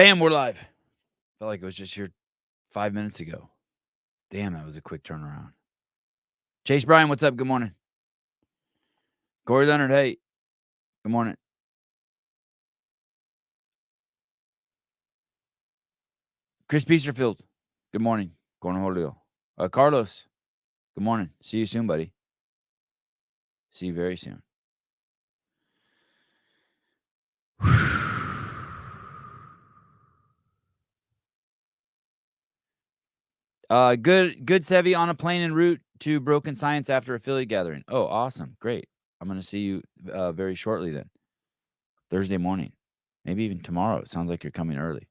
Bam, we're live. Felt like it was just here 5 minutes ago. Damn, that was a quick turnaround. Chase Bryan, what's up? Good morning. Corey Leonard, hey. Good morning. Chris Peasterfield, good morning. Cornholio. Carlos, good morning. See you soon, buddy. See you very soon. Good, Sevi, on a plane en route to Broken Science after a Philly gathering. Oh, awesome. Great. I'm going to see you very shortly then. Thursday morning. Maybe even tomorrow. It sounds like you're coming early.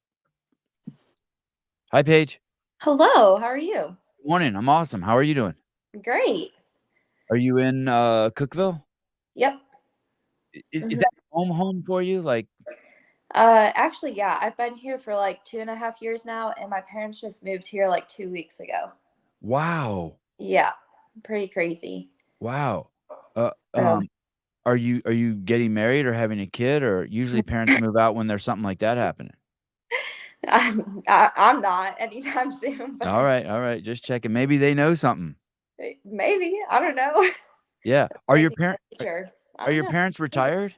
Hi, Paige. Hello, how are you? Good morning. I'm awesome. How are you doing? Great. Are you in Cookeville? Yep. Is Mhm. that home for you? Like, Actually, yeah, I've been here for like 2.5 years now, and my parents just moved here like 2 weeks ago. wow, Yeah, pretty crazy. wow. Uh, So, um, are you getting married or having a kid? Or usually parents move out when there's something like that happening. I'm not anytime soon, but All right. Just checking. Maybe they know something. maybe. I don't know. Yeah. Are your Maybe in parent the future. I are don't your know. parents retired?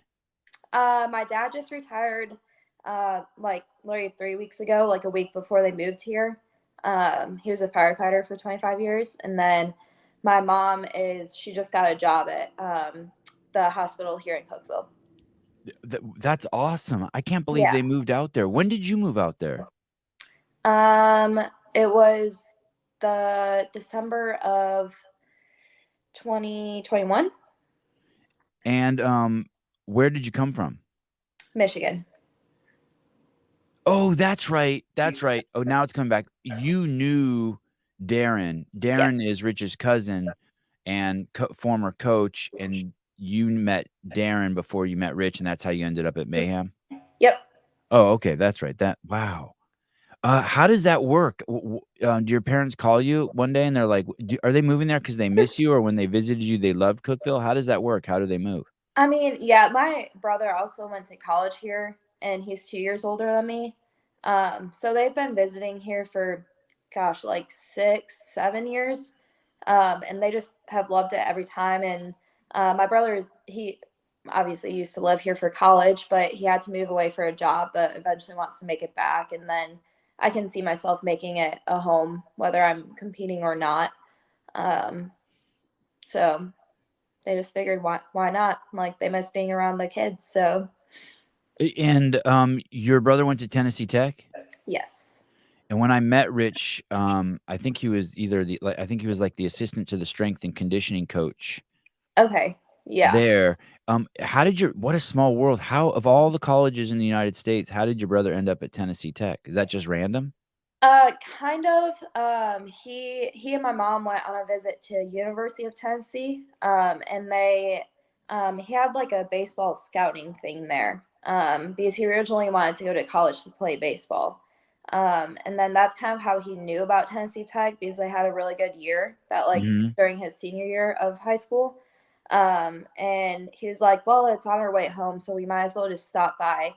My dad just retired, like literally 3 weeks ago, like a week before they moved here. He was a firefighter for 25 years, and then my mom she just got a job at the hospital here in Cookville. That's awesome. I can't believe Yeah. they moved out there. When did you move out there? Um, it was the December of 2021, And where did you come from? Michigan. Oh, that's right. That's right. Oh, now it's coming back. You knew Darren. Yeah. Darren is Rich's cousin and former coach, and you met Darren before you met Rich, and that's how you ended up at Mayhem. Yep. Oh, okay, that's right. Wow. How does that work? Do your parents call you one day and they're like, "Are they moving there because they miss you, or when they visited you, they loved Cookeville"? How does that work? How do they move? I mean, yeah, my brother also went to college here, and he's 2 years older than me. So they've been visiting here for, gosh, like 6, 7 years, and they just have loved it every time. And my brother, he obviously used to live here for college, but he had to move away for a job, but eventually wants to make it back. And then I can see myself making it a home, whether I'm competing or not. Um, so they just figured why not? Like they miss being around the kids, so And your brother went to Tennessee Tech? yes. And when I met Rich, I think he was I think he was like the assistant to the strength and conditioning coach Okay. Yeah. there. What a small world. How, of all the colleges in the United States, how did your brother end up at Tennessee Tech? Is that just random? Kind of. He and my mom went on a visit to University of Tennessee, and he had like a baseball scouting thing there, because he originally wanted to go to college to play baseball. And then that's kind of how he knew about Tennessee Tech because they had a really good year that like Mhm. during his senior year of high school. And he was like, "Well, it's on our way home, so we might as well just stop by."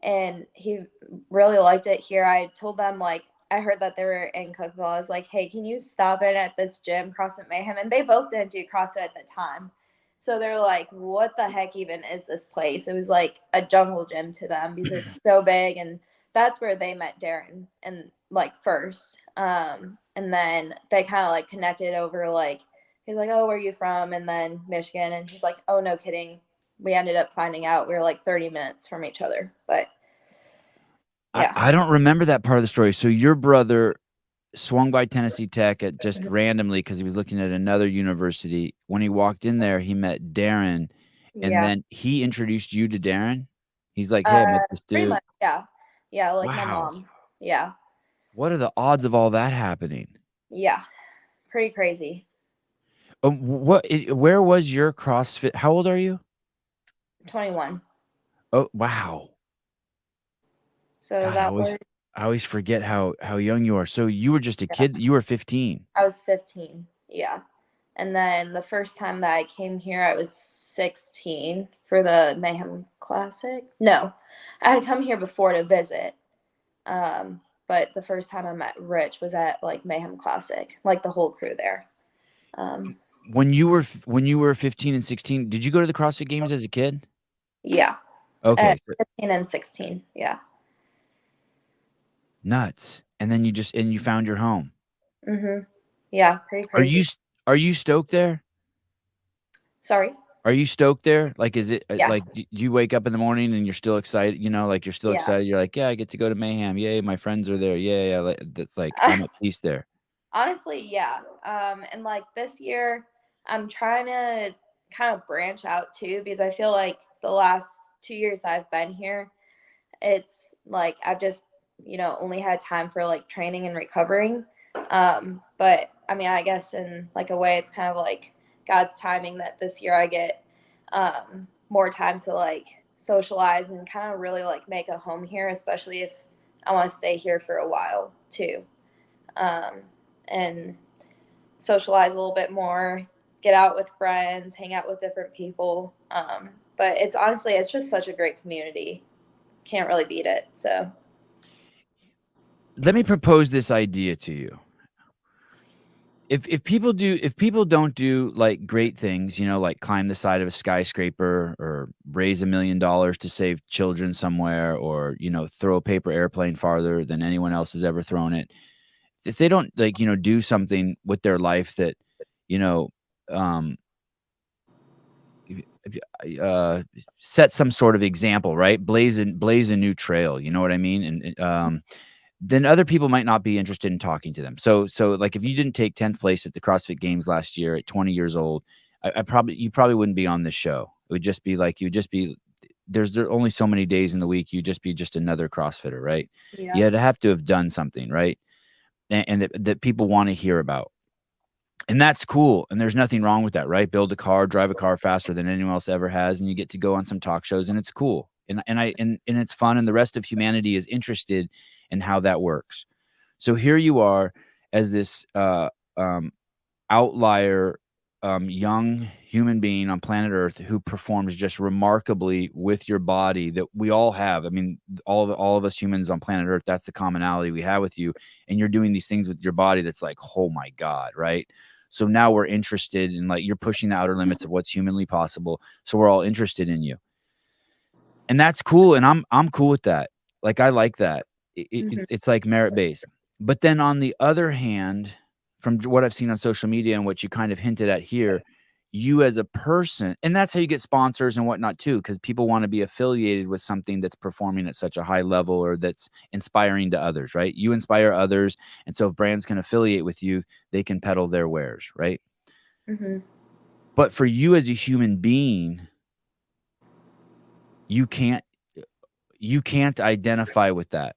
And he really liked it here. I told them like I heard that they were in Cookville. I was like, "Hey, can you stop in at this gym, CrossFit Mayhem?" And they both didn't do CrossFit at the time. So they're like, "What the heck even is this place?" It was like a jungle gym to them because it's so big, and that's where they met Darren and like first. And then they kind of like connected over like he's like, "Oh, where are you from?" And then Michigan, and he's like, "Oh, no kidding." We ended up finding out we were like 30 minutes from each other, but yeah. I don't remember that part of the story. So your brother swung by Tennessee Tech at just randomly because he was looking at another university. When he walked in there, he met Darren, and Yeah. then he introduced you to Darren? He's like, "Hey, I met this Pretty dude." much, yeah. Yeah, like my Wow. mom. Yeah. What are the odds of all that happening? Yeah. Pretty crazy. Where was your CrossFit? How old are you? 21. Oh, wow. So God, I that always was, I always forget how young you are. So you were just a yeah, kid. You were 15. I was 15. Yeah. And then the first time that I came here, I was 16 for the Mayhem Classic. No, I had come here before to visit. But the first time I met Rich was at like Mayhem Classic, like the whole crew there. Um, When you were 15 and 16, did you go to the CrossFit Games as a kid? yeah, Okay, at so 15 and 16. Yeah. nuts. And then you found your home. Mhm. Yeah, pretty Are you crazy. are you stoked there? Sorry. Are you stoked there? Like, is it Yeah. like do you wake up in the morning and you're still excited? You know, like you're still Yeah. excited. You're like, yeah, I get to go to Mayhem. Yay, my friends are there. Yeah, yeah. That's like I'm at peace there. Honestly, yeah. And like this year, I'm trying to kind of branch out too because I feel like the last 2 years I've been here, it's like I've just, only had time for like training and recovering. But I mean, I guess in like a way, it's kind of like God's timing that this year I get more time to like socialize and kind of really like make a home here, especially if I want to stay here for a while too. Um, and socialize a little bit more, get out with friends, hang out with different people. But it's honestly, it's just such a great community. Can't really beat it. So, Let me propose this idea to you. If people don't do like great things, you know, like climb the side of a skyscraper or raise $1 million to save children somewhere, or you know, throw a paper airplane farther than anyone else has ever thrown it. If they don't like, you know, do something with their life that, you know, um, uh, set some sort of example, right? Blaze a new trail. You know what I mean? And then other people might not be interested in talking to them. So like if you didn't take 10th place at the CrossFit Games last year at 20 years old, you probably wouldn't be on this show. It would just be like you'd just be there are only so many days in the week. You'd just be just another CrossFitter, right? You yeah. had to have done something, right? And that people want to hear about. And that's cool, and there's nothing wrong with that, right? Build a car, drive a car faster than anyone else ever has, and you get to go on some talk shows, and it's cool. And it's fun, and the rest of humanity is interested in how that works. So here you are as this um, outlier, young human being on planet Earth who performs just remarkably with your body that we all have. I mean, all of us humans on planet Earth, that's the commonality we have with you. And you're doing these things with your body that's like, oh my God, right? So now we're interested in like you're pushing the outer limits of what's humanly possible. So we're all interested in you. And that's cool, and I'm cool with that. Like, I like that. Hmm. It's like merit based. But then on the other hand, from what I've seen on social media and what you kind of hinted at here, you as a person, and that's how you get sponsors and whatnot too, because people want to be affiliated with something that's performing at such a high level or that's inspiring to others, right? You inspire others, and so if brands can affiliate with you, they can peddle their wares, right? Hmm. But for you as a human being, you can't you can't identify with that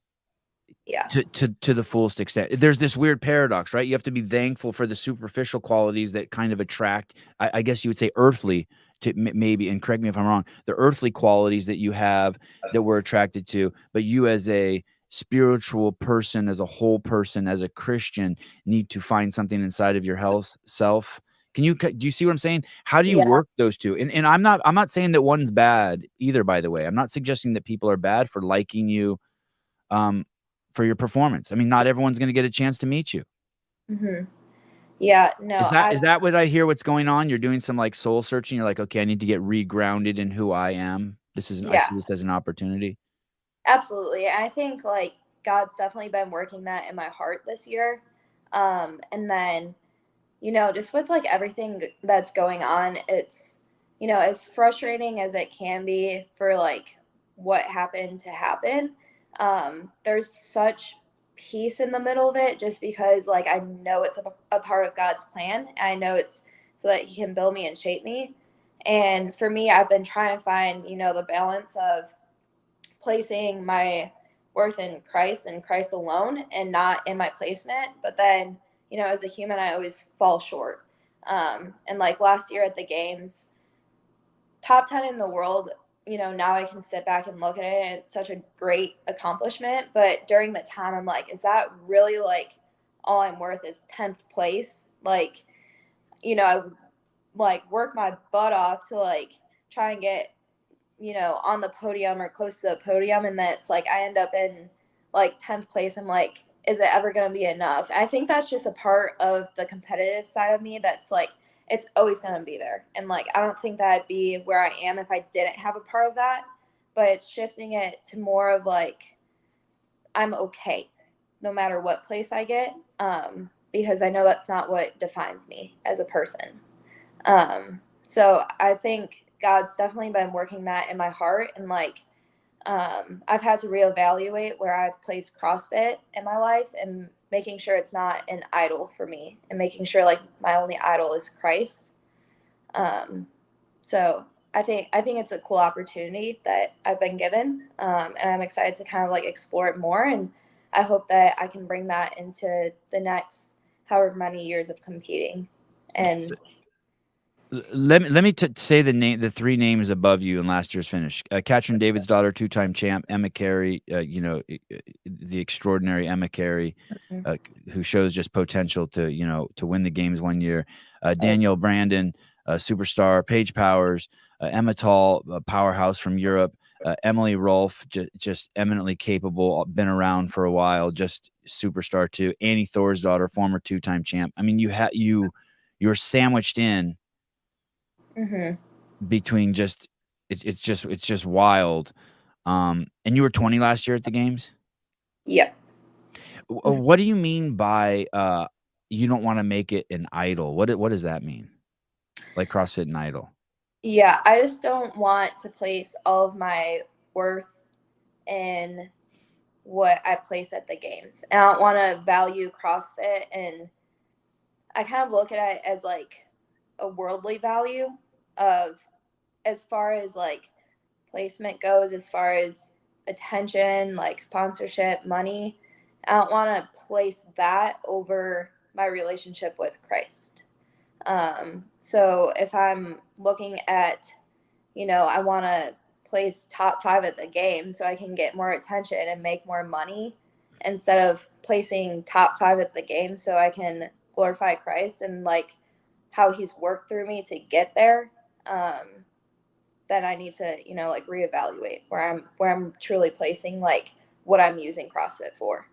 Yeah. to the fullest extent. There's this weird paradox, right? You have to be thankful for the superficial qualities that kind of attract, I guess you would say earthly to maybe, and correct me if I'm wrong, the earthly qualities that you have that we're attracted to, but you as a spiritual person, as a whole person, as a Christian, need to find something inside of your health self. Do you see what I'm saying? How do you Yeah. work those two? And I'm not saying that one's bad either, by the way. I'm not suggesting that people are bad for liking you um, for your performance. I mean, not everyone's going to get a chance to meet you. Hmm. Yeah. No, Is that what I hear? What's going on? You're doing some like soul searching. You're like, okay, I need to get regrounded in who I am. I yeah, see this as an opportunity. absolutely. I think like God's definitely been working that in my heart this year. And then, just with like everything that's going on, it's, as frustrating as it can be for like what happened to happen. There's such peace in the middle of it just because like I know it's a part of God's plan. And I know it's so that He can build me and shape me. And for me, I've been trying to find, the balance of placing my worth in Christ and Christ alone and not in my placement. But then, as a human, I always fall short. And like last year at the games, top 10 in the world, now I can sit back and look at it. And it's such a great accomplishment. But during the time, I'm like, is that really like all I'm worth is 10th place? Like, I like work my butt off to like try and get on the podium or close to the podium, and then it's like I end up in like 10th place, I'm like, is it ever going to be enough? I think that's just a part of the competitive side of me that's like, it's always going to be there. And like, I don't think that I'd be where I am if I didn't have a part of that. But it's shifting it to more of like, I'm okay no matter what place I get, because I know that's not what defines me as a person. So I think God's definitely been working that in my heart, and like, I've had to reevaluate where I've placed CrossFit in my life and making sure it's not an idol for me, and making sure like my only idol is Christ. Um, so I think it's a cool opportunity that I've been given, and I'm excited to kind of like explore it more. And I hope that I can bring that into the next however many years of competing. And Let me say the three names above you in last year's finish. Katrin David's daughter, two-time champ, Emma Carey, the extraordinary Emma Carey, who shows just potential to win the games one year. Danielle Brandon, superstar, Paige Powers, Emma Tall, a powerhouse from Europe, Emily Rolfe, just eminently capable, been around for a while, just superstar too. Annie Thor's daughter, former two-time champ. I mean, you're sandwiched in mm-hmm. between just it's just wild. And you were 20 last year at the games. Yeah. Mm-hmm. What do you mean by you don't want to make it an idol? What does that mean? Like CrossFit and idol? Yeah, I just don't want to place all of my worth in what I place at the games. And I don't want to value CrossFit, and I kind of look at it as like a worldly value of, as far as like placement goes, as far as attention, like sponsorship, money. I don't want to place that over my relationship with Christ. So if I'm looking at, I want to place top 5 at the game so I can get more attention and make more money, instead of placing top 5 at the game so I can glorify Christ and like how he's worked through me to get there. Then I need to, like reevaluate where I'm truly placing like what I'm using CrossFit for.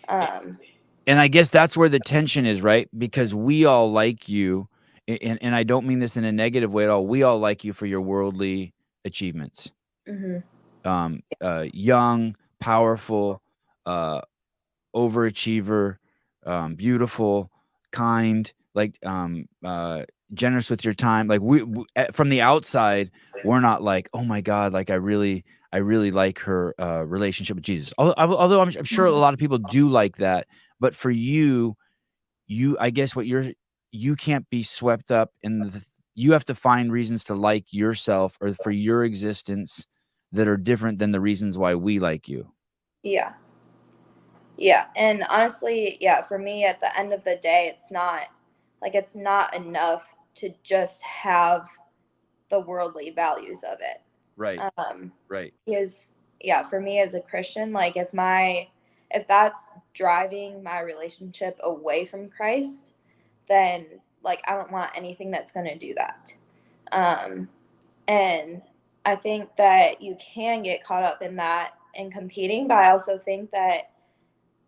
Um, And I guess that's where the tension is, right? Because we all like you, and I don't mean this in a negative way at all. We all like you for your worldly achievements. mm-hmm. Young, powerful, uh, overachiever, beautiful, kind, like generous with your time. Like from the outside, we're not like, oh my god, like I really like her relationship with Jesus. Although I'm sure a lot of people do like that, but for you, I guess you can't be swept up in you have to find reasons to like yourself or for your existence that are different than the reasons why we like you. Yeah. Yeah. And honestly, yeah, for me at the end of the day, it's not enough to just have the worldly values of it. Right. Um, Right. because yeah, for me as a Christian, like if that's driving my relationship away from Christ, then like I don't want anything that's going to do that. Um, and I think that you can get caught up in that and competing, but I also think that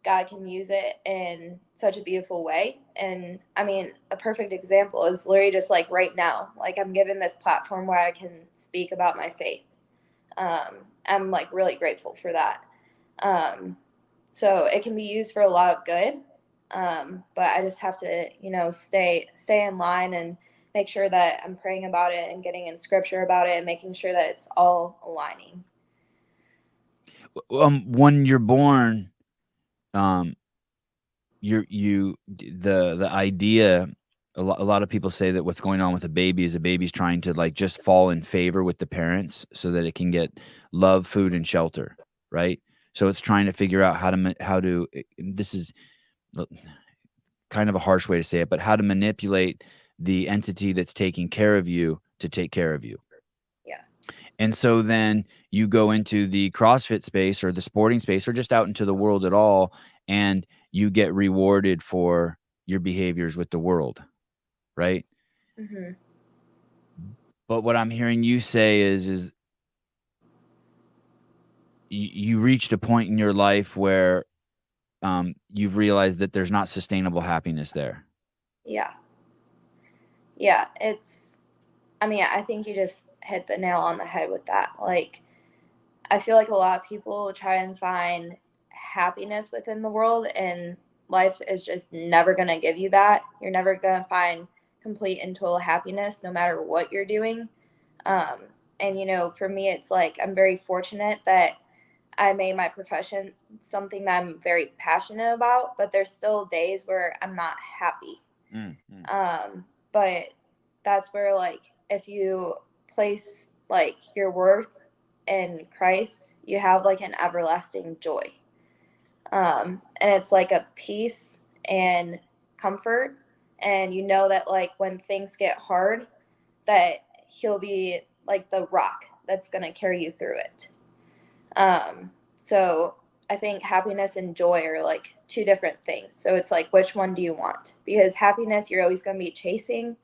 God can use it in such a beautiful way. And I mean, a perfect example is literally just like right now, like I'm given this platform where I can speak about my faith. I'm like really grateful for that. Um, so it can be used for a lot of good. But I just have to, stay in line and make sure that I'm praying about it and getting in scripture about it and making sure that it's all aligning. When you're born, um, the idea. A lot of people say that what's going on with a baby is a baby's trying to like just fall in favor with the parents so that it can get love, food, and shelter, right? So it's trying to figure out how to. This is kind of a harsh way to say it, but how to manipulate the entity that's taking care of you to take care of you. Yeah. And so then you go into the CrossFit space or the sporting space or just out into the world at all, and you get rewarded for your behaviors with the world, right? Mm-hmm. But what I'm hearing you say is you reached a point in your life where you've realized that there's not sustainable happiness there. Yeah. Yeah. I mean, I think you just hit the nail on the head with that. Like, I feel like a lot of people try and find happiness within the world, and life is just never going to give you that. You're never going to find complete and total happiness no matter what you're doing. Um, and, for me, it's like I'm very fortunate that I made my profession something that I'm very passionate about, but there's still days where I'm not happy. But that's where, like, if you place like your worth in Christ, you have like an everlasting joy. And it's like a peace and comfort. And you know that, like, when things get hard, that He'll be like the rock that's going to carry you through it. So I think happiness and joy are like two different things. So it's like, which one do you want? Because happiness, you're always going to be chasing,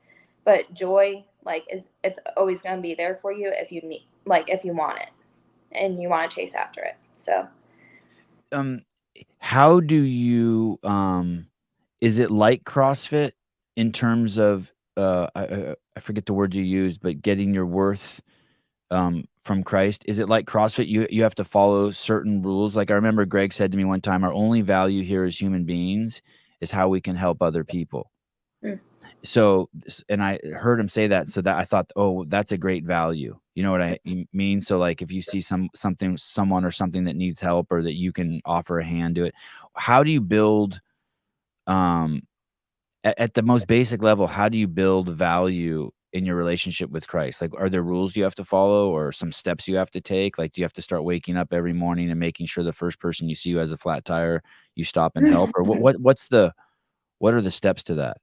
but joy, like, it's always going to be there for you if you need, like, if you want it and you want to chase after it. So, Um, how do you is it like CrossFit in terms of I forget the word you used, but getting your worth from Christ? Is it like CrossFit? You have to follow certain rules. Like I remember Greg said to me one time, our only value here as human beings is how we can help other people. mm, So, and I heard him say that, so that I thought, oh, that's a great value. You know what I mean? So, like, if you see someone or something that needs help, or that you can offer a hand to it, how do you build, um, at the most basic level, how do you build value in your relationship with Christ? Like, are there rules you have to follow, or some steps you have to take? Like, do you have to start waking up every morning and making sure the first person you see who has a flat tire, you stop and help, or what are the steps to that?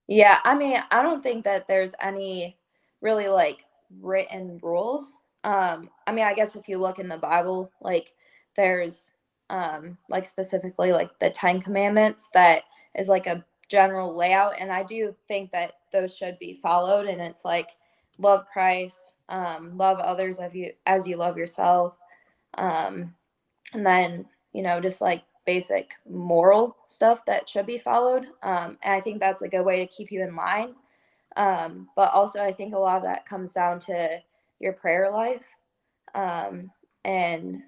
yeah, I mean, I don't think that there's any really like written rules. I mean, I guess if you look in the Bible, like, there's like specifically like the 10 commandments that is like a general layout, and I do think that those should be followed, and it's like love Christ, love others as you love yourself. Um and then, just like basic moral stuff that should be followed. And I think that's a good way to keep you in line. But also, I think a lot of that comes down to your prayer life, and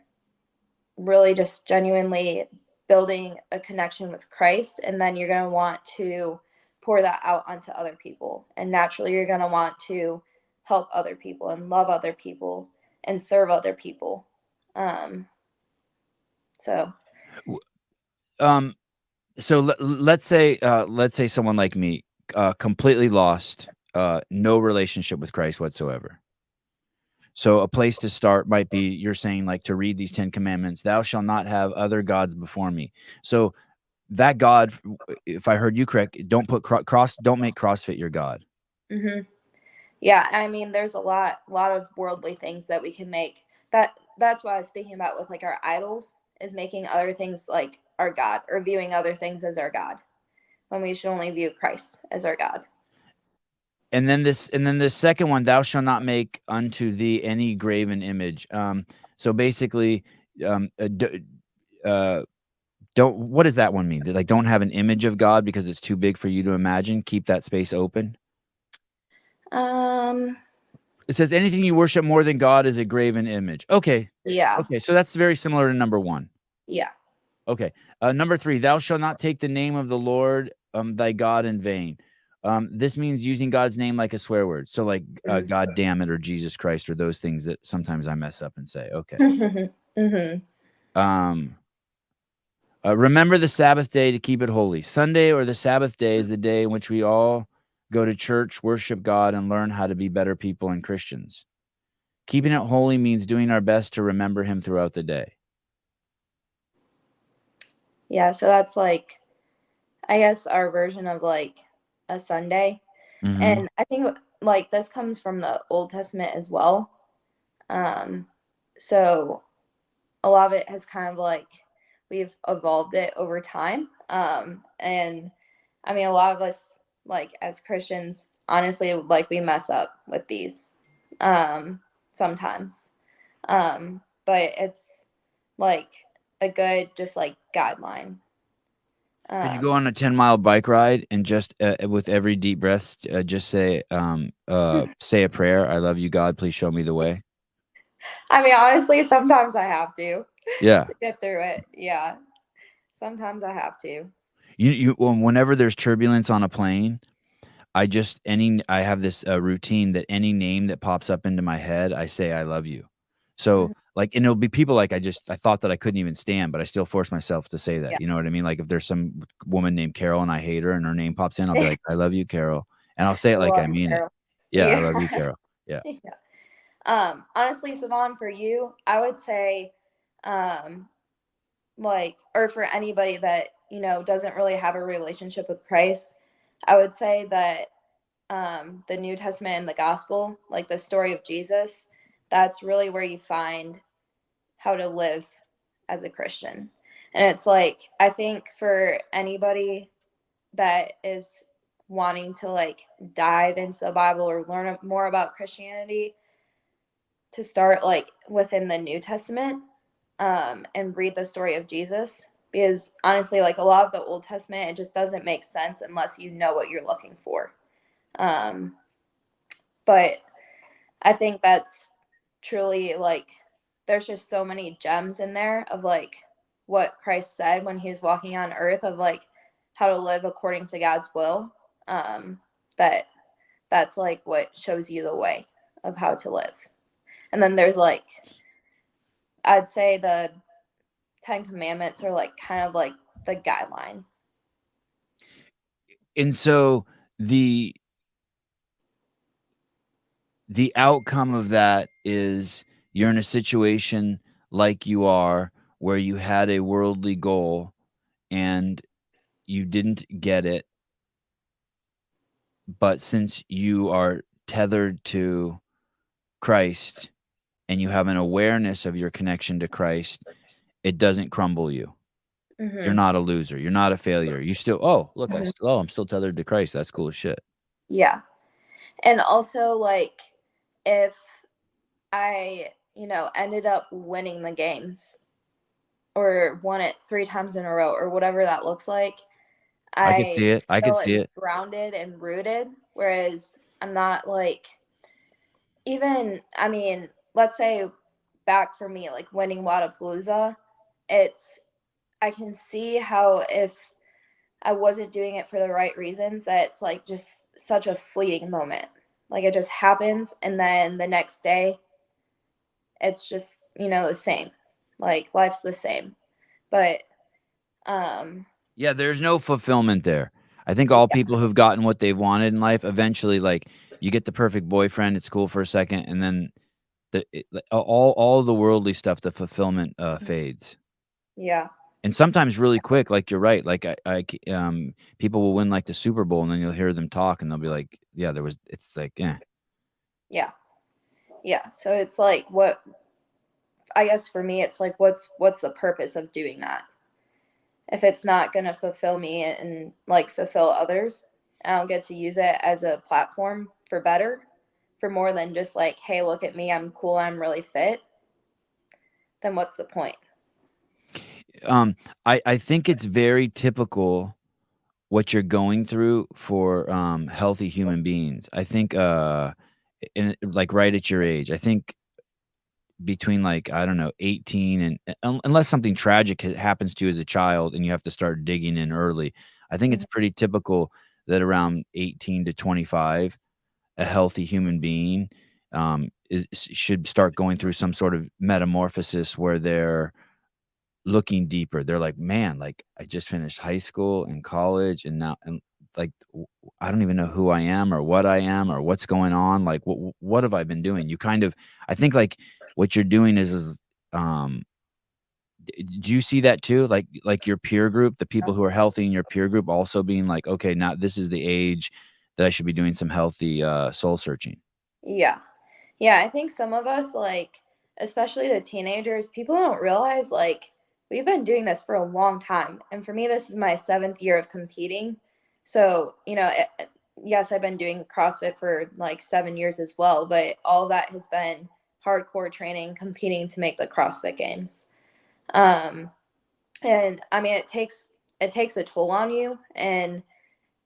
really just genuinely building a connection with Christ. And then you're going to want to pour that out onto other people. And naturally, you're going to want to help other people and love other people and serve other people. Um, so, W- Um, so let's say someone like me, completely lost, no relationship with Christ whatsoever. So a place to start might be, you're saying, like, to read these 10 commandments, thou shalt not have other gods before me. So that God, if I heard you correct, don't make CrossFit your God. mhm. Yeah, I mean, there's a lot of worldly things that we can make. That's what I was speaking about with like our idols, is making other things like our God, or viewing other things as our God, when we should only view Christ as our God. And then this second one, thou shalt not make unto thee any graven image. So basically, um, uh, d- uh, don't what does that one mean? Like, don't have an image of God because it's too big for you to imagine. Keep that space open. Um, It says anything you worship more than God is a graven image. Okay. yeah, Okay. So that's very similar to number one. yeah. Okay. Number three, thou shalt not take the name of the Lord thy God in vain. This means using God's name like a swear word. So, like, Mhm. God damn it, or Jesus Christ, or those things that sometimes I mess up and say. Okay. Mhm. Um, remember the Sabbath day to keep it holy. Sunday, or the Sabbath day, is the day in which we all go to church, worship God, and learn how to be better people and Christians. Keeping it holy means doing our best to remember him throughout the day. Yeah, so that's like, I guess, our version of like a Sunday. Mhm. And I think like this comes from the Old Testament as well. Um, so a lot of it has kind of like, we've evolved it over time. And I mean, a lot of us, like, as Christians, honestly, like, we mess up with these, sometimes. But like a good just like guideline. Could you go Um, on a 10-mile bike ride and just, with every deep breath, just say a prayer? I love you, God. Please show me the way. I mean, honestly, sometimes I have to Yeah. get through it. Yeah, sometimes I have to. Whenever there's turbulence on a plane, I have this routine that any name that pops up into my head, I say I love you. So Mhm. like, and it'll be people like I thought that I couldn't even stand, but I still force myself to say Yeah, that. You know what I mean? Like if there's some woman named Carol and I hate her and her name pops in, I'll be like, I love you, Carol, and I'll say it I like love I you, mean it. Carol. Yeah, I love you, Yeah. Carol. Yeah. Yeah. Honestly, Sevan, for you, I would say, um, like, or for anybody that, doesn't really have a relationship with Christ, I would say that the New Testament and the gospel, like the story of Jesus, that's really where you find how to live as a Christian. And it's like, I think for anybody that is wanting to like dive into the Bible or learn more about Christianity, to start like within the New Testament, and read the story of Jesus, because honestly, like a lot of the Old Testament, it just doesn't make sense unless you know what you're looking for. Um, but I think that's truly like there's just so many gems in there of like what Christ said when he was walking on earth, of like how to live according to God's will. Um, that that's like what shows you the way of how to live. And then there's like, I'd say the 10 Commandments are like kind of like the guideline. And so the the outcome of that is you're in a situation like you are where you had a worldly goal and you didn't get it, but since you are tethered to Christ and you have an awareness of your connection to Christ, it doesn't crumble you. You're Mm-hmm. not a loser. You're not a failure. You still, oh, look, Mm-hmm. I'm still tethered to Christ. That's cool as shit. Yeah. And also, like, if I, ended up winning the games or won it 3 times in a row or whatever that looks like, I could I see it. I could still see am it. grounded and rooted. Whereas I'm not like, even, I mean, let's say back for me, like winning Wadapalooza, it's, I can see how if I wasn't doing it for the right reasons, that it's like just such a fleeting moment. Like it just happens, and then the next day, it's just, the same. Like life's the same. But, um, Yeah, there's no fulfillment there. I think all yeah, people who've gotten what they've wanted in life eventually, like, you get the perfect boyfriend, it's cool for a second, and then all the worldly stuff, the fulfillment fades. yeah, And sometimes really quick, like you're right. Like people will win like the Super Bowl, and then you'll hear them talk, and they'll be like, "Yeah, there was." It's like, eh. yeah, yeah. So it's like, what, I guess for me, it's like, what's the purpose of doing that? If it's not going to fulfill me and like fulfill others, I don't get to use it as a platform for better, for more than just like, hey, look at me, I'm cool, I'm really fit, then what's the point? Um, I think it's very typical what you're going through for healthy human beings. I think like right at your age, I think between like I don't know 18 and unless something tragic happens to you as a child and you have to start digging in early, I think it's Mhm. pretty typical that around 18 to 25 a healthy human being should start going through some sort of metamorphosis where they're looking deeper. They're like, man, like I just finished high school and college and now and like I don't even know who I am or what I am or what's going on. Like what have I been doing? You kind of I think like what you're doing is um do you see that too? Like your peer group, the people who are healthy in your peer group also being like, okay, now this is the age that I should be doing some healthy soul searching. Yeah. Yeah, I think some of us, like, especially the teenagers, people don't realize, like, we've been doing this for a long time. And for me, this is my 7th year of competing. So, yes, I've been doing CrossFit for like 7 years as well, but all that has been hardcore training, competing to make the CrossFit games. Um, and I mean, it takes a toll on you, and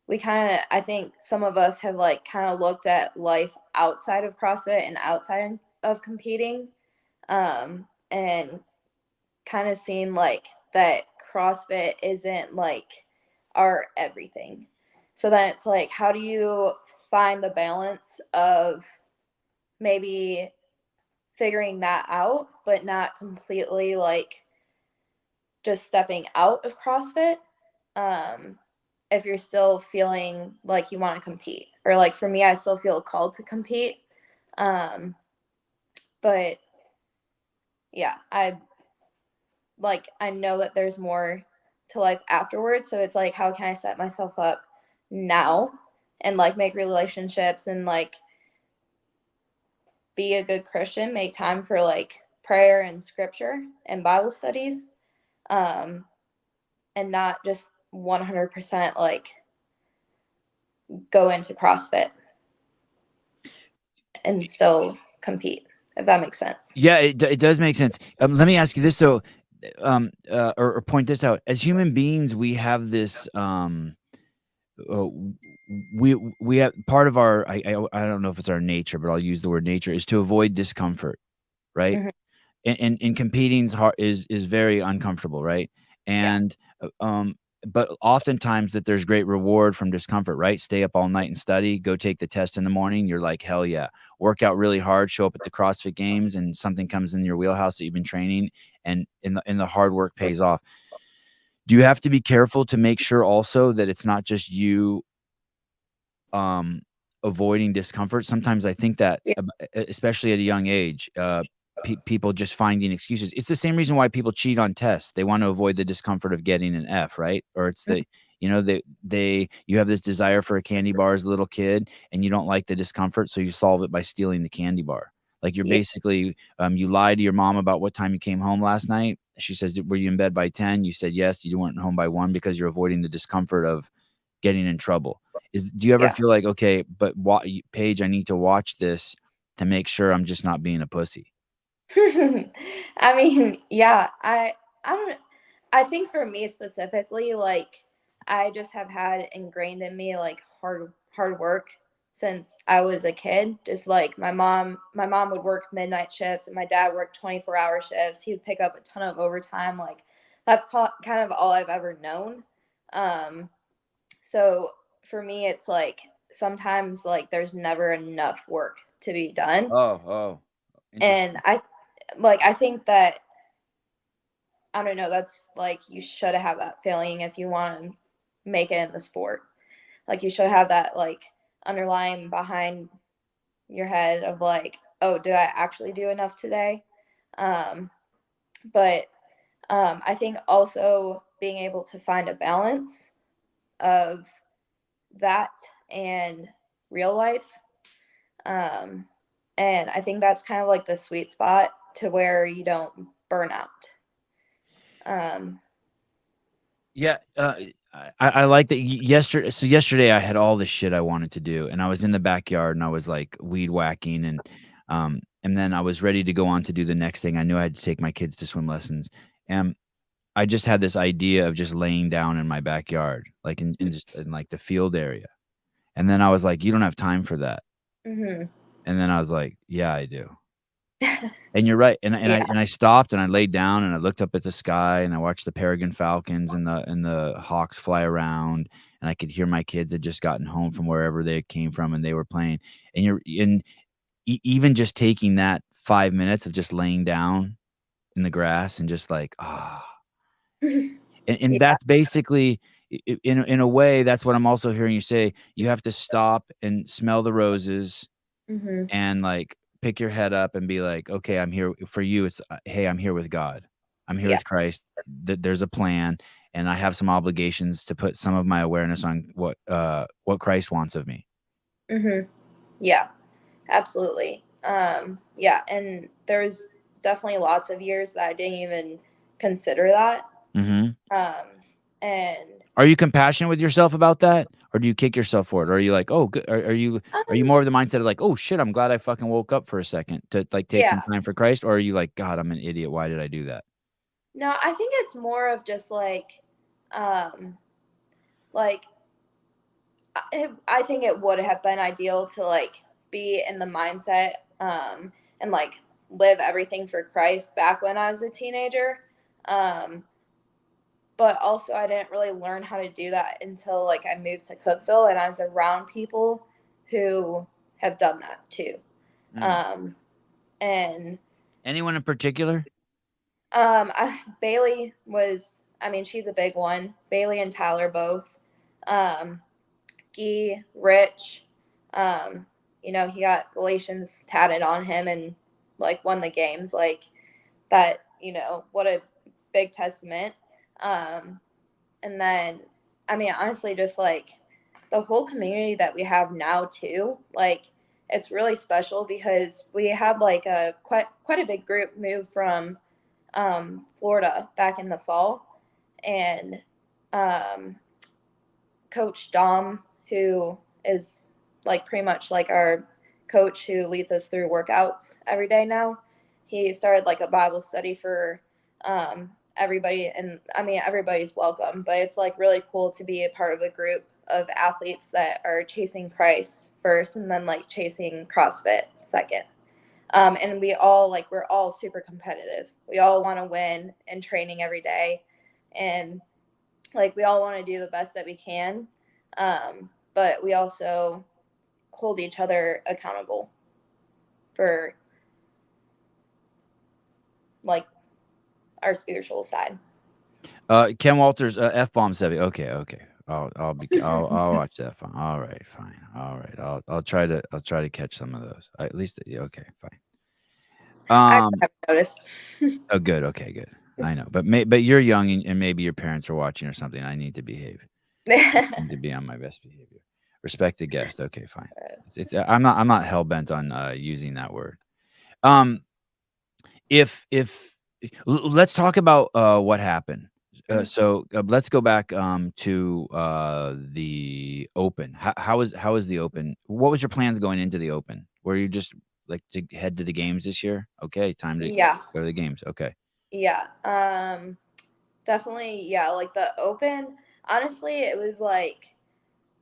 we kind of, I think some of us have like kind of looked at life outside of CrossFit and outside of competing, and kind of seen like that CrossFit isn't like our everything. So then it's like, how do you find the balance of maybe figuring that out, but not completely like just stepping out of CrossFit? Um, if you're still feeling like you want to compete, or like for me, I still feel called to compete. Um, but yeah, I know that there's more to life afterwards. So it's like, how can I set myself up now and like make relationships and like be a good Christian, make time for like prayer and scripture and Bible studies, um, and not just 100% like go into CrossFit and still compete, if that makes sense. Yeah, it does make sense. Let me ask you this though, or point this out. As human beings, we have this. Uh, we have part of our. I don't know if it's our nature, but I'll use the word nature is to avoid discomfort, right? Mm-hmm. And competing's hard is very uncomfortable, right? Yeah. And but oftentimes that there's great reward from discomfort, right? Stay up all night and study, go take the test in the morning. You're like, hell yeah. Work out really hard, show up at the CrossFit games, and something comes in your wheelhouse that you've been training, and in the hard work pays off. Do you have to be careful to make sure also that it's not just you um, avoiding discomfort? Sometimes I think that, Yeah. especially at a young age, people just finding excuses. It's the same reason why people cheat on tests. They want to avoid the discomfort of getting an F, right? Or it's Mhm. the, you have this desire for a candy bar as a little kid, and you don't like the discomfort, so you solve it by stealing the candy bar. Like you're Yeah. basically, you lied to your mom about what time you came home last night. She says, "Were you in bed by 10?" You said yes. You weren't home by 1 because you're avoiding the discomfort of getting in trouble. Do you ever Yeah. feel like, okay, but Paige, I need to watch this to make sure I'm just not being a pussy? I mean, yeah, I don't I think for me specifically, like I just have had ingrained in me like hard work since I was a kid. Just like my mom would work midnight shifts and my dad worked 24-hour shifts. He would pick up a ton of overtime. Like that's kind of all I've ever known. Um, so for me, it's like sometimes like there's never enough work to be done. Oh, And interesting. I think that I don't know, that's like you should have that feeling if you want to make it in the sport. Like you should have that like underlying behind your head of like, oh, did I actually do enough today? Um, but I think also being able to find a balance of that and real life. Um, and I think that's kind of like the sweet spot to where you don't burn out. Um, Yeah, I like that. Yesterday I had all this shit I wanted to do, and I was in the backyard and I was like weed whacking, and then I was ready to go on to do the next thing. I knew I had to take my kids to swim lessons, and I just had this idea of just laying down in my backyard, like in just in like the field area. And then I was like, you don't have time for that. mhm. And then I was like, yeah, I do. And you're right. Yeah. And I stopped and I laid down and I looked up at the sky and I watched the peregrine falcons and the hawks fly around, and I could hear my kids had just gotten home from wherever they came from and they were playing. And even just taking that 5 minutes of just laying down in the grass and just like, ah. And Yeah. that's basically, in a way, that's what I'm also hearing you say. You have to stop and smell the roses Mhm. and, like, pick your head up and be like, "Okay, I'm here." For you, it's, "Hey, I'm here with God. I'm here Yeah. with Christ. There's a plan, and I have some obligations to put some of my awareness on what Christ wants of me." Mhm. Yeah. Absolutely. Yeah, and there's definitely lots of years that I didn't even consider that. Mhm. Um, and Are you compassionate with yourself about that? Or do you kick yourself for it? Or are you like, "Oh, good," are you more of the mindset of like, "Oh, shit, I'm glad I fucking woke up for a second to, like, take some yeah. time for Christ," or are you like, "God, I'm an idiot. Why did I do that?" No, I think it's more of just um, like I think it would have been ideal to like be in the mindset and like live everything for Christ back when I was a teenager. Um, but also I didn't really learn how to do that until like I moved to Cookville and I was around people who have done that too. Mm. Um, and Anyone in particular? Bailey was, I mean, she's a big one. Bailey and Tyler both. Um, Gee, Rich, um, you know, he got Galatians tatted on him and like won the games. Like that, you know, what a big testament. Um, and then, I mean, honestly, just like the whole community that we have now too, like it's really special because we had like a quite a big group move from Florida back in the fall, and um, Coach Dom, who is like pretty much like our coach who leads us through workouts every day now. He started like a Bible study for everybody, and I mean everybody's welcome, but it's like really cool to be a part of a group of athletes that are chasing Christ first, and then like chasing CrossFit second. And we're all super competitive. We all want to win in training every day, and like we all want to do the best that we can, but we also hold each other accountable for like our spiritual side. Ken Walters, F-bomb Sevy. Okay. I'll watch that. Fine. All right, fine. All right. I'll try to catch some of those. At least, yeah, okay, fine. I Um, haven't noticed. oh, good. Okay, good. I know, but you're young and maybe your parents are watching or something. I need to behave. I need to be on my best behavior. Respect the guest. Okay, fine. I'm not hell bent on using that word. Um, if let's talk about what happened. Let's go back to the open. How was the open? What was your plans going into the open? Were you just like to head to the games this year? Okay, time to Yeah, go to the games. Okay. yeah, definitely. Yeah, like the open. Honestly, it was like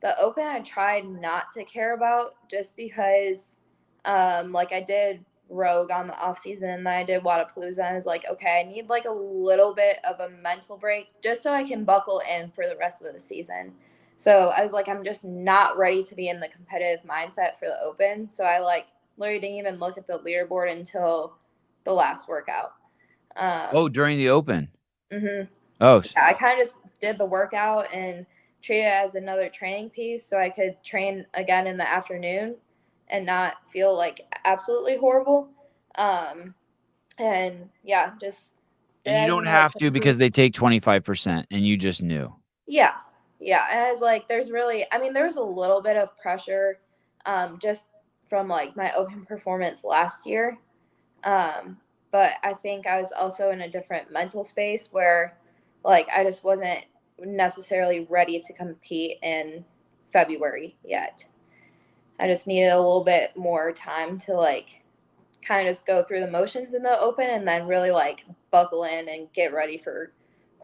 the open I tried not to care about just because like I did Rogue on the off season and then I did Wadapalooza and I was like, okay, I need like a little bit of a mental break just so I can buckle in for the rest of the season. So I was like, I'm just not ready to be in the competitive mindset for the open. So I like literally didn't even look at the leaderboard until the last workout. Oh, Um, during the open. hmm Oh, yeah, I kind of just did the workout and treat it as another training piece so I could train again in the afternoon and not feel like absolutely horrible. Um, and yeah, just did and it you as don't another have to training because piece. they take 25%, and you just knew. Yeah, yeah. And I was like, there's really, I mean, there was a little bit of pressure just from like my open performance last year. Um, but I think I was also in a different mental space where like I just wasn't necessarily ready to compete in February yet. I just needed a little bit more time to like kind of just go through the motions in the open and then really like buckle in and get ready for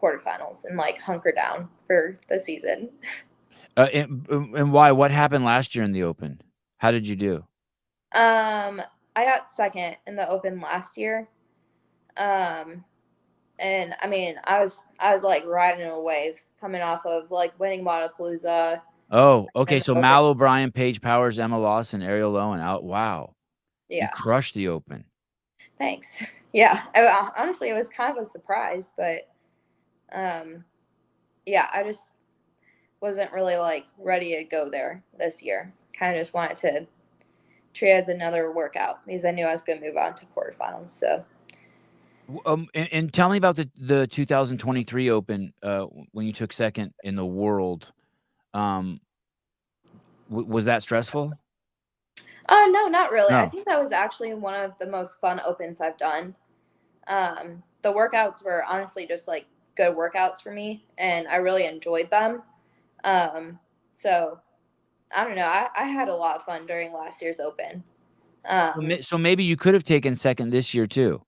quarterfinals and like hunker down for the season. And why? What happened last year in the open? How did you do? I got second in the open last year. Um, and I mean, I was like riding a wave coming off of like winning Wadapalooza Oh, okay, and the so open. Mal O'Brien, Paige Powers, Emma Lawson, Ariel Lowen out. Wow, you Yeah, crushed the open. thanks. Yeah, honestly, it was kind of a surprise, but um, yeah, I just wasn't really like ready to go there this year. Kind of just wanted to treat it as another workout because I knew I was going to move on to quarterfinals. So And tell me about the 2023 Open, when you took second in the world. Um, was that stressful? no, not really. I No. think that was actually one of the most fun opens I've done. The workouts were honestly just like good workouts for me, and I really enjoyed them. So I don't know. I had a lot of fun during last year's open. Um, So maybe you could have taken second this year too.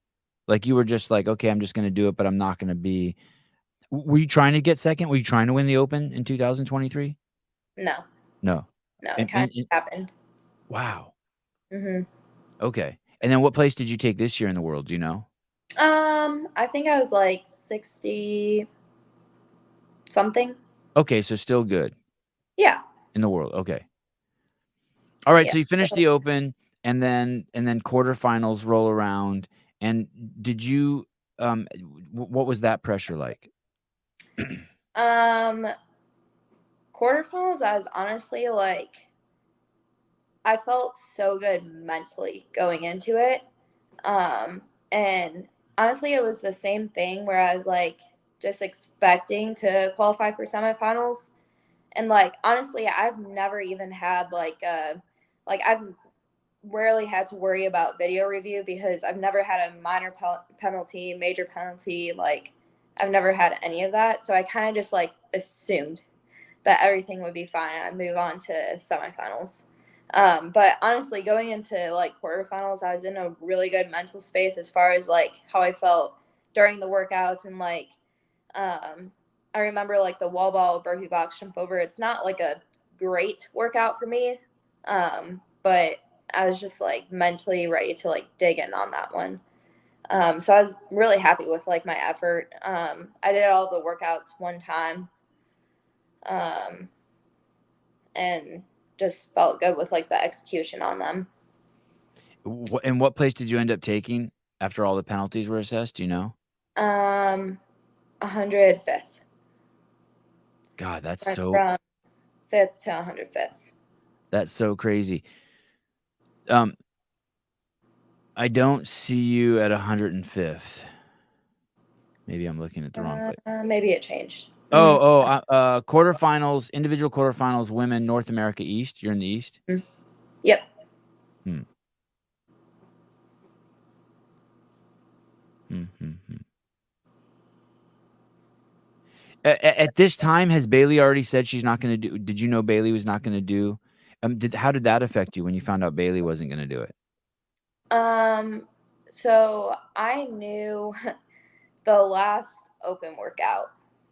Like you were just like, okay, I'm just going to do it, but I'm not going to be. Were you trying to get second? Were you trying to win the Open in 2023? No, No. no, it And, kind and, of and happened. wow. Hmm. Okay. And then what place did you take this year in the world? Do you know? I think I was like 60 something. Okay, so still good Yeah, in the world. Okay. All right, yeah. so you finished the Open, and then quarterfinals roll around. And did you what was that pressure like? Um, Quarterfinals, I was honestly like, I felt so good mentally going into it. And honestly, it was the same thing where I was like just expecting to qualify for semifinals. And like honestly, I've never even had like I've rarely had to worry about video review because I've never had a minor penalty, major penalty, like I've never had any of that. So I kind of just like assumed that everything would be fine and I'd move on to semifinals. But honestly, going into like quarterfinals, I was in a really good mental space as far as like how I felt during the workouts and like I remember like the wall ball burpee box jump over. It's not like a great workout for me, but I was just like mentally ready to like dig in on that one. So I was really happy with like my effort. I did all the workouts one time, um, and just felt good with like the execution on them. And what place did you end up taking after all the penalties were assessed? Do you know? 105th. God, Went from 5th to 105th. that's so crazy. Um, I don't see you at 105th. Maybe I'm looking at the wrong place. Maybe it changed. Quarterfinals, individual quarterfinals, women, North America East. You're in the East. Yep. Hmm. Hmm, hmm, hmm. At this time, has Bailey already said she's not going to do? Did you know Bailey was not going to do? How did that affect you when you found out Bailey wasn't going to do it? Um, so I knew the last open workout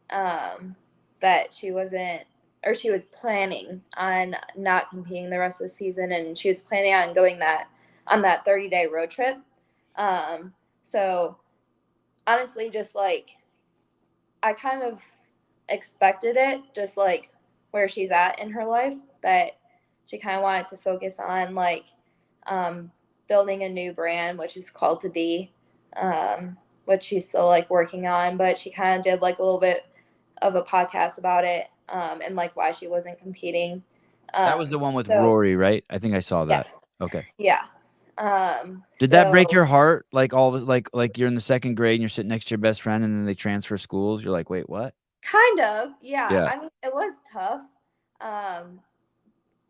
that she wasn't, or she was planning on not competing the rest of the season, and she was planning on going that on that 30-day road trip. Um, so honestly, just like I kind of expected it, just like where she's at in her life, that she kind of wanted to focus on like um, building a new brand, which is called To Be, which she's still like working on. But she kind of did like a little bit of a podcast about it and like why she wasn't competing. That was the one with So Rory, right? I think I saw that. yes, Okay. yeah. Did that break So your heart? Like all of it, like you're in the second grade and you're sitting next to your best friend, and then they transfer schools. You're like, wait, what? kind of, yeah. Yeah. I mean, it was tough. Um,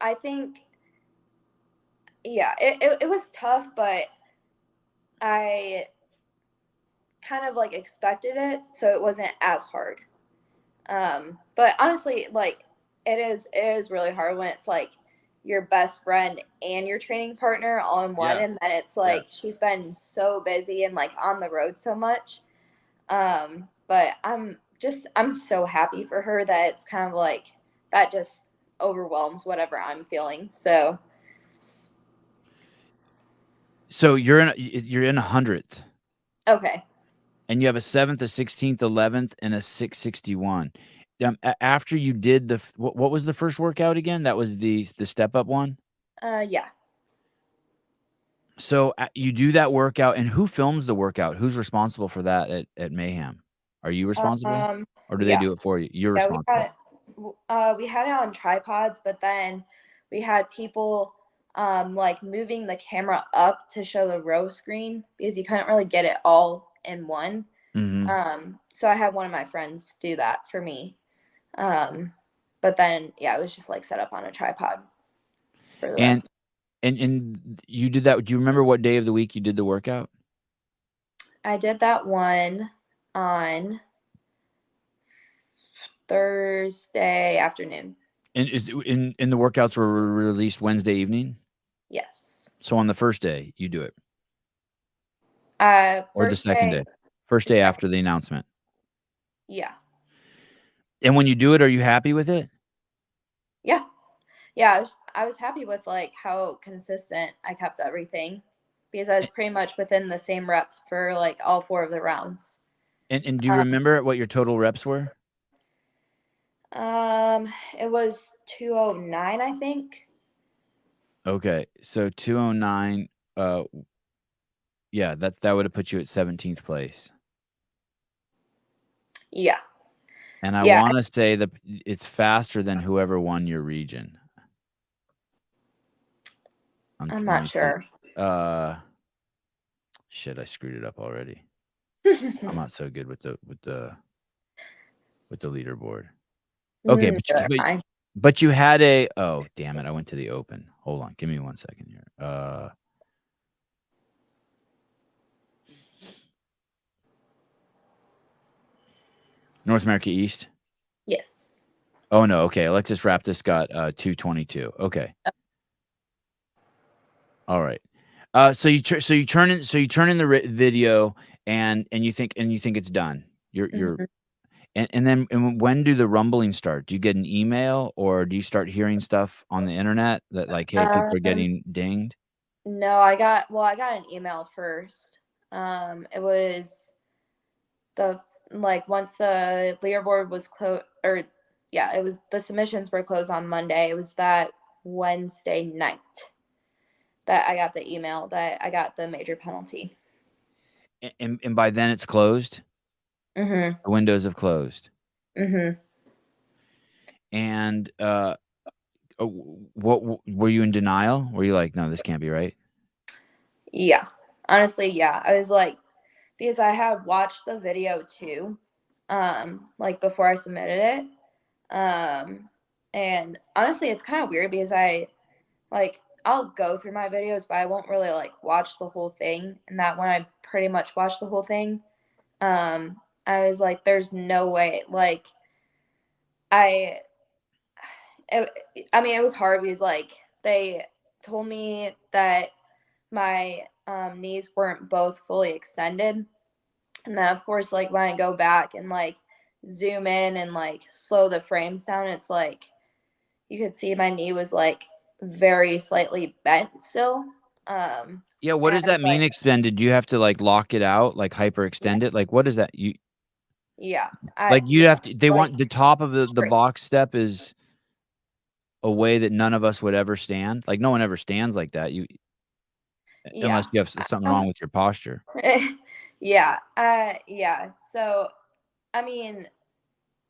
I think, yeah, it was tough, but I kind of like expected it, so it wasn't as hard. But honestly, like it is really hard when it's like your best friend and your training partner all in one, Yeah. and then it's Yeah. like she's been so busy and like on the road so much. But I'm so happy for her that it's kind of like that just overwhelms whatever I'm feeling. So So you're in 100th, okay. and you have a 7th, a 16th, 11th, and a 661. After you did what was the first workout again? That was the step up one. Yeah. So you do that workout, and who films the workout? Who's responsible for that at Mayhem? Are you responsible, Um, or do they yeah. do it for you? You're Yeah, responsible. we had it on tripods, but then we had people like moving the camera up to show the row screen because you couldn't really get it all in one. Hmm. So I had one of my friends do that for me. Um, but then yeah, it was just like set up on a tripod for the And rest. and you did that. Do you remember what day of the week you did the workout? I did that one on Thursday afternoon. And in the workouts were released Wednesday evening. Yes. So on the first day, you do it. or the First second day, day? First the day second, after the announcement. yeah, And when you do it, are you happy with it? yeah, yeah. I was happy with like how consistent I kept everything because I was pretty much within the same reps for like all 4 of the rounds. And do you Um, remember what your total reps were? it was 209, I think. Okay, so 209, yeah, that would have put you at 17th place. Yeah, And I yeah. wanna say that it's faster than whoever won your region. I'm Let not me see. sure. Shit, I screwed it up already. I'm not so good with the leaderboard. Okay, They're fine. but you had a oh, damn it, I went to the open. Hold on, give me 1 second here. North America East? Yes. Oh, no, okay, Alexis Raptis got, 222. Okay. Alright. So you turn in the video and you think it's done. You're Mhm. and then when do the rumblings start? Do you get an email or do you start hearing stuff on the internet that like, "Hey, people are Um, getting dinged"? no, I got an email first. It was the like once the leaderboard was closed, or yeah, it was the submissions were closed on Monday. It was that Wednesday night that I got the email that I got the major penalty. And by then it's closed? Mhm. The windows have closed. Mhm. And, what were you in denial? Were you like, "No, this can't be right"? Yeah. Honestly, yeah. I was like, because I had watched the video too, like before I submitted it. And honestly, it's kind of weird because like I'll go through my videos, but I won't really like watch the whole thing. And that when I pretty much watched the whole thing, I was like, there's no way. Like I, it, I mean, it was hard because like they told me that my knees weren't both fully extended. And then of course, like when I go back and like zoom in and like slow the frames down, it's like you could see my knee was like very slightly bent still. Yeah, what And does I was that mean like, extended? Do you have to, like, lock it out, like, yeah, hyperextend it? Like, what is that? You yeah, like, you have to they like want the top of the straight. box step is a way that none of us would ever stand? Like, no one ever stands like that, you unless Yeah. you have something Um, wrong with your posture. yeah. Yeah. So, I mean,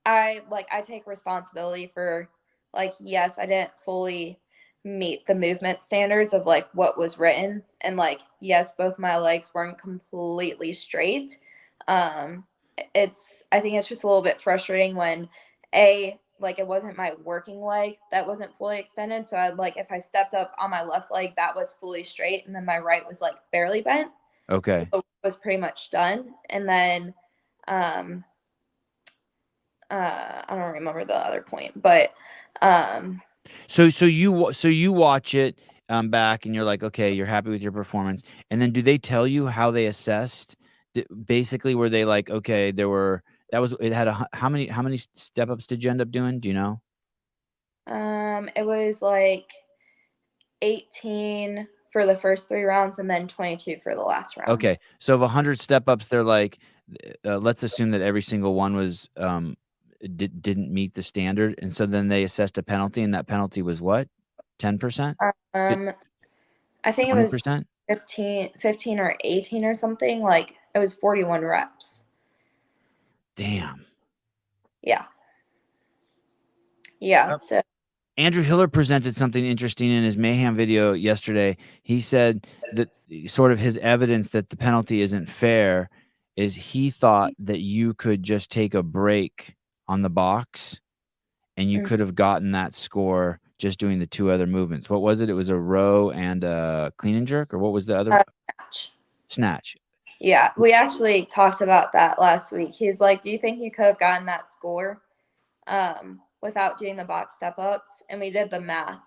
I take responsibility for like yes, I didn't fully meet the movement standards of like what was written, and like yes, both my legs weren't completely straight. Um it's I think it's just a little bit frustrating when like it wasn't my working leg that wasn't fully extended, so I like if I stepped up on my left leg that was fully straight and then my right was like barely bent. So Okay. it was pretty much done, and then um I don't remember the other point, but um, So you watch it, back and you're like, "Okay," you're happy with your performance, and then do they tell you how they assessed? Basically, were they like, "Okay, there were that was it had a hu" how many step ups did you end up doing? Do you know? it was like 18 for the first 3 rounds and then 22 for the last round. Okay, so of 100 step ups, they're like, let's assume that every single one was, didn't meet the standard, and so then they assessed a penalty, and that penalty was what? 10%? Fif Um, I think it was 20%? 15 or 18 or something. Like it was 41 reps. Damn. Yeah, yeah. So Andrew Hiller presented something interesting in his Mayhem video yesterday. He said that sort of his evidence that the penalty isn't fair is he thought that you could just take a break on the box and you mm, could have gotten that score just doing the 2 other movements. What was it? It was a row and a clean and jerk, or what was the other match. snatch? Yeah, we actually talked about that last week. He's like, "Do you think you could have gotten that score without doing the box step ups?" And we did the math,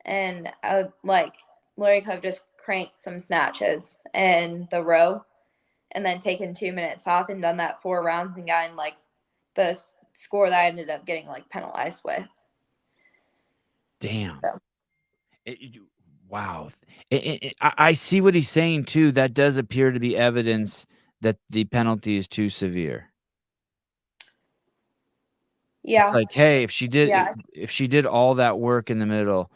and I like Larry could have just cranked some snatches in the row, and then taken 2 minutes off and done that 4 rounds and gotten like the score that I ended up getting like penalized with. Damn. So. Wow. I see what he's saying too. That does appear to be evidence that the penalty is too severe. Yeah. It's like, hey, if Yeah. she did all that work in the middle,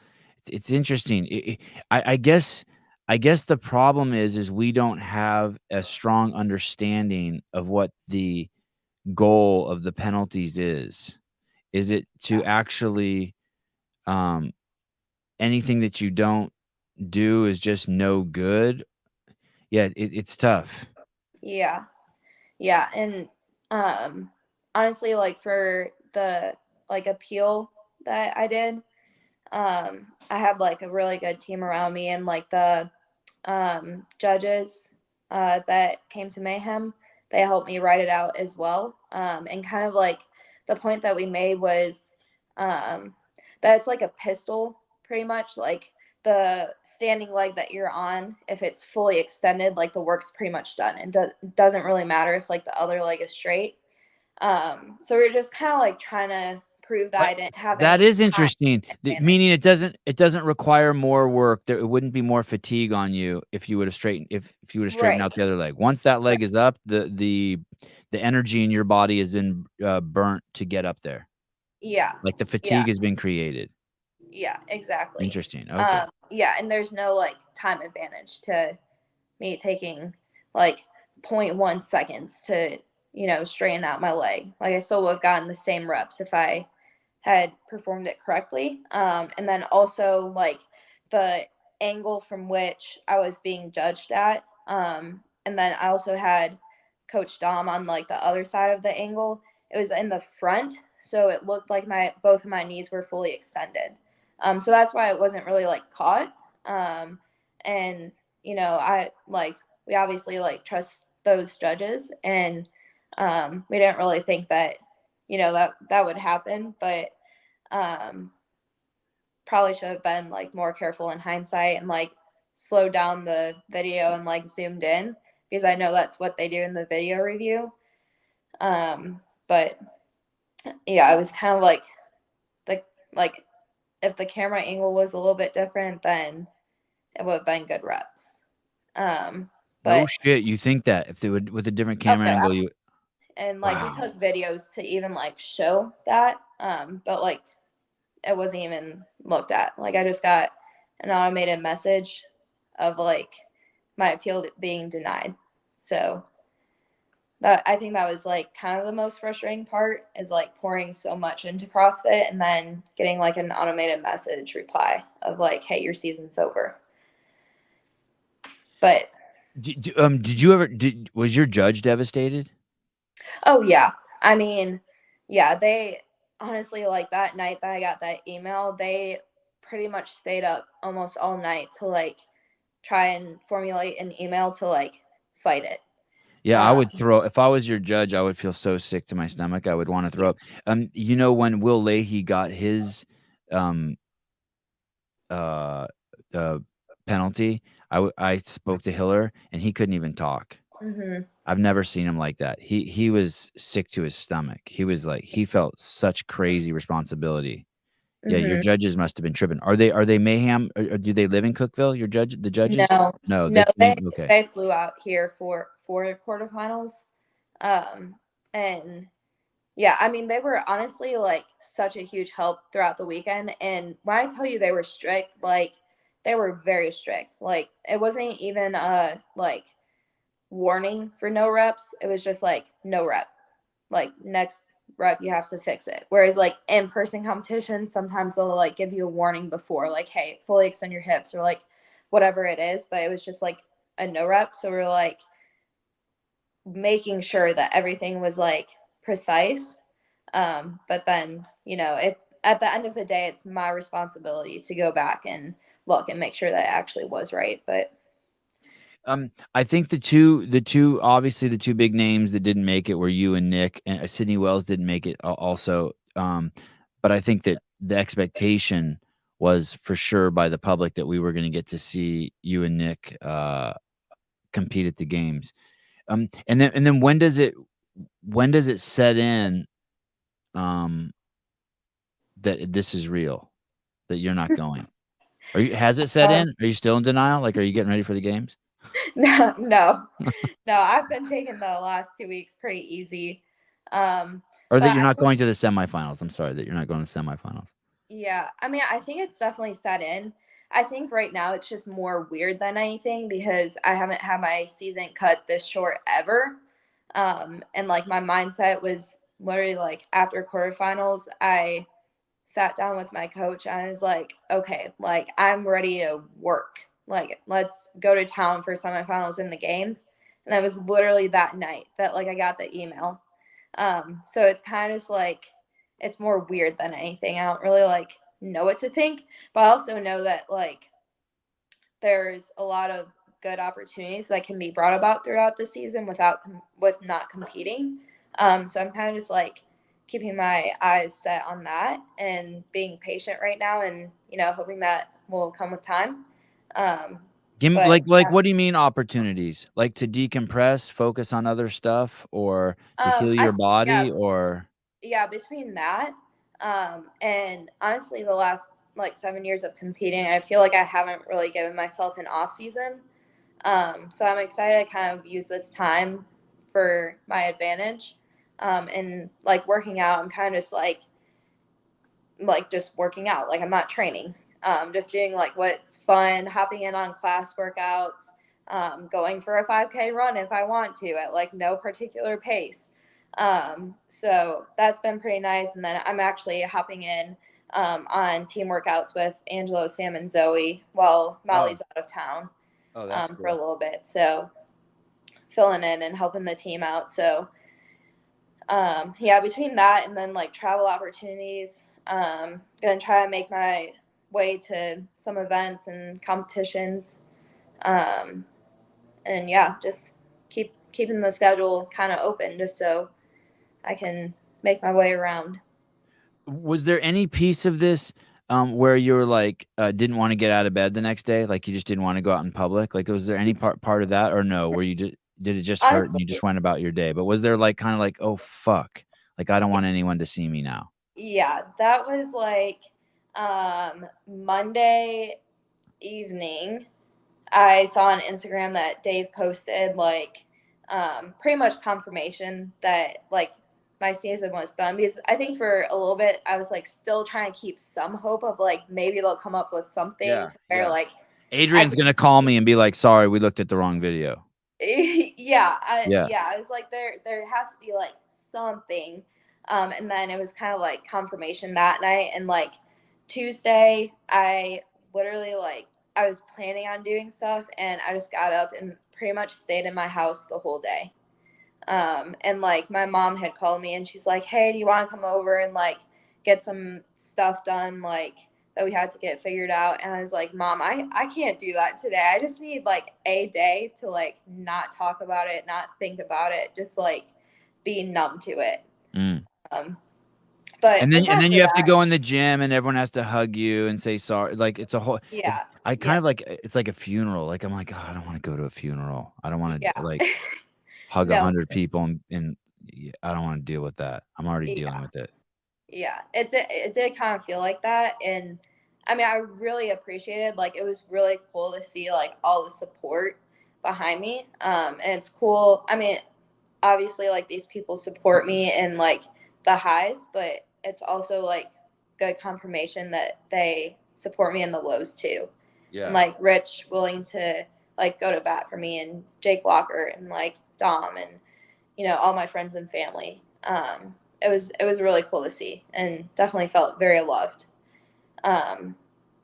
it's interesting. I guess the problem is we don't have a strong understanding of what the goal of the penalties is. Is it to actually anything that you don't do is just no good? Yeah, it's tough. Yeah. Yeah, and honestly, like for the like appeal that I did, I had like a really good team around me, and like the judges that came to Mayhem, they helped me write it out as well. And kind of like the point that we made was that it's like a pistol, pretty much. Like the standing leg that you're on, if it's fully extended, like the work's pretty much done. And doesn't really matter if like the other leg is straight. So we're just kind of like trying to prove that I didn't have That any is time interesting. advantage. Meaning it doesn't require more work. It wouldn't be more fatigue on you if you would have straightened Right. out the other leg. Once that Right. leg is up, the energy in your body has been burnt to get up there. Yeah. Like the Yeah. fatigue has been created. Yeah, exactly. Interesting. Okay. Yeah, and there's no like time advantage to me taking like 0.1 seconds to, straighten out my leg. Like I still would have gotten the same reps if I had performed it correctly. And then also like the angle from which I was being judged at. And then I also had Coach Dom on like the other side of the angle. It was in the front, so it looked like my both of my knees were fully extended. So that's why it wasn't really like caught. And I like we obviously like trust those judges, and we didn't really think that that would happen, but probably should have been like more careful in hindsight and like slowed down the video and like zoomed in, because I know that's what they do in the video review. But yeah, it was kind of like the like if the camera angle was a little bit different, then it would have been good reps. No But shit. You think that if they would with a different oh camera no, angle, and like we wow. took videos to even like show that, but like it wasn't even looked at. Like I just got an automated message of like my appeal being denied. So that I think that was like kind of the most frustrating part, is like pouring so much into CrossFit and then getting like an automated message reply of like, hey, your season's over. But Did you ever was your judge devastated? oh yeah, I mean, yeah, they honestly, like that night that I got that email, they pretty much stayed up almost all night to like try and formulate an email to like fight it. Yeah, I Um, would throw if I was your judge, I would feel so sick to my stomach, I would wanna yeah. throw up. When Will Leahy got his, um, uh, uh, penalty, I spoke to Hiller, and he couldn't even talk. Mhm. I've never seen him like that. He was sick to his stomach. He was like he felt such crazy responsibility. Yeah, your Mhm. judges must have been tripping. Are they Mayhem? Or do they live in Cookeville, the judges? No, No, no, they came okay. they flew out here for the quarterfinals, and yeah, I mean they were honestly like such a huge help throughout the weekend. And when I tell you they were strict, like they were very strict. Like it wasn't even a like warning for no reps. It was just like no rep. Like next rep you have to fix it. Whereas like in person competitions, sometimes they'll like give you a warning before, like, hey, fully extend your hips or like whatever it is. But it was just like a no rep. So we're like making sure that everything was like precise. But then, it at the end of the day, it's my responsibility to go back and look and make sure that it actually was right. But I think the two obviously the two big names that didn't make it were you and Nick, and Sydney Wells didn't make it also. But I think that the expectation was for sure by the public that we were going to get to see you and Nick compete at the games. And then when does it set in, um, that this is real, that you're not going? Has it set Um, in? Are you still in denial? Like, are you getting ready for the games? no, no, no. I've been taking the last 2 weeks pretty easy. Or that But you're I not think, going to the semifinals? I'm sorry, that you're not going to semifinals. yeah, I mean, I think it's definitely set in. I think right now it's just more weird than anything because I haven't had my season cut this short ever. And like my mindset was literally like after quarterfinals, I sat down with my coach and I was like, okay, like I'm ready to work. Like, let's go to town for semifinals in the games. And that was literally that night that like I got the email. So it's kind of just like it's more weird than anything. I don't really like know what to think, but I also know that like there's a lot of good opportunities that can be brought about throughout the season with not competing. So I'm kind of just like keeping my eyes set on that and being patient right now, and hoping that will come with time. Um, Give me but like, what do you mean opportunities? Like, to decompress, focus on other stuff, or to heal I your think, yeah, body, or yeah, between that, and honestly, the last like 7 years of competing, I feel like I haven't really given myself an off season. So I'm excited to kind of use this time for my advantage. And like working out, I'm kind of just like just working out. Like I'm not training. Just doing like what's fun, hopping in on class workouts, going for a 5K run if I want to at like no particular pace. So that's been pretty nice. And then I'm actually hopping in on team workouts with Angelo, Sam, and Zoe while Oh. Molly's out of town Oh, that's for a cool. little bit. So filling in and helping the team out. So yeah, between that and then like travel opportunities, gonna try to make my way to some events and competitions. Um, and yeah, just keeping the schedule kind of open just so I can make my way around. Was there any piece of this, where you were like, didn't wanna get out of bed the next day? Like, you just didn't wanna go out in public? Like, was there any part of that, or no, where you did it just hurt and you Honestly, just went about your day? But was there, like, kinda like, "Oh, fuck. Like, I don't want anyone to see me now." yeah, that was like Monday evening. I saw on Instagram that Dave posted like pretty much confirmation that like my season was done, because I think for a little bit I was like still trying to keep some hope of like maybe they'll come up with something Yeah, to where yeah. like I Adrian's could gonna call me and be like, "Sorry, we looked at the wrong video." yeah, Yeah. yeah, I was like there has to be like something. And then it was kind of like confirmation that night, and like Tuesday I literally like I was planning on doing stuff and I just got up and pretty much stayed in my house the whole day. And like my mom had called me and she's like, "Hey, do you want to come over and like get some stuff done like that we had to get figured out?" And I was like, "Mom, I can't do that today. I just need like a day to like not talk about it, not think about it, just like be numb to it." Mm. Um, but And besides then you have to that, go in the gym and everyone has to hug you and say sorry. Like, it's a whole it's yeah, I yeah, kind of like it's like a funeral. Like, I'm like, "Oh, I don't wanna go to a funeral. I don't wanna, yeah. like, hug No, 100 people and I don't wanna deal with that. I'm already dealing yeah. with it." Yeah, it did kind of feel like that, and I mean, I really appreciated, like, it was really cool to see like all the support behind me. And it's cool. I mean, obviously, like these people support me in like the highs, but it's also like good confirmation that they support me in the lows too. And Yeah. like Rich willing to like go to bat for me, and Jake Walker and like Dom and all my friends and family. It was really cool to see and definitely felt very loved. Um,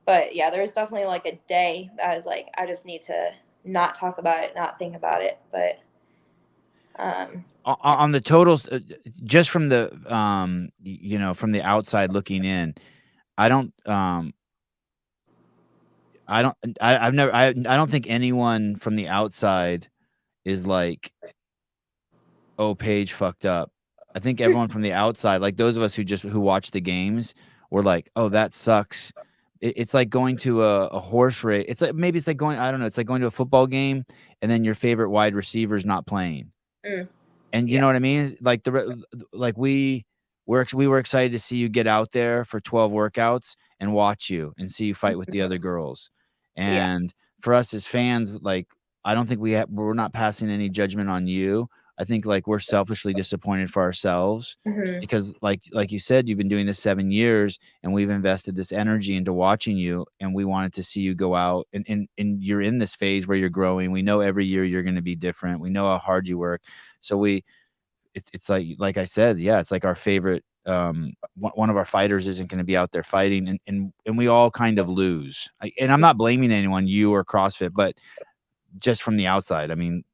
but yeah, there was definitely like a day that I was like, I just need to not talk about it, not think about it. But yeah, On the totals, just from the, from the outside looking in, I don't, I don't I've never I don't think anyone from the outside is like, "Oh, Paige fucked up." I think everyone from the outside, like those of us who watch the games, were like, "Oh, that sucks." It's like going to a horse race. It's like, maybe it's like going, I don't know, it's like going to a football game and then your favorite wide receiver's not playing. Mm, And you yeah. know what I mean? Like like we were excited to see you get out there for 12 workouts and watch you and see you fight with the other girls. Yeah. And for us as fans, like I don't think we're not passing any judgment on you. I think like we're selfishly disappointed for ourselves Mhm. because like you said, you've been doing this 7 years and we've invested this energy into watching you and we wanted to see you go out and you're in this phase where you're growing. We know every year you're going to be different. We know how hard you work. So it's like I said, yeah, it's like our favorite, one of our fighters isn't gonna be out there fighting and we all kind of lose. And I'm not blaming anyone, you or CrossFit, but just from the outside, I mean,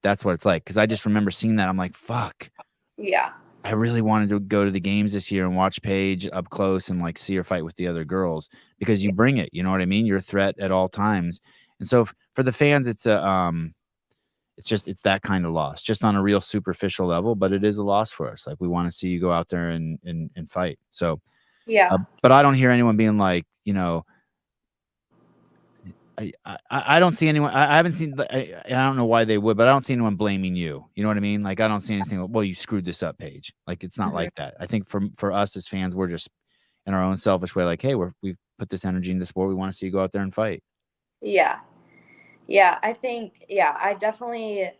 that's what it's like. Because I just remember seeing that, I'm like, "Fuck, Yeah. I really wanted to go to the games this year and watch Paige up close and, like, see her fight with the other girls," because you bring it, you know what I mean? You're a threat at all times. And so for the fans, it's that kind of loss, just on a real superficial level, but it is a loss for us. Like we want to see you go out there and fight. So, Yeah. but I don't hear anyone being like, I don't see anyone. I haven't seen. I don't know why they would, but I don't see anyone blaming you. You know what I mean? Like I don't see anything. Well, you screwed this up, Paige. Like it's not Mhm. like that. I think for us as fans, we're just in our own selfish way. Like, hey, we've put this energy into sport. We want to see you go out there and fight. Yeah. Yeah. I think, yeah, I definitely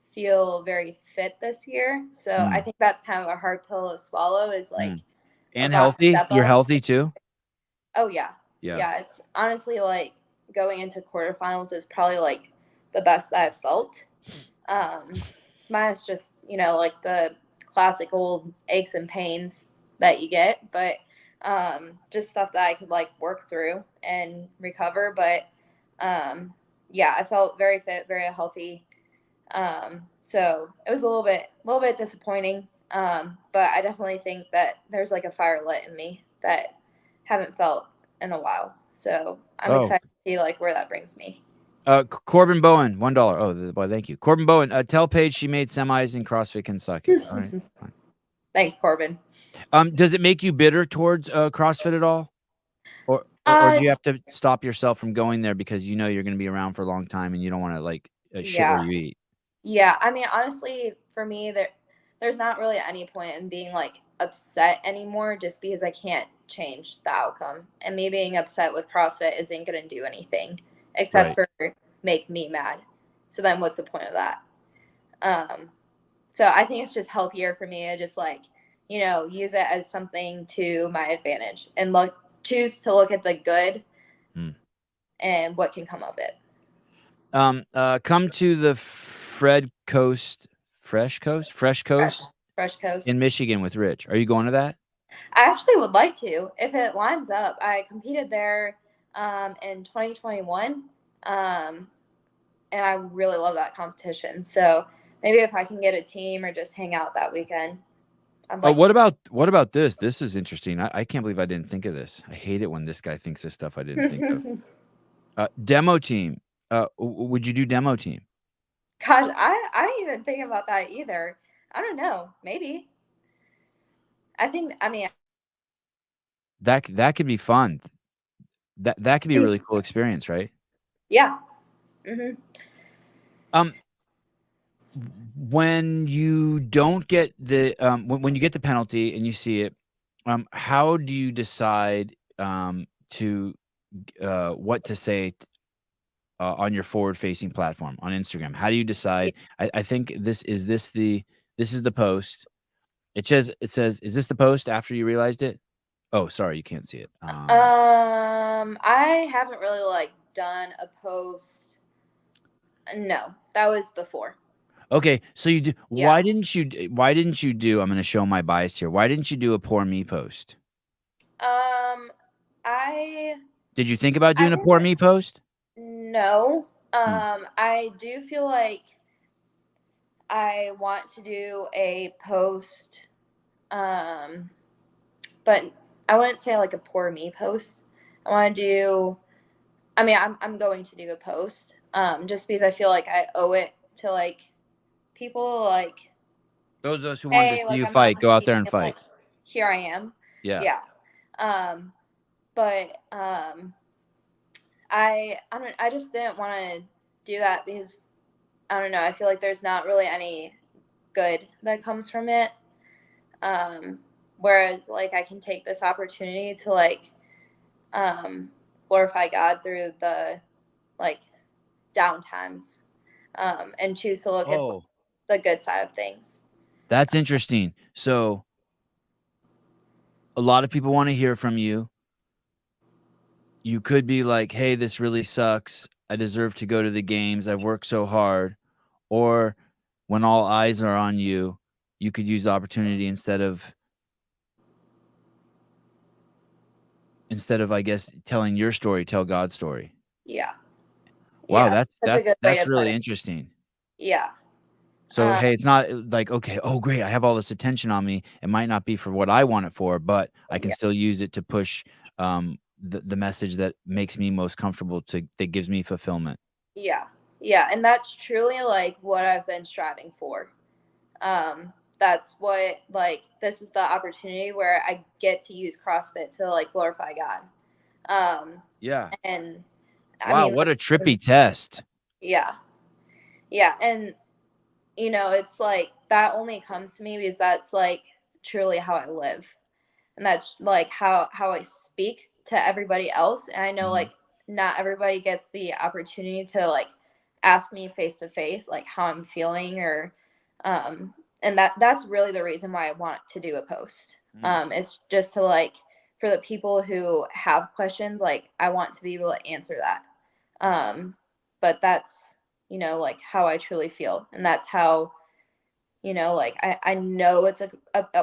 feel very fit this year. So I Mm, think that's kind of a hard pill to swallow is like mm. a And last healthy. step You're up. healthy too. Oh yeah. Yeah. Yeah. It's honestly like going into quarterfinals is probably like the best that I've felt. Um, Minus just, like the classic old aches and pains that you get, but just stuff that I could like work through and recover. But yeah, I felt very fit, very healthy. So it was a little bit disappointing. But I definitely think that there's like a fire lit in me that haven't felt in a while. So I'm Oh, excited to see like where that brings me. Corbin Bowen, $1. Oh, boy, thank you, Corbin Bowen. Tell Paige she made semis in CrossFit Kentucky. All right, fine. Thanks, Corbin. Does it make you bitter towards CrossFit at all, or Uh, do you have to stop yourself from going there because you know you're going to be around for a long time and you don't want to like shit where yeah. you eat? Yeah, I mean, honestly, for me, there's not really any point in being like upset anymore, just because I can't change the outcome, and me being upset with CrossFit isn't gonna do anything except Right. for make me mad. So then, what's the point of that? Um, so I think it's just healthier for me to just like use it as something to my advantage and choose to look at the good Hmm. and what can come of it. Come to the Fresh Fresh, Coast fresh in coast. Michigan with Rich. Are you going to that? I actually would like to, if it lines up. I competed there in 2021, um, and I really love that competition. So maybe if I can get a team or just hang out that weekend, I'd Oh, like to. what about this? This is interesting. I can't believe I didn't think of this. I hate it when this guy thinks of stuff I didn't think of. Demo team. Would you do demo team? Gosh, I didn't even think about that either. I don't know. Maybe. I think. I mean, That could be fun. That could be a really cool experience, right? yeah. Hmm. Um, when you don't get when you get the penalty and you see it, how do you decide to what to say on your forward-facing platform on Instagram? How do you decide? I think this is the post. It says, is this the post after you realized it? Oh, sorry, you can't see it. I haven't really like done a post. No, that was before. Okay, so you do. Yeah. Why didn't you do? I'm going to show my bias here. Why didn't you do a poor me post? Um, I Did you think about I doing a poor didn't me post? know. Hmm. I do feel like I want to do a post, um, but I wouldn't say like a poor me post. I want to do. I mean, I'm going to do a post, just because I feel like I owe it to like people. Like, Those of us who wanted to hey, see like you I'm not fight, go out there competing, and and like fight. here I am. Yeah. Yeah. Um, but I don't. I just didn't want to do that because I don't know. I feel like there's not really any good that comes from it. Um, Whereas like I can take this opportunity to like glorify God through the like down times, and choose to look at Oh, the good side of things. that's interesting. So a lot of people want to hear from you. You could be like, "Hey, this really sucks. I deserve to go to the games. I've worked so hard." Or when all eyes are on you, you could use the opportunity instead of I guess telling your story, tell God's story. Yeah, Wow, yeah, that's that's a that's good way that's to put really it. interesting. Yeah, So, uh, hey, it's not like, okay, oh, great, I have all this attention on me. It might not be for what I want it for, but I can yeah, still use it to push the message that makes me most comfortable that gives me fulfillment. yeah, yeah, and that's truly like what I've been striving for. That's what like this is the opportunity where I get to use CrossFit to like glorify God. Um, Yeah. and I Wow, mean, what a like, trippy test. yeah, yeah, and it's like that only comes to me because that's like truly how I live, and that's like how I speak to everybody else. And I know Mhm. like not everybody gets the opportunity to like ask me face to face like how I'm feeling or um and that's really the reason why I want to do a post. Mm. It's just to like for the people who have questions, like I want to be able to answer that. But that's like how I truly feel, and that's how like I know it's a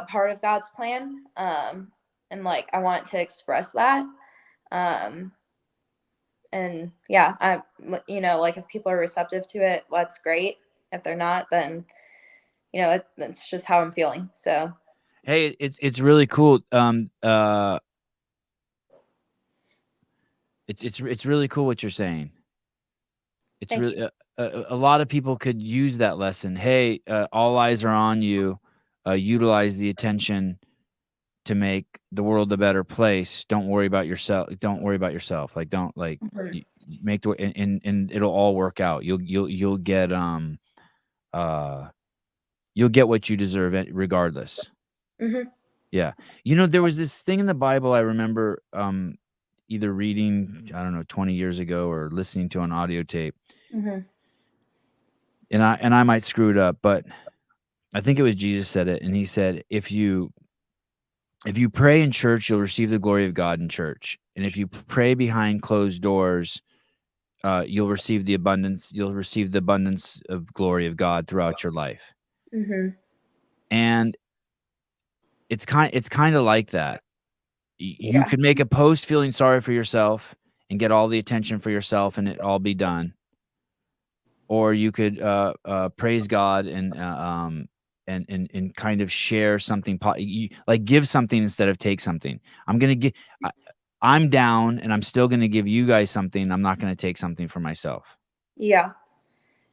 part of God's plan. And like I want to express that. Um, and yeah, I like if people are receptive to it, that's great. If they're not, then it's just how I'm feeling. So Hey, it's really cool. It's really cool what you're saying. It's thank you. really a lot of people could use that lesson. Hey, all eyes are on you. Utilize the attention to make the world a better place. Don't worry about yourself. Don't worry about yourself. Like don't like Mhm. make the and it'll all work out. Uh you'll get what you deserve regardless. Mhm. Yeah. There was this thing in the Bible I remember either reading, I don't know, 20 years ago or listening to on audio tape. Mhm. And I might screw it up, but I think it was Jesus said it, and he said, if you pray in church, you'll receive the glory of God in church. And if you pray behind closed doors, you'll receive the abundance of glory of God throughout your life. Mhm. And it's kind of like that. You Yeah. could make a post feeling sorry for yourself and get all the attention for yourself and it all be done. Or you could praise God and kind of share something, like give something instead of take something. I'm gonna give. I'm down, and I'm still gonna give you guys something. I'm not gonna take something for myself. Yeah.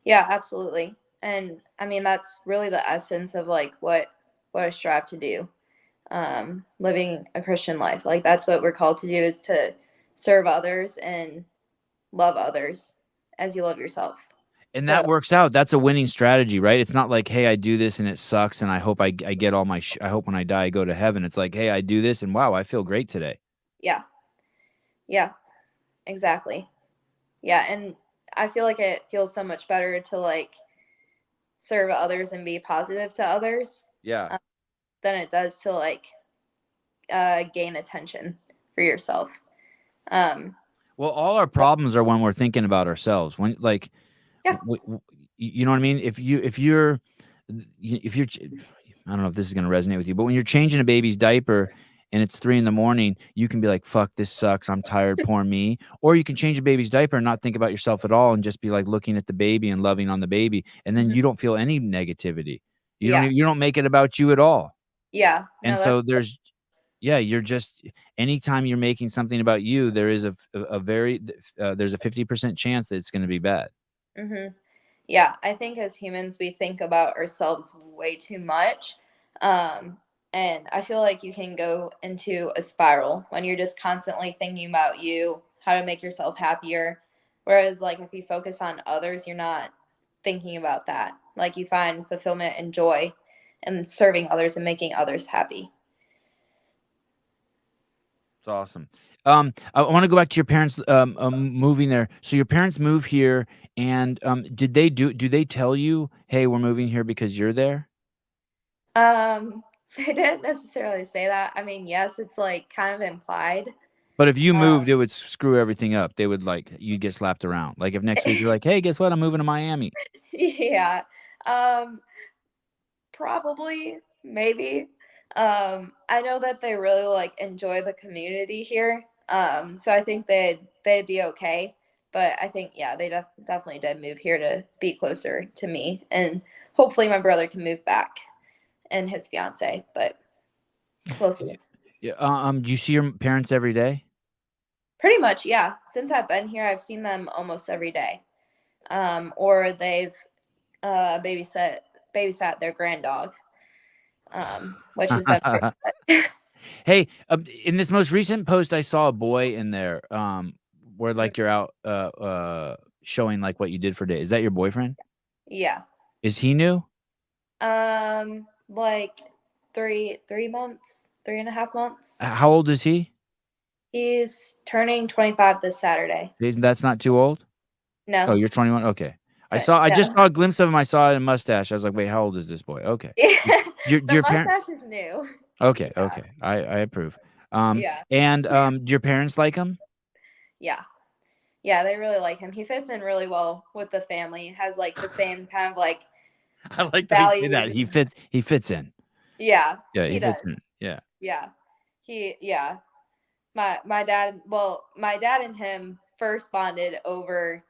Yeah. Absolutely. And I mean that's really the essence of like what I strive to do. Living a Christian life. Like that's what we're called to do is to serve others and love others as you love yourself. And So that works out. That's a winning strategy, right? It's not like, hey, I do this and it sucks, and I hope I get all my. I hope when I die I go to heaven. It's like, hey, I do this, and wow, I feel great today. yeah, yeah, exactly. Yeah, and I feel like it feels so much better to like serve others and be positive to others Yeah. uh, than it does to like gain attention for yourself. Um, Well, all our problems are when we're thinking about ourselves. When like yeah. you know what I mean? If you're I don't know if this is gonna resonate with you, but when you're changing a baby's diaper and it's 3 in the morning, you can be like, "Fuck, this sucks. I'm tired. Poor me." Or you can change a baby's diaper and not think about yourself at all and just be like looking at the baby and loving on the baby, and then Mhm. you don't feel any negativity. Yeah. You don't make it about you at all. Yeah. And No, that's so yeah, you're just anytime you're making something about you, there is a very there's a 50% chance that it's gonna be bad. hmm yeah. I think as humans, we think about ourselves way too much. Um, and I feel like you can go into a spiral when you're just constantly thinking about you, how to make yourself happier. Whereas, like, if you focus on others, you're not thinking about that. Like you find fulfillment and joy in serving others and making others happy. It's awesome. I want to go back to your parents moving there. So your parents move here, and do they tell you, "Hey, we're moving here because you're there"? They didn't necessarily say that. I mean, yes, it's like kind of implied. But if you moved, Um, it would screw everything up. They would like you'd get slapped around. Like if next week you're like, "Hey, guess what? I'm moving to Miami." yeah. Um, Probably, maybe. I know that they really like enjoy the community here. So I think they'd be okay. But I think yeah, they definitely did move here to be closer to me, and hopefully my brother can move back and his fiance. But we'll see. Yeah. Do you see your parents every day? Pretty much, yeah. Since I've been here, I've seen them almost every day. Or they've babysat their grand dog, which has been pretty good. Hey, in this most recent post, I saw a boy in there, where like you're out, showing like what you did for day. Is that your boyfriend? Yeah. Is he new? Like 3 months, 3.5 months. How old is he? He's turning 25 this Saturday. That's not too old. Oh, No. you're 21. Okay. I just Yeah. saw a glimpse of him. I saw a mustache. I was like, wait, how old is this boy? Okay. Do The your parent? mustache is new. Okay, Yeah. okay. I approve. Yeah. And do your parents like him? Yeah. Yeah, they really like him. He fits in really well with the family. Has like the same kind of like I like that you say that. values. He fits in. Yeah, Yeah, he he fits does. in. Yeah. Yeah. Yeah. My dad and him first bonded over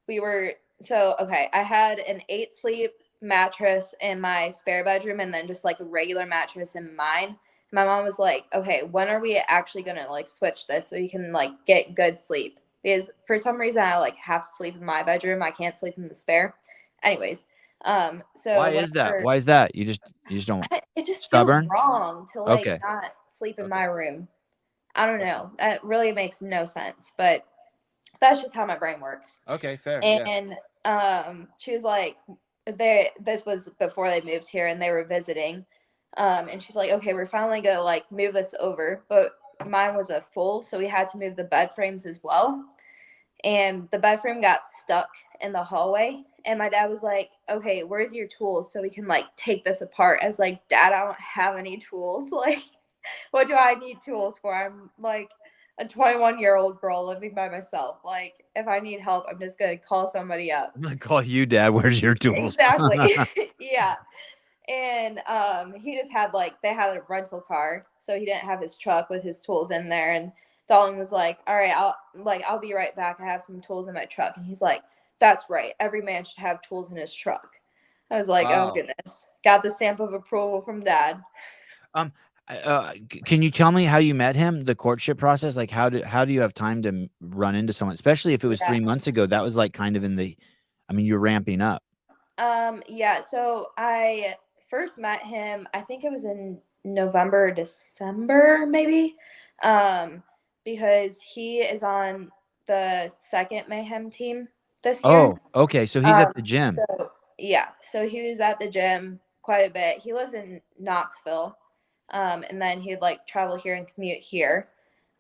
we were so okay, I had an 8 sleep mattress in my spare bedroom and then just like a regular mattress in mine. My mom was like, "Okay, when are we actually going to like switch this so you can like get good sleep?" Because for some reason I like have to sleep in my bedroom. I can't sleep in the spare. Anyways, so Why is that? whenever Why is that? You just don't it just feels stubborn? wrong to like Okay. not sleep in Okay. my room. I don't Okay. know. That really makes no sense, but that's just how my brain works. Okay, fair. Yeah. And she was like, this was before they moved here and they were visiting. And she's like, okay, we're finally gonna like move this over, but mine was a full, so we had to move the bed frames as well. And the bed frame got stuck in the hallway. And my dad was like, okay, where's your tools so we can like take this apart? I was like, Dad, I don't have any tools. Like, what do I need tools for? I'm like a 21-year-old girl living by myself. Like, if I need help, I'm just gonna call somebody up. I'm gonna call you dad. Where's your tools? Exactly. Yeah. And he just had like they had a rental car, so he didn't have his truck with his tools in there. And Dalton was like, "All right, I'll be right back. I have some tools in my truck." And he's like, "That's right. Every man should have tools in his truck." I was like, "Oh Wow. goodness." Got the stamp of approval from Dad. Um, can you tell me how you met him? The courtship process, like how do you have time to run into someone, especially if it was Yeah. 3 months ago? That was like kind of in the, I mean, you're ramping up. Yeah, so I first met him, I think it was in November, December, maybe. Um, because he is on the second Mayhem team this year. Oh, okay. So he's at Um, the gym. so yeah, so he was at the gym quite a bit. He lives in Knoxville. And then he'd like travel here and commute here.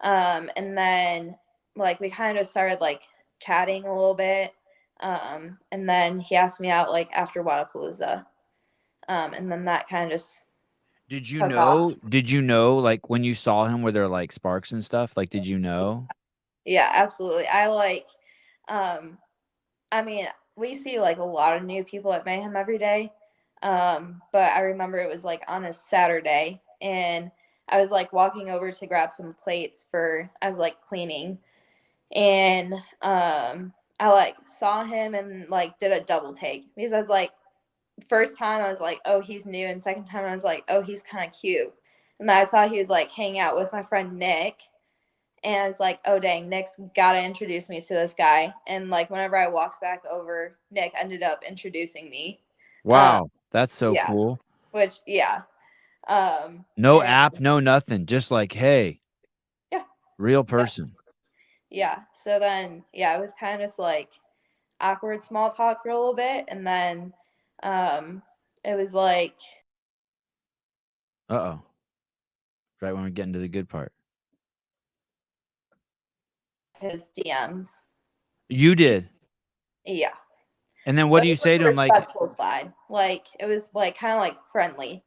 And then like we kind of started like chatting a little bit. And then he asked me out like after Wadapalooza. And then that kind of just took off. Did you know, like when you saw him, were there like sparks and stuff? Like, did you know? Yeah, absolutely. I like, um, I mean, we see like a lot of new people at Mayhem every day. But I remember it was like on a Saturday and I was like walking over to grab some plates for, I was like cleaning and I like saw him and like did a double take because I was like, first time I was like, oh, he's new, and second time I was like, oh, he's kind of cute. And then I saw he was like hanging out with my friend Nick, and I was like, oh dang, Nick's gotta introduce me to this guy. And like whenever I walked back over, Nick ended up introducing me. Um, Wow, that's so yeah, cool. which yeah, No and app, no nothing. Just like, hey, yeah, real yeah, person. yeah. So then yeah, it was kind of like awkward small talk for a little bit, and then it was like Uh-oh. Right when we're getting to the good part. his DMs. You did. Yeah. And then what But do it you was say to a him? respectful side. Like it was like kind of like friendly.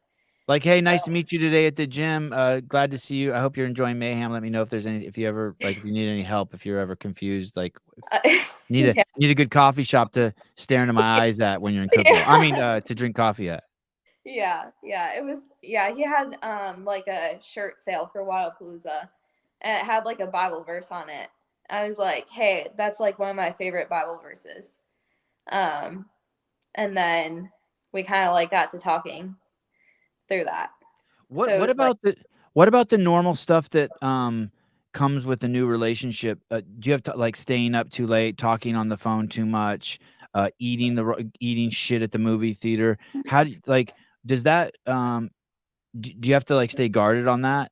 Like, hey, nice to So meet you today at the gym. Glad to see you. I hope you're enjoying Mayhem. Let me know if there's any, if you ever, like, if you need any help, if you're ever confused, like, uh, yeah. need a good coffee shop to stare into my eyes at when you're in cookout. I mean, Yeah. to drink coffee at. Yeah, it was yeah, he had like a shirt sale for Wildapalooza and it had like a Bible verse on it. I was like, "Hey, that's like one of my favorite Bible verses." Um and then we kind of like got to talking through that. What So it what was like about the what about the normal stuff that comes with a new relationship? Do you have to like staying up too late, talking on the phone too much, eating shit at the movie theater? How do you, like does that do you have to like stay guarded on that?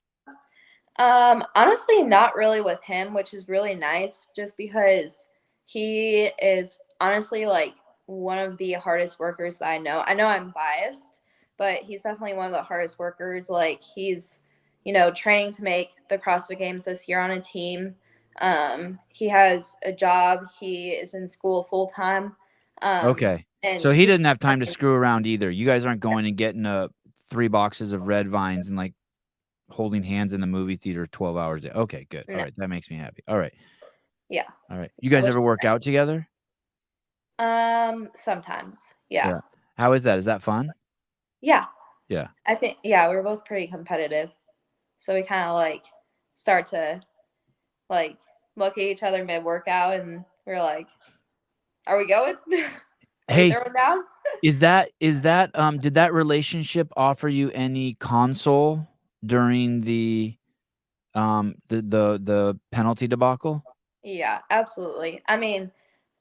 honestly not really with him, which is really nice just because he is honestly like one of the hardest workers that I know. I know I'm biased, but he's definitely one of the hardest workers. Like he's, training to make the CrossFit Games this year on a team. He has a job. He is in school full time. Okay. And So he he's doesn't have time to screw around either. You guys aren't going and getting 3 boxes of red vines and like holding hands in the movie theater 12 hours a day. Okay, good. All no, right, that makes me happy. All right. yeah, All right. You guys which ever work out together? sometimes, yeah, Yeah. How is that? Is that fun? yeah. Yeah. I think yeah, we're both pretty competitive. So we kind of like start to like look at each other mid workout and we're like, are we going? Are we Hey, throwing down? is that did that relationship offer you any console during the penalty debacle? Yeah, absolutely. I mean,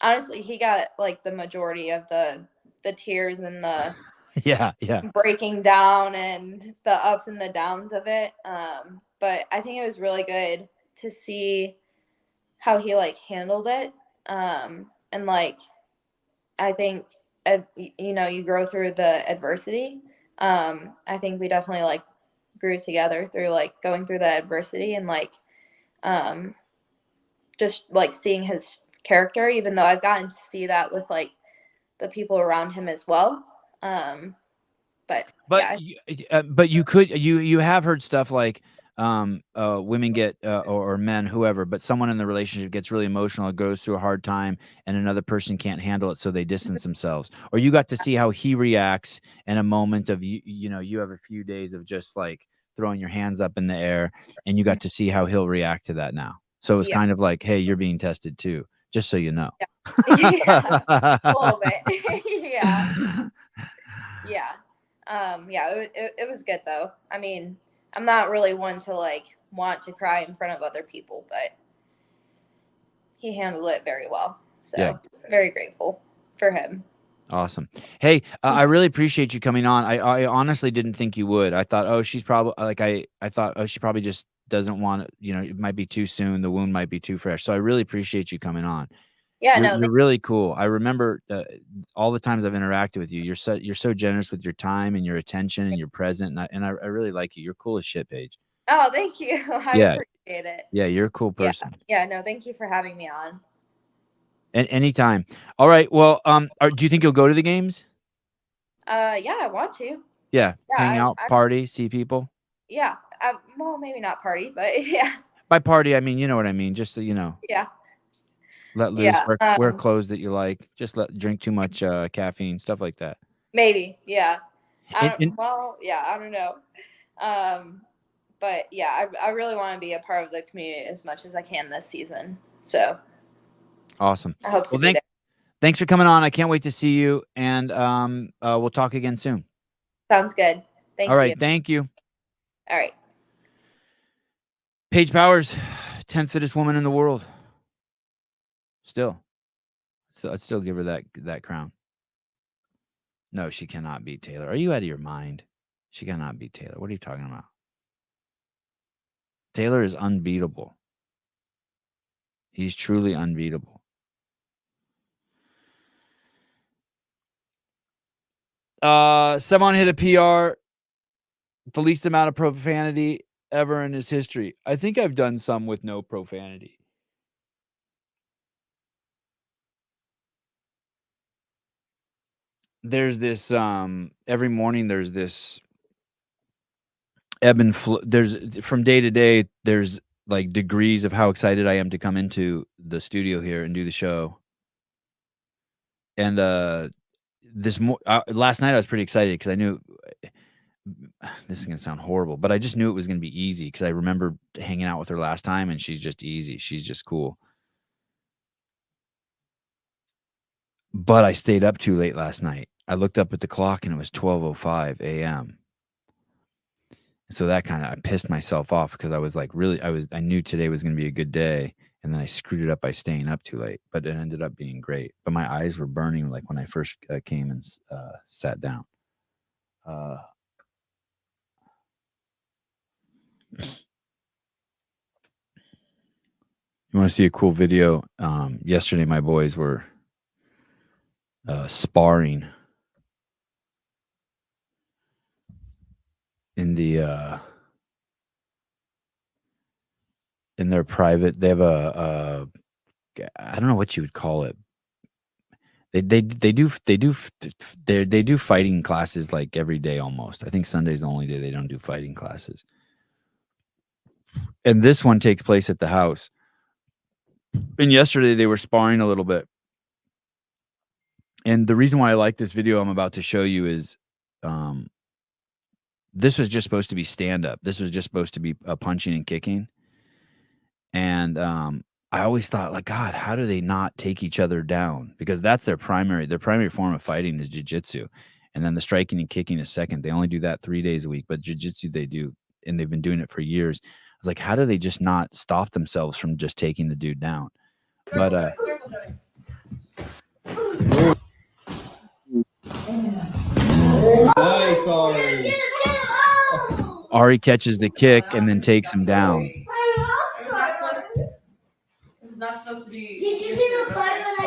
honestly, he got like the majority of the tears and the Yeah, yeah. breaking down and the ups and the downs of it. But I think it was really good to see how he like handled it. And like I think you grow through the adversity. I think we definitely like grew together through like going through the adversity and like um, just like seeing his character. Even though I've gotten to see that with like the people around him as well. But But yeah, you could you have heard stuff like, women get, or men, whoever, but someone in the relationship gets really emotional or goes through a hard time, and another person can't handle it, so they distance themselves. Or you got to see how he reacts in a moment of you have a few days of just like throwing your hands up in the air, and you got to see how he'll react to that now. So it's yeah, kind of like, hey, you're being tested too, just so you know. yeah, yeah, a little bit, yeah. Yeah. Yeah, it was good though. I mean, I'm not really one to like want to cry in front of other people, but he handled it very well. Yeah. So very grateful for him. Awesome. Hey, I really appreciate you coming on. I honestly didn't think you would. I thought, oh, she's probably like I thought, oh, she probably just doesn't want it. It might be too soon. The wound might be too fresh. So I really appreciate you coming on. Yeah, You're no, you're really cool. I remember all the times I've interacted with you. You're so generous with your time and your attention and you're present. And I really like you. You're cool as shit, Paige. oh, thank you. I Yeah, appreciate it. yeah, you're a cool Yeah. person. Yeah, no, thank you for having me on. And anytime. All right. Well, do you think you'll go to the games? Yeah, I want to. Yeah, Yeah, hang out, I party, see people. yeah. Well, maybe not party, but yeah. By party, I mean, you know what I mean, just so you know, Yeah. let loose, Yeah. wear clothes that you like, just drink too much, caffeine, stuff like that. Maybe. Yeah. And Well, yeah, I don't know. Um but yeah, I really want to be a part of the community as much as I can this season. So awesome. I hope to Well, be there. thanks for coming on. I can't wait to see you, and, we'll talk again soon. Sounds good. Thank you. Alright, thank you. All right. Paige Powers, 10th fittest woman in the world. Still. So I'd still give her that crown. No, she cannot beat Taylor. Are you out of your mind? She cannot beat Taylor. What are you talking about? Taylor is unbeatable. He's truly unbeatable. Sevan hit a PR, the least amount of profanity ever in his history. I think I've done some with no profanity. There's this every morning there's this ebb and flow. There's from day to day there's like degrees of how excited I am to come into the studio here and do the show. And last night I was pretty excited because I knew this is gonna sound horrible, but I just knew it was gonna be easy because I remember hanging out with her last time, and she's just easy. She's just cool. But I stayed up too late last night. I looked up at the clock and it was 12:05 a.m. So that kinda I pissed myself off because I was like, really I knew today was gonna be a good day, and then I screwed it up by staying up too late, but it ended up being great. But my eyes were burning like when I first came and sat down. You wanna see a cool video? Yesterday my boys were sparring in the in their private. They have I don't know what you would call it. They do fighting classes like every day almost. I think Sunday's the only day they don't do fighting classes. And this one takes place at the house. And yesterday they were sparring a little bit. And the reason why I like this video I'm about to show you is this was just supposed to be stand up. This was just supposed to be punching and kicking. And I always thought, like, God, how do they not take each other down? Because that's their primary form of fighting is jiu-jitsu. And then the striking and kicking is second. They only do that 3 days a week, but jiu-jitsu they do, and they've been doing it for years. I was like, how do they just not stop themselves from just taking the dude down? But nice, Ari. Ari catches the kick and then takes him down.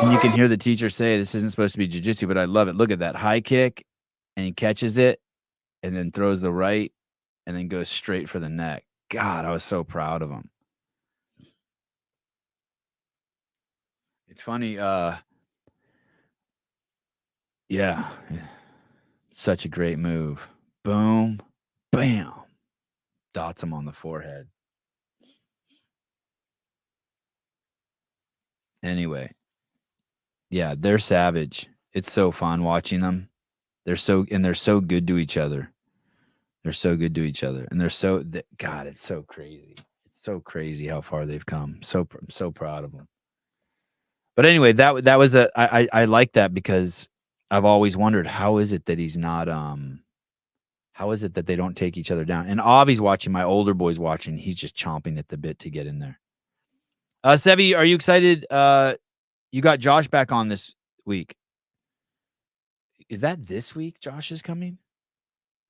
And you can hear the teacher say, this isn't supposed to be jiu-jitsu, but I love it. Look at that high kick, and he catches it, and then throws the right, and then goes straight for the neck. God, I was so proud of him. It's funny. Yeah, such a great move. Boom, bam, dots him on the forehead. Anyway, yeah, they're savage. It's so fun watching them. They're so good to each other. They're so good to each other, and God, it's so crazy. It's so crazy how far they've come. So proud of them. But anyway, that was I like that because I've always wondered how is it that he's not how is it that they don't take each other down? And Avi's watching, my older boy's watching. He's just chomping at the bit to get in there. Sevi, are you excited? You got Josh back on this week. Is that this week Josh is coming?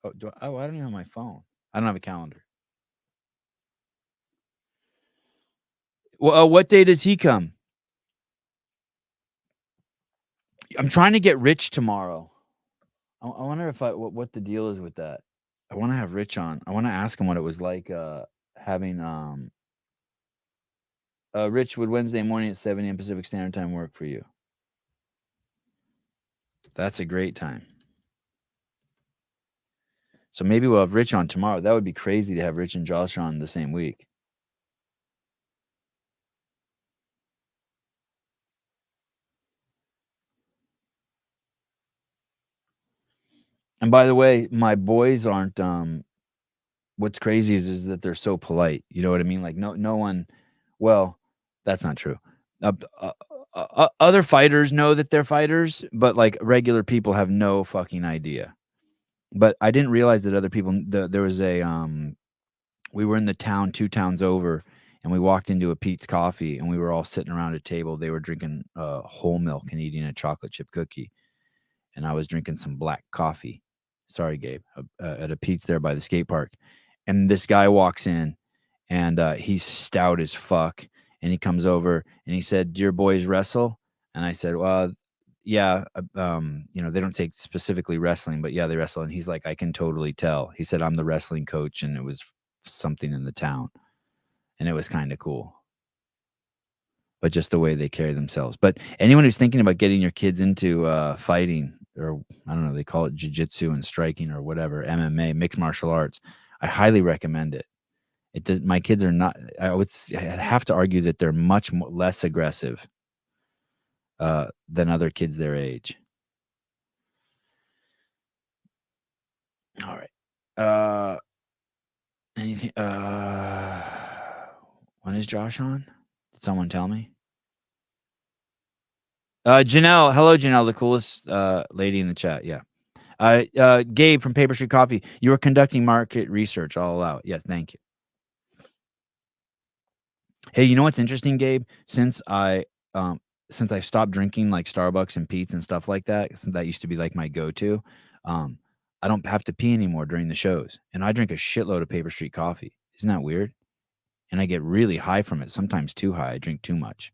I don't even have my phone. I don't have a calendar. Well, what day does he come? I'm trying to get Rich tomorrow. I wonder if what the deal is with that. I want to have Rich on. I want to ask him what it was like having Rich, would Wednesday morning at 7 a.m. Pacific Standard Time work for you? That's a great time. So maybe we'll have Rich on tomorrow. That would be crazy to have Rich and Josh on the same week. And by the way, my boys aren't what's crazy is that they're so polite. You know what I mean? Like no one, well, that's not true. Other fighters know that they're fighters, but like regular people have no fucking idea. But I didn't realize that other people, there was a, we were in the town 2 towns over, and we walked into a Pete's Coffee, and we were all sitting around a table. They were drinking whole milk and eating a chocolate chip cookie. And I was drinking some black coffee. Sorry, Gabe, at a Pete's there by the skate park. And this guy walks in, and he's stout as fuck. And he comes over and he said, "Do your boys wrestle?" And I said, "Well, yeah, they don't take specifically wrestling, but yeah, they wrestle. And he's like, I can totally tell. He said, I'm the wrestling coach, and it was something in the town, and it was kind of cool. But just the way they carry themselves. But anyone who's thinking about getting your kids into fighting, or I don't know, they call it jiu-jitsu and striking or whatever, MMA, mixed martial arts, I highly recommend it. It does, my kids are not. I'd have to argue that they're much less aggressive than other kids their age. All right. Anything? When is Josh on? Did someone tell me? Janelle. Hello, Janelle, the coolest lady in the chat. Yeah. Gabe from Paper Street Coffee. You are conducting market research. I'll allow it. Yes, thank you. Hey, you know what's interesting, Gabe? Since I stopped drinking like Starbucks and Pete's and stuff like that, since that used to be like my go-to, I don't have to pee anymore during the shows, and I drink a shitload of Paper Street coffee. Isn't that weird? And I get really high from it, sometimes too high. I drink too much.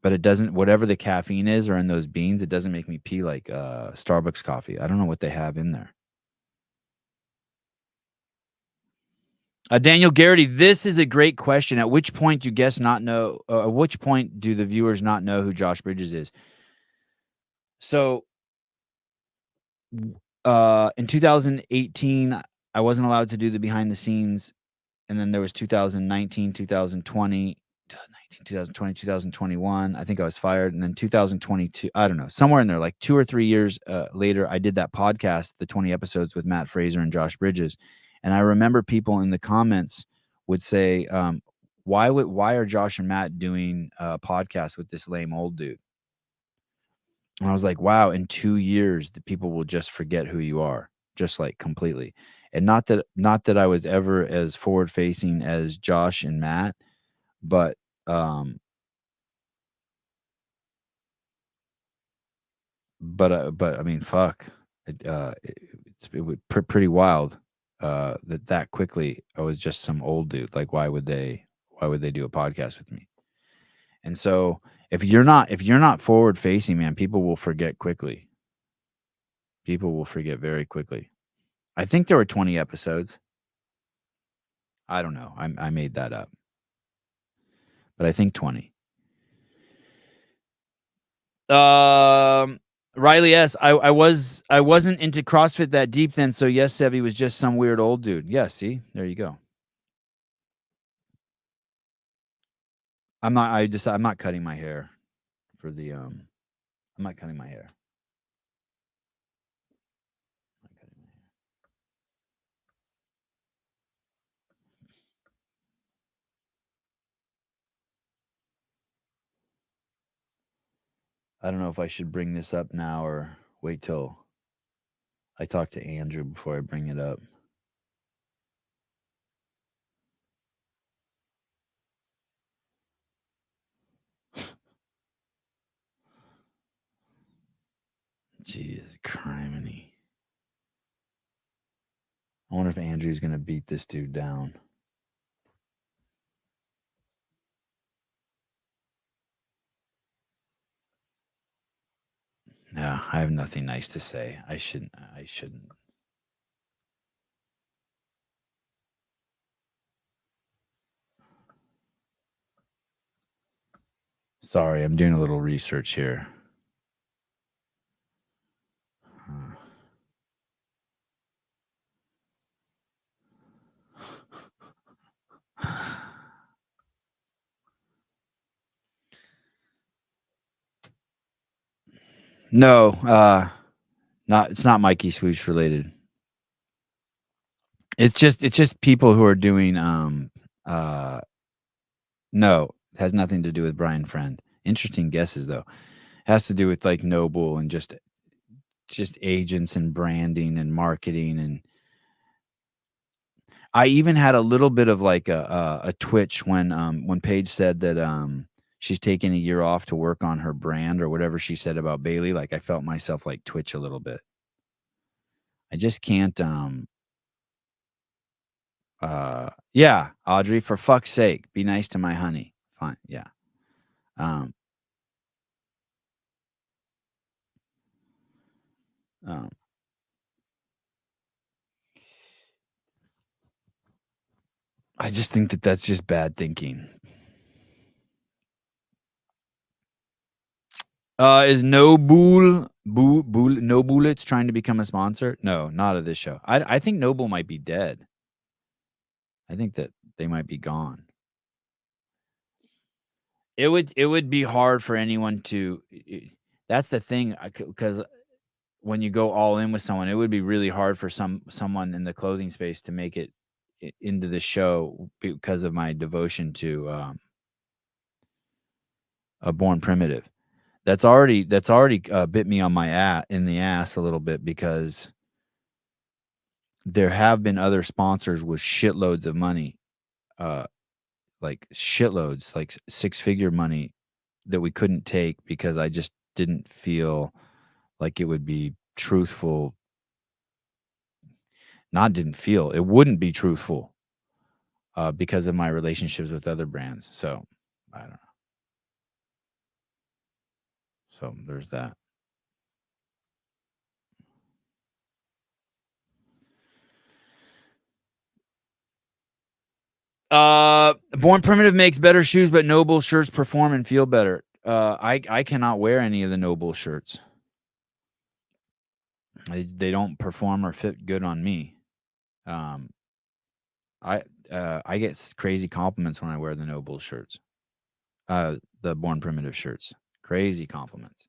But it doesn't, whatever the caffeine is or in those beans, it doesn't make me pee like Starbucks coffee. I don't know what they have in there. Daniel Garrity, this is a great question. At which point do guests not know? At which point do the viewers not know who Josh Bridges is? So, in 2018, I wasn't allowed to do the behind the scenes, and then there was 2019, 2020, 2021. I think I was fired, and then 2022. I don't know, somewhere in there, like 2 or 3 years later, I did that podcast, the 20 episodes with Matt Fraser and Josh Bridges. And I remember people in the comments would say, why are Josh and Matt doing a podcast with this lame old dude? And I was like, wow, in 2 years, the people will just forget who you are, just like completely. And not that I was ever as forward facing as Josh and Matt, but I mean, fuck, it's pretty wild that quickly I was just some old dude. Like, why would they do a podcast with me? And so if you're not forward facing, man, people will forget quickly. People will forget very quickly. I think there were 20 episodes. I don't know. I made that up, but I think 20. Riley S. I wasn't into CrossFit that deep then, so yes, Sevi was just some weird old dude. Yeah, see? There you go. I'm not cutting my hair for the I'm not cutting my hair. I don't know if I should bring this up now or wait till I talk to Andrew before I bring it up. Jesus, criminy. I wonder if Andrew's gonna beat this dude down. Yeah, I have nothing nice to say. I shouldn't. Sorry, I'm doing a little research here. No, it's not Mikey Swoosh related. It's just people who are doing no, it has nothing to do with Brian Friend. Interesting guesses though. Has to do with like Noble and just agents and branding and marketing. And I even had a little bit of like a twitch when Paige said that she's taking a year off to work on her brand or whatever she said about Bailey. Like I felt myself like twitch a little bit. I just can't yeah, Audrey, for fuck's sake, be nice to my honey. Fine, yeah. I just think that that's just bad thinking. Is No Bullets trying to become a sponsor? No, not of this show. I think Noble might be dead. I think that they might be gone. It would be hard for anyone to. That's the thing, because when you go all in with someone, it would be really hard for someone in the clothing space to make it into the show because of my devotion to a Born Primitive. That's already bit me on my in the ass a little bit, because there have been other sponsors with shitloads of money, like shitloads, like six-figure money, that we couldn't take because I just didn't feel like it would be truthful. It wouldn't be truthful because of my relationships with other brands. So I don't know. So there's that. Born Primitive makes better shoes, but Noble shirts perform and feel better. I cannot wear any of the Noble shirts. They don't perform or fit good on me. I get crazy compliments when I wear the Noble shirts. The Born Primitive shirts. Crazy compliments.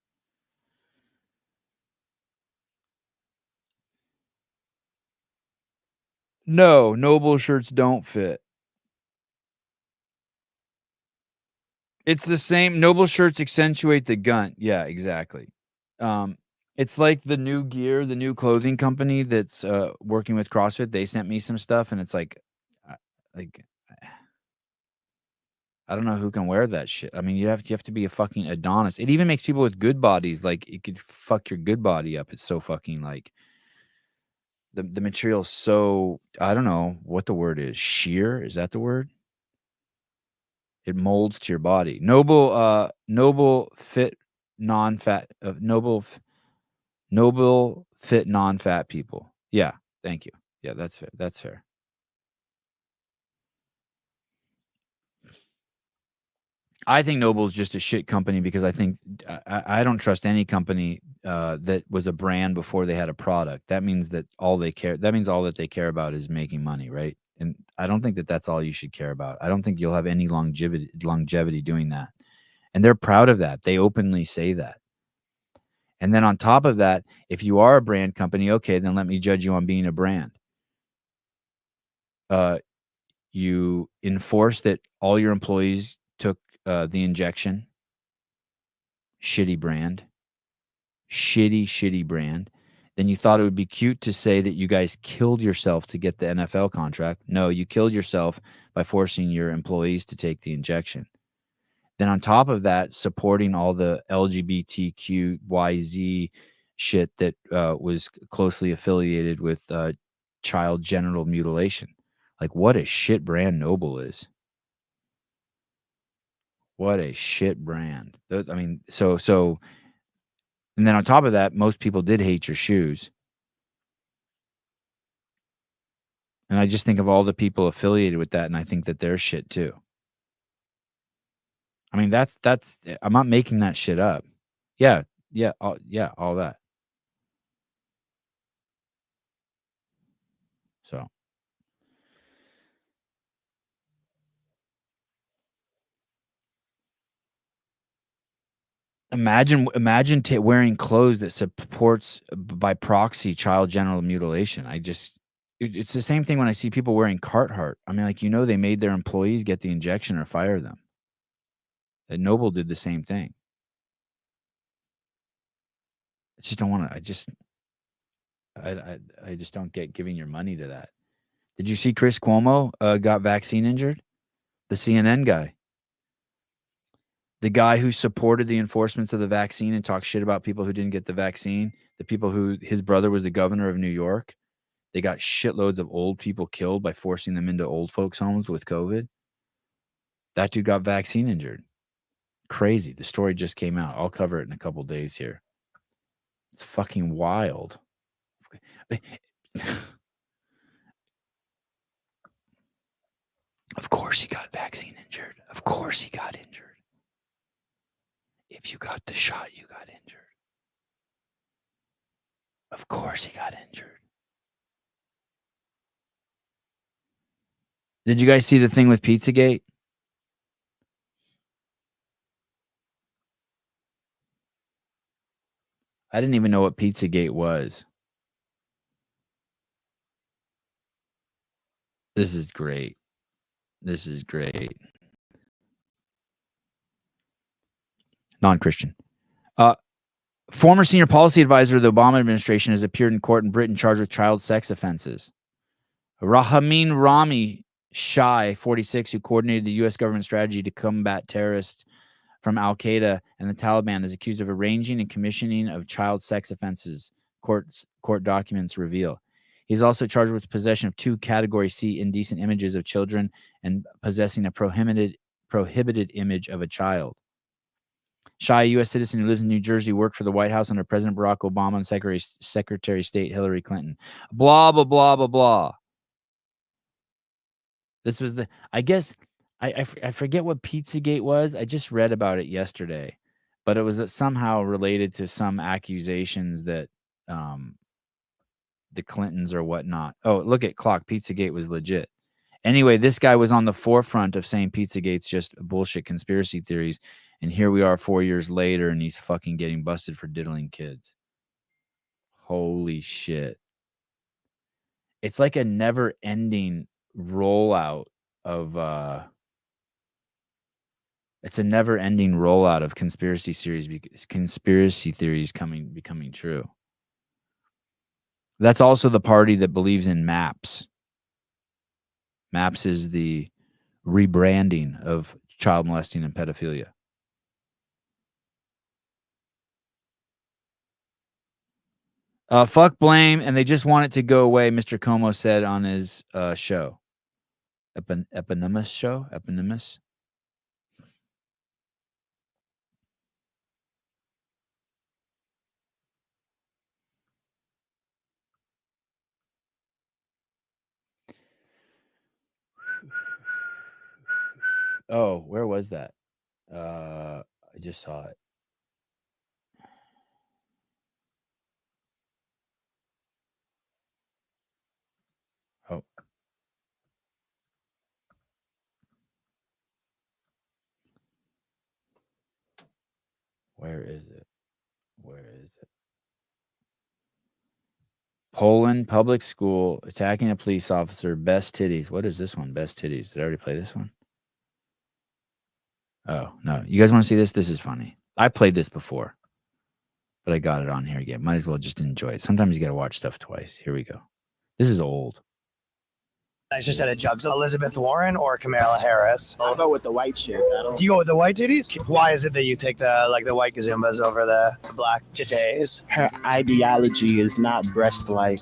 No, Noble shirts don't fit. It's the same. Noble shirts accentuate the gun. Yeah, exactly. It's like the new gear, the new clothing company that's working with CrossFit. They sent me some stuff, and it's like I don't know who can wear that shit. I mean, you have to be a fucking Adonis. It even makes people with good bodies, like, it could fuck your good body up. It's so fucking, like, the material is so, I don't know what the word is. Sheer, is that the word? It molds to your body. Noble fit non-fat Noble fit non-fat people. Yeah, thank you. Yeah, that's fair. That's fair. I think Noble's just a shit company, because I think I don't trust any company that was a brand before they had a product. That means that all they care. That means all that they care about is making money, right? And I don't think that that's all you should care about. I don't think you'll have any longevity doing that. And they're proud of that. They openly say that. And then on top of that, if you are a brand company, okay, then let me judge you on being a brand. You enforce that all your employees took the injection. Shitty brand. Shitty brand. Then you thought it would be cute to say that you guys killed yourself to get the NFL contract. No, you killed yourself by forcing your employees to take the injection. Then on top of that, supporting all the LGBTQYZ shit that was closely affiliated with child genital mutilation. Like, what a shit brand Noble is. What a shit brand. I mean, so, and then on top of that, most people did hate your shoes. And I just think of all the people affiliated with that, and I think that they're shit too. I mean, that's I'm not making that shit up. Yeah, all that. So imagine wearing clothes that supports by proxy child genital mutilation. It's the same thing when I see people wearing Carhartt. I mean, like, they made their employees get the injection or fire them. And Noble did the same thing. I just don't want to. I just don't get giving your money to that. Did you see Chris Cuomo got vaccine injured? The CNN guy. The guy who supported the enforcements of the vaccine and talked shit about people who didn't get the vaccine. The people who his brother was the governor of New York. They got shitloads of old people killed by forcing them into old folks' homes with COVID. That dude got vaccine injured. Crazy. The story just came out. I'll cover it in a couple days here. It's fucking wild. Of course he got vaccine injured. Of course he got injured. If you got the shot, you got injured. Of course he got injured. Did you guys see the thing with Pizzagate? I didn't even know what Pizzagate was. This is great. This is great. Non-Christian. Former senior policy advisor of the Obama administration has appeared in court in Britain charged with child sex offenses. Rahamin Rami Shai, 46, who coordinated the U.S. government strategy to combat terrorists from Al-Qaeda and the Taliban, is accused of arranging and commissioning of child sex offenses, court documents reveal. He's also charged with possession of 2 Category C indecent images of children and possessing a prohibited image of a child. Shai, a U.S. citizen who lives in New Jersey, worked for the White House under President Barack Obama and Secretary of State Hillary Clinton. Blah, blah, blah, blah, blah. This was the, I guess, I forget what Pizzagate was. I just read about it yesterday, but it was somehow related to some accusations that the Clintons or whatnot. Oh, look at clock. Pizzagate was legit. Anyway, this guy was on the forefront of saying Pizzagate's just bullshit conspiracy theories. And here we are 4 years later, and he's fucking getting busted for diddling kids. Holy shit. It's like a never-ending rollout of conspiracy theories becoming true. That's also the party that believes in MAPS. MAPS is the rebranding of child molesting and pedophilia. Fuck blame, and they just want it to go away, Mr. Como said on his show. Eponymous show? Eponymous? Oh, where was that? I just saw it. Oh. Where is it? Poland public school attacking a police officer. Best titties. What is this one? Best titties. Did I already play this one? Oh, no. You guys want to see this? This is funny. I played this before, but I got it on here again. Might as well just enjoy it. Sometimes you got to watch stuff twice. Here we go. This is old. I just said a jugs. Elizabeth Warren or Kamala Harris? I'll go with the white chick. Do you go with the white titties? Why is it that you take the white gazumbas over the black titties? Her ideology is not breast-like.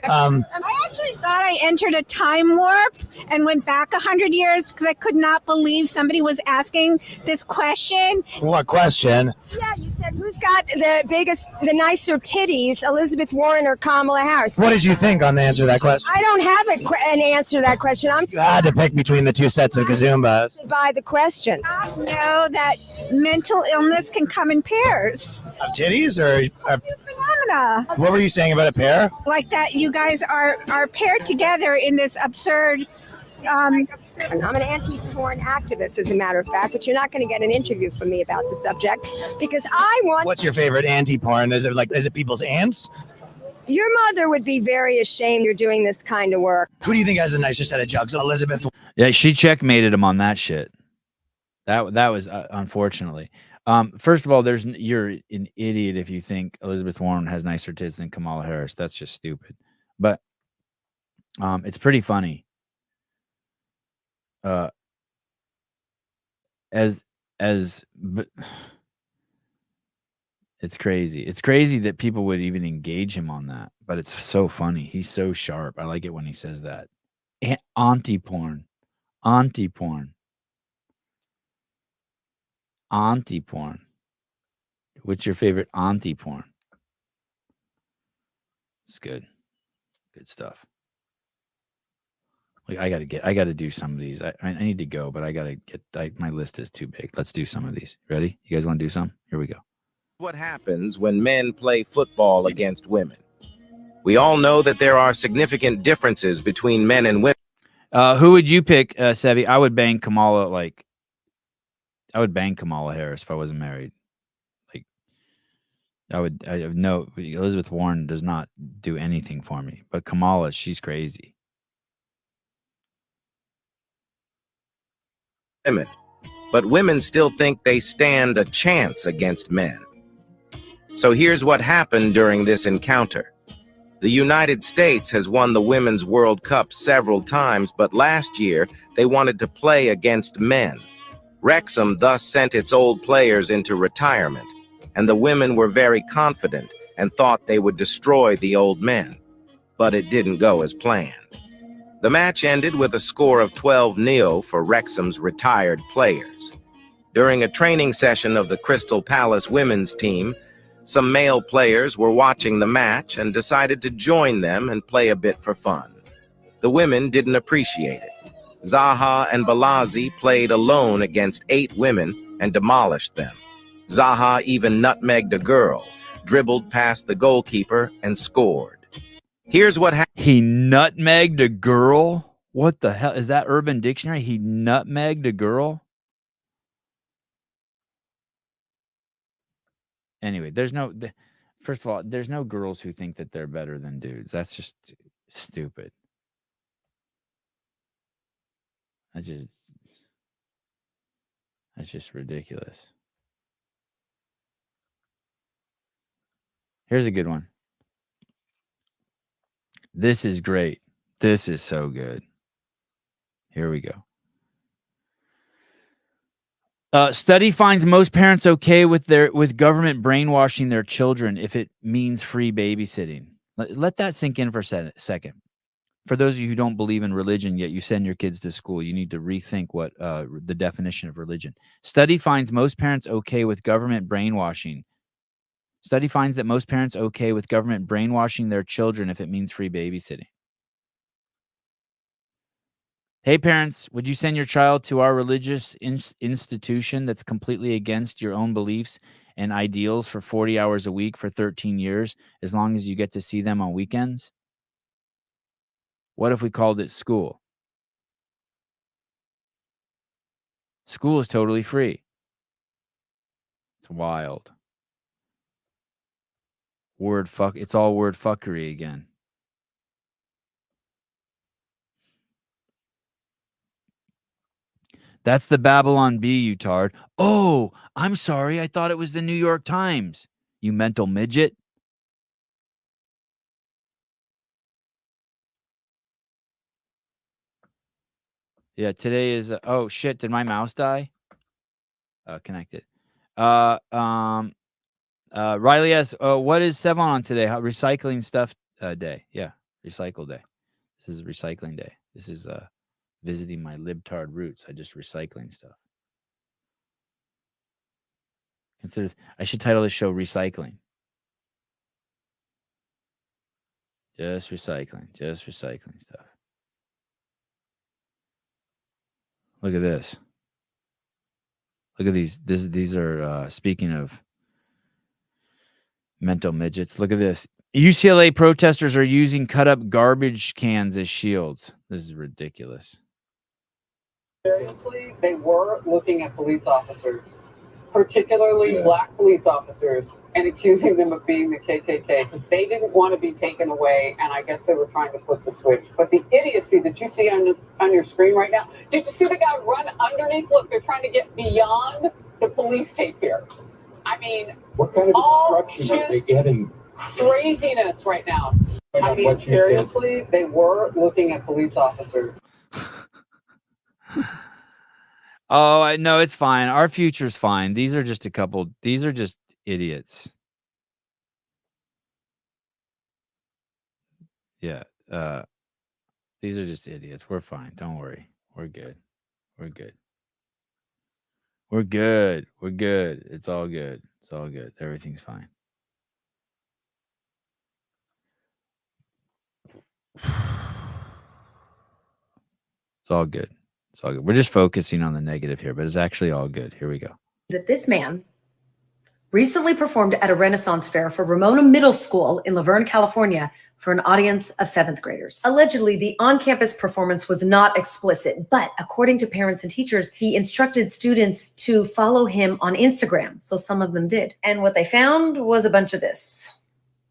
I actually thought I entered a time warp and went back 100 years because I could not believe somebody was asking this question. What question? Yeah, you said who's got the nicer titties, Elizabeth Warren or Kamala Harris? What did you think on the answer to that question? I don't have an answer to that question. You had to pick between the 2 sets of gazumbas. By the question. I know that mental illness can come in pairs. Of titties or Phenomena what were you saying about a pair? like that. You guys are paired together in this absurd. I'm an anti-porn activist, as a matter of fact, but you're not going to get an interview from me about the subject because I want. What's your favorite anti-porn? Is it people's aunts? Your mother would be very ashamed you're doing this kind of work. Who do you think has a nicer set of jugs? Elizabeth. Yeah, she checkmated him on that shit. That was unfortunately. First of all, you're an idiot if you think Elizabeth Warren has nicer tits than Kamala Harris. That's just stupid. But it's pretty funny. It's crazy. It's crazy that people would even engage him on that, but it's so funny. He's so sharp. I like it when he says that. Auntie porn. What's your favorite auntie porn? It's good. Good stuff. Like, I gotta do some of these. I need to go, but I gotta get. My list is too big. Let's do some of these. Ready? You guys want to do some? Here we go. What happens when men play football against women? We all know that there are significant differences between men and women. Who would you pick, Sevi? I would bang Kamala. I would bang Kamala Harris if I wasn't married. Like, I have no. Elizabeth Warren does not do anything for me, but Kamala, she's crazy. Women, but women still think they stand a chance against men. So here's what happened during this encounter. The United States has won the Women's World Cup several times, but last year they wanted to play against men. Wrexham thus sent its old players into retirement, and the women were very confident and thought they would destroy the old men. But it didn't go as planned. The match ended with a score of 12-0 for Wrexham's retired players. During a training session of the Crystal Palace women's team, some male players were watching the match and decided to join them and play a bit for fun. The women didn't appreciate it. Zaha and Balazi played alone against 8 women and demolished them. Zaha even nutmegged a girl, dribbled past the goalkeeper, and scored. Here's what happened. He nutmegged a girl? What the hell? Is that Urban Dictionary? He nutmegged a girl? Anyway, first of all, there's no girls who think that they're better than dudes. That's just stupid. That's just ridiculous. Here's a good one. This is great. This is so good. Here we go. Study finds most parents okay with government brainwashing their children if it means free babysitting. Let that sink in for a second. For those of you who don't believe in religion, yet you send your kids to school, you need to rethink what the definition of religion. Study finds most parents okay with government brainwashing. Study finds that most parents okay with government brainwashing their children if it means free babysitting. Hey, parents, would you send your child to our religious institution that's completely against your own beliefs and ideals for 40 hours a week for 13 years, as long as you get to see them on weekends? What if we called it school? School is totally free. It's wild. It's all word fuckery again. That's the Babylon Bee, you tard. Oh, I'm sorry. I thought it was the New York Times. You mental midget. Yeah, today is... oh, shit. Did my mouse die? Connected. Riley asks, what is Sevan on today? Recycling stuff day. Yeah, recycle day. This is recycling day. This is visiting my libtard roots. I just recycling stuff. I should title this show Recycling. Just recycling stuff. Look at this. Look at these. These are speaking of mental midgets. Look at this. UCLA protesters are using cut up garbage cans as shields. This is ridiculous. Seriously, they were looking at police officers, particularly black police officers, and accusing them of being the KKK because they didn't want to be taken away, and I guess they were trying to flip the switch. But the idiocy that you see on your screen right now, did you see the guy run underneath? Look, they're trying to get beyond the police tape here. I mean, what kind of instruction are they getting? Craziness right now. I mean, seriously, they were looking at police officers. Oh, I know it's fine. Our future's fine. These are just idiots. Yeah. These are just idiots. We're fine. Don't worry. We're good. We're good. We're good. We're good. It's all good. It's all good. Everything's fine. It's all good. It's all good. We're just focusing on the negative here, but it's actually all good. Here we go. That this man recently performed at a Renaissance fair for Ramona Middle School in Laverne, California, for an audience of 7th graders. Allegedly, the on-campus performance was not explicit, but according to parents and teachers, he instructed students to follow him on Instagram, so some of them did. And what they found was a bunch of this.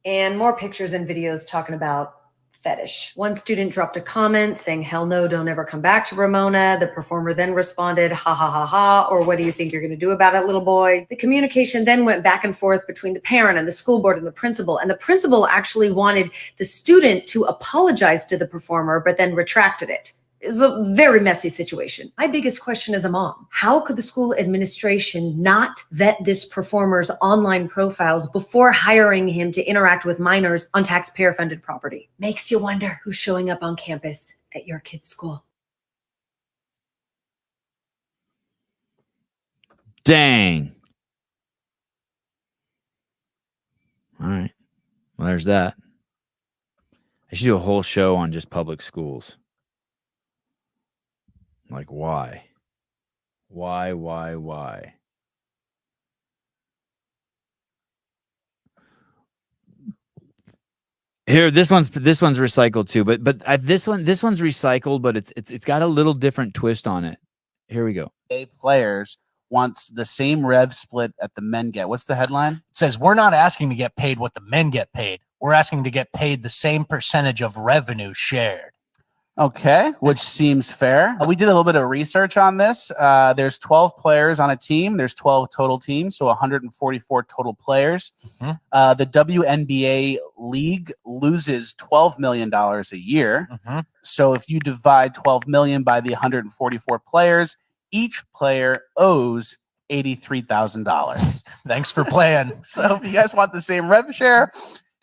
And more pictures and videos talking about fetish. One student dropped a comment saying, "Hell no, don't ever come back to Ramona." The performer then responded, "Ha ha ha ha," or "What do you think you're going to do about it, little boy?" The communication then went back and forth between the parent and the school board and the principal. And the principal actually wanted the student to apologize to the performer, but then retracted it. It's a very messy situation. My biggest question as a mom, how could the school administration not vet this performer's online profiles before hiring him to interact with minors on taxpayer-funded property? Makes you wonder who's showing up on campus at your kid's school. Dang. All right. Well, there's that. I should do a whole show on just public schools. Like, why? Why? Here, this one's recycled too, but this one's recycled, but it's got a little different twist on it. Here we go. Players wants the same rev split that the men get. What's the headline? It says, "We're not asking to get paid what the men get paid. We're asking to get paid the same percentage of revenue shared." Okay, which seems fair. We did a little bit of research on this. There's 12 players on a team. There's 12 total teams, so 144 total players. Mm-hmm. The WNBA league loses $12 million a year. Mm-hmm. So if you divide 12 million by the 144 players, each player owes $83,000. Thanks for playing. So if you guys want the same rev share,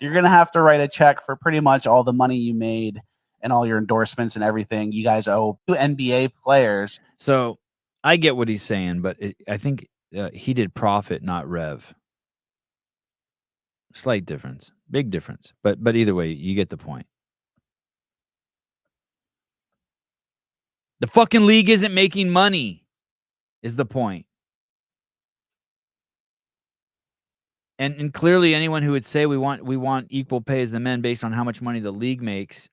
you're going to have to write a check for pretty much all the money you made and all your endorsements and everything. You guys owe NBA players. So I get what he's saying, but I think he did profit, not rev. Slight difference, big difference, but either way, you get the point. The fucking league isn't making money, is the point. And clearly, anyone who would say we want equal pay as the men based on how much money the league makes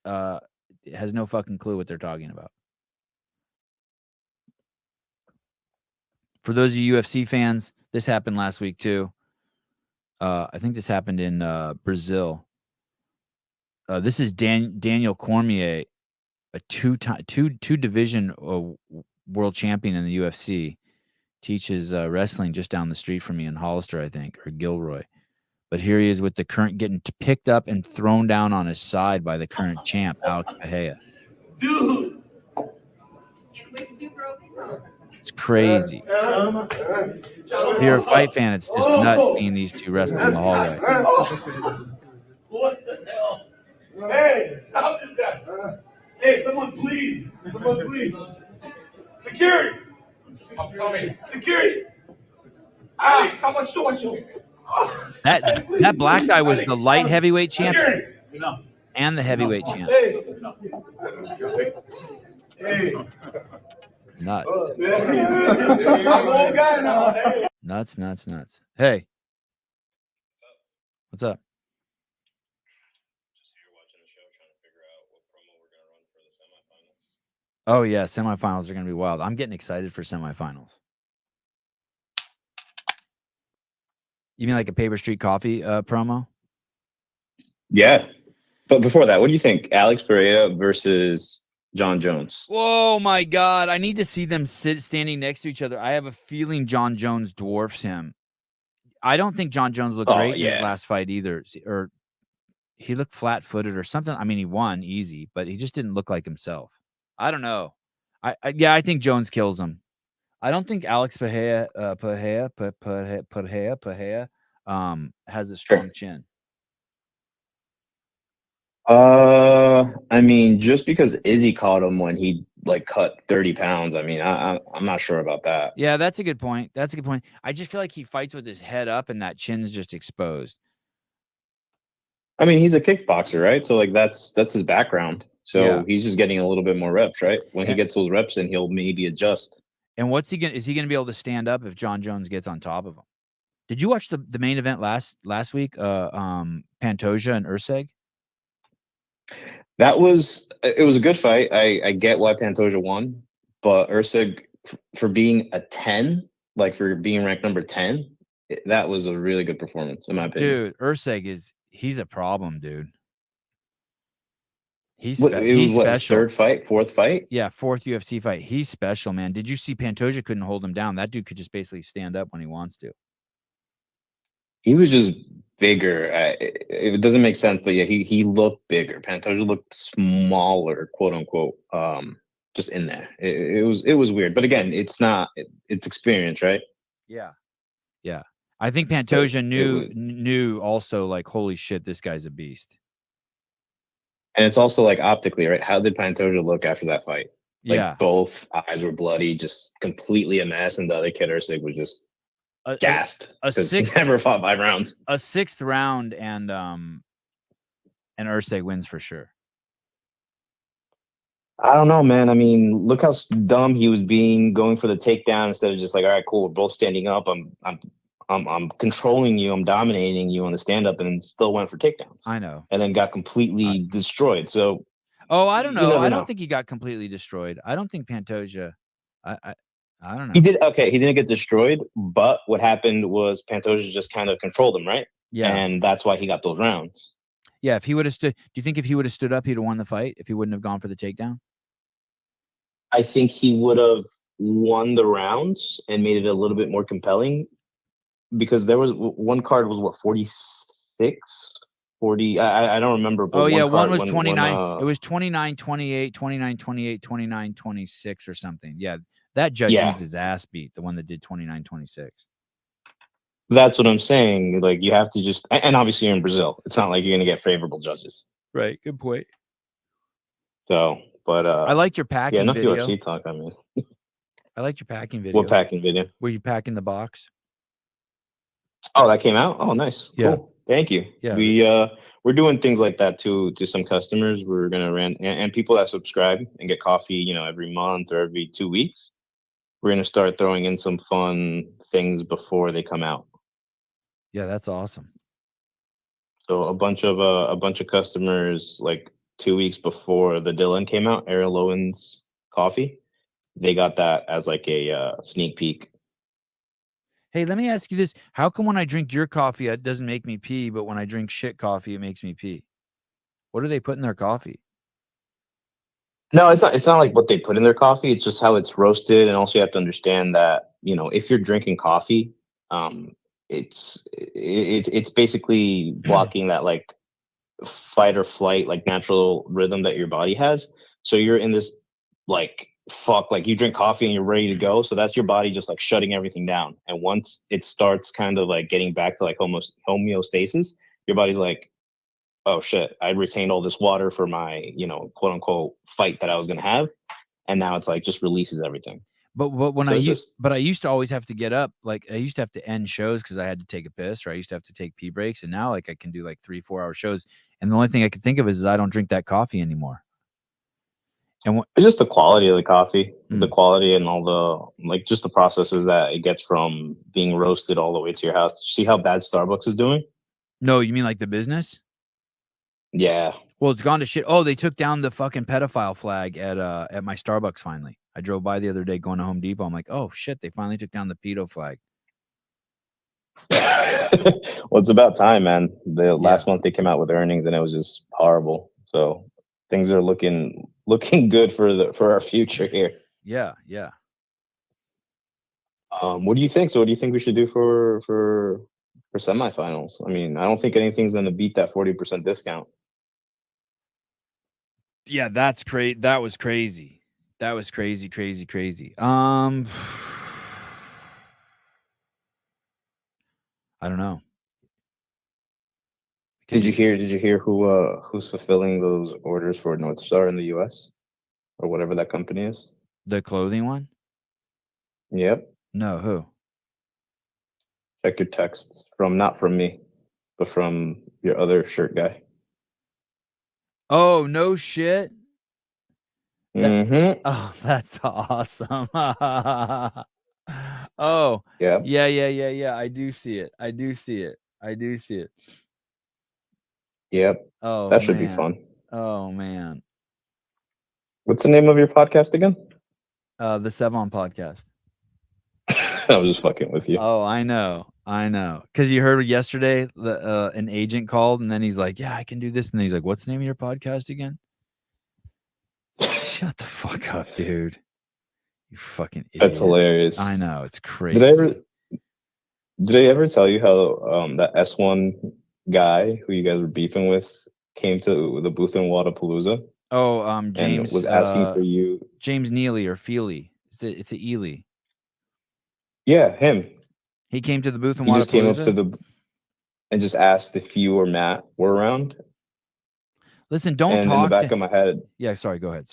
has no fucking clue what they're talking about. For those of you UFC fans, this happened last week too. I think this happened in Brazil. This is Daniel Cormier, a two division world champion in the UFC. Teaches wrestling just down the street from me in Hollister, I think, or Gilroy. But here he is with the current getting picked up and thrown down on his side by the current champ, Alex Pahea. Dude! It's crazy. If you're a fight fan, it's just nuts seeing these two wrestle in the hallway. What the hell? Hey, stop this guy. Hey, someone please. Someone please. Security. I'm coming. Security. Ah, how much do I show? That black guy was the light heavyweight champion and the heavyweight champ. Hey. Nuts. I'm old guy now. Nuts. Hey. What's up? Oh, yeah. Semifinals are going to be wild. I'm getting excited for semifinals. You mean like a Paper Street Coffee promo? Yeah. But before that, what do you think? Alex Pereira versus John Jones. Whoa, my God. I need to see them standing next to each other. I have a feeling John Jones dwarfs him. I don't think John Jones looked great in his last fight either. Or he looked flat-footed or something. I mean, he won easy, but he just didn't look like himself. I don't know. I think Jones kills him. I don't think Alex Pahea has a strong chin. I mean, just because Izzy caught him when he cut 30 pounds, I mean, I'm not sure about that. Yeah, that's a good point. I just feel like he fights with his head up and that chin's just exposed. I mean, he's a kickboxer, right? So like that's his background. So Yeah. he's just getting a little bit more reps, right? When he And- gets those reps in, he'll maybe adjust. And what's he gonna? Is he gonna be able to stand up if John Jones gets on top of him? Did you watch the main event last week? Pantoja and Urseg. It was a good fight. I get why Pantoja won, but Ursig for being a 10, like for being ranked number 10, that was a really good performance in my opinion. Dude, Urseg he's a problem, dude. He's It was he's what, his special. fourth fight? Yeah, fourth UFC fight. He's special, man. Did you see Pantoja couldn't hold him down? That dude could just basically stand up when he wants to. He was just bigger. It doesn't make sense, but yeah, he looked bigger. Pantoja looked smaller, quote unquote. Just in there. It was weird. But again, it's experience, right? Yeah. Yeah. I think Pantoja knew also, like, holy shit, this guy's a beast. And it's also like optically, right? How did Pantoja look after that fight? Like Yeah. both eyes were bloody, just completely a mess, and the other kid Ursig was just gassed because he never fought 5 rounds. A 6th round and Ursig wins for sure. I don't know, man. I mean, look how dumb he was being, going for the takedown instead of just like, all right, cool, we're both standing up. I'm controlling you, I'm dominating you on the stand up, and still went for takedowns. I know. And then got completely destroyed. So I don't know. I don't know. think he got completely destroyed. I don't think Pantoja. I don't know. He did okay. He didn't get destroyed, but what happened was Pantoja just kind of controlled him, right? Yeah. And that's why he got those rounds. Yeah, if he would have stood, do you think if he would have stood up, he'd have won the fight? If he wouldn't have gone for the takedown? I think he would have won the rounds and made it a little bit more compelling, because there was one card was what, 46, 40. I don't remember. But one was 29. It was 29, 28, 29, 28, 29, 26 or something. Yeah, that judge needs his ass beat. The one that did 29, 26. That's what I'm saying. Like, you have to just, and obviously you're in Brazil. It's not like you're going to get favorable judges. Right. Good point. So, but I liked your packing enough video. UFC talk. I mean, I liked your packing video. What packing video? Were you packing the box? Oh, that came out. Oh, nice. Yeah. Cool. Thank you. Yeah. We're doing things like that to some customers. We're gonna and people that subscribe and get coffee, every month or every 2 weeks. We're gonna start throwing in some fun things before they come out. Yeah, that's awesome. So a bunch of customers, like 2 weeks before the Dylan came out, Ariel Owens coffee, they got that as like a sneak peek. Hey, let me ask you this. How come when I drink your coffee, it doesn't make me pee, but when I drink shit coffee, it makes me pee? What do they put in their coffee? No, it's not like what they put in their coffee. It's just how it's roasted. And also you have to understand that, if you're drinking coffee, it's basically blocking that like fight or flight, like natural rhythm that your body has. So you're in this like you drink coffee and you're ready to go. So that's your body just like shutting everything down. And once it starts kind of like getting back to like almost homeostasis, your body's like, oh shit, I retained all this water for my, quote unquote fight that I was going to have. And now it's like just releases everything. But when I used to always have to get up, like I used to have to end shows because I had to take a piss, or I used to have to take pee breaks. And now like I can do like 3-4 hour shows. And the only thing I can think of is I don't drink that coffee anymore. And it's just the quality of the coffee, the quality and all the, like, just the processes that it gets from being roasted all the way to your house. See how bad Starbucks is doing? No, you mean like the business? Yeah. Well, it's gone to shit. Oh, they took down the fucking pedophile flag at my Starbucks finally. I drove by the other day going to Home Depot. I'm like, oh shit, they finally took down the pedo flag. Well, it's about time, man. Last month they came out with earnings and it was just horrible. So things are looking good for our future here. Yeah. What do you think? So what do you think we should do for semifinals? I mean, I don't think anything's going to beat that 40% discount. Yeah, that's great. That was crazy. That was crazy. I don't know. Did you hear who's fulfilling those orders for North Star in the US or whatever that company is? The clothing one? Yep. No, who? Check your texts not from me, but from your other shirt guy. Oh, no shit. Mm-hmm. Oh, that's awesome. Oh, Yeah. yeah. I do see it. I do see it. Yep. Oh, That should be man. fun. Oh, man. What's the name of your podcast again? The Sevan podcast. I was just fucking with you. Oh, I know. Because you heard yesterday, an agent called, and then he's like, "Yeah, I can do this," and then he's like, "What's the name of your podcast again?" Shut the fuck up, dude. You fucking idiot. That's hilarious. I know, it's crazy. Did I ever tell you how that S1 guy who you guys were beefing with came to the booth in Wadapalooza? Oh, James and was asking for you. James Neely or Feely. It's a Ely. Yeah, him. He came to the booth in He just came up Wadapalooza? to and just asked if you or Matt were around. Listen, don't And talk in the back to... of my head. Yeah, sorry, go ahead.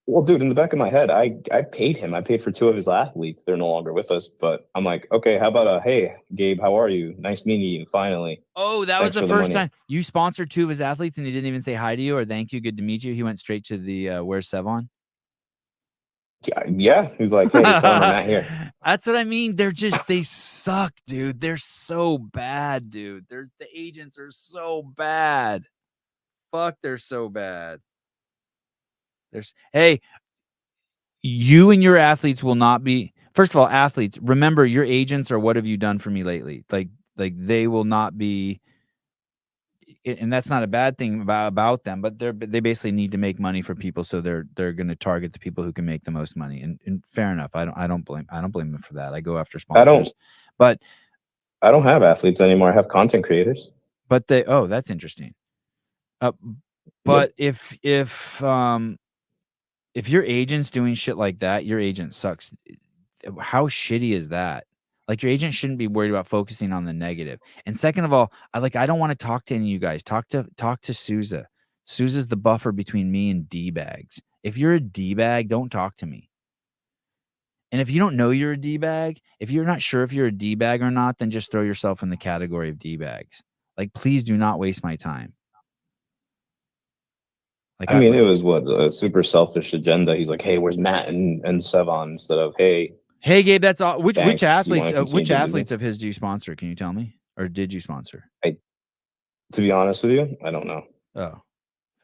Well, dude, in the back of my head, I paid him. I paid for 2 of his athletes. They're no longer with us, but I'm like, okay, how about hey, Gabe, how are you? Nice meeting you, finally. Oh, that Thanks was the for first money. time you sponsored 2 of his athletes and he didn't even say hi to you or thank you, good to meet you. He went straight to the where's Sevan? Yeah, he was like, hey, Sevan, I'm Matt here. That's what I mean. They suck, dude. They're so bad, dude. The agents are so bad. Fuck, they're so bad. Hey, you and your athletes will not be. First of all, athletes, remember your agents are what have you done for me lately? Like they will not be. And that's not a bad thing about them, but they basically need to make money for people, so they're going to target the people who can make the most money. And fair enough. I don't blame them for that. I go after sponsors, but I don't have athletes anymore. I have content creators. But that's interesting. But if your agent's doing shit like that, your agent sucks. How shitty is that? Like, your agent shouldn't be worried about focusing on the negative. And second of all, I don't want to talk to any of you guys. Talk to Souza. Souza's the buffer between me and D-bags. If you're a D-bag, don't talk to me. And if you don't know you're a D-bag, if you're not sure if you're a D-bag or not, then just throw yourself in the category of D-bags. Like, please do not waste my time. Like, I mean, it was a super selfish agenda. He's like, hey, where's Matt and Sevan instead of, hey, Gabe, that's all. Which thanks, athletes of his do you sponsor? Can you tell me, or did you sponsor? To be honest with you, I don't know. Oh,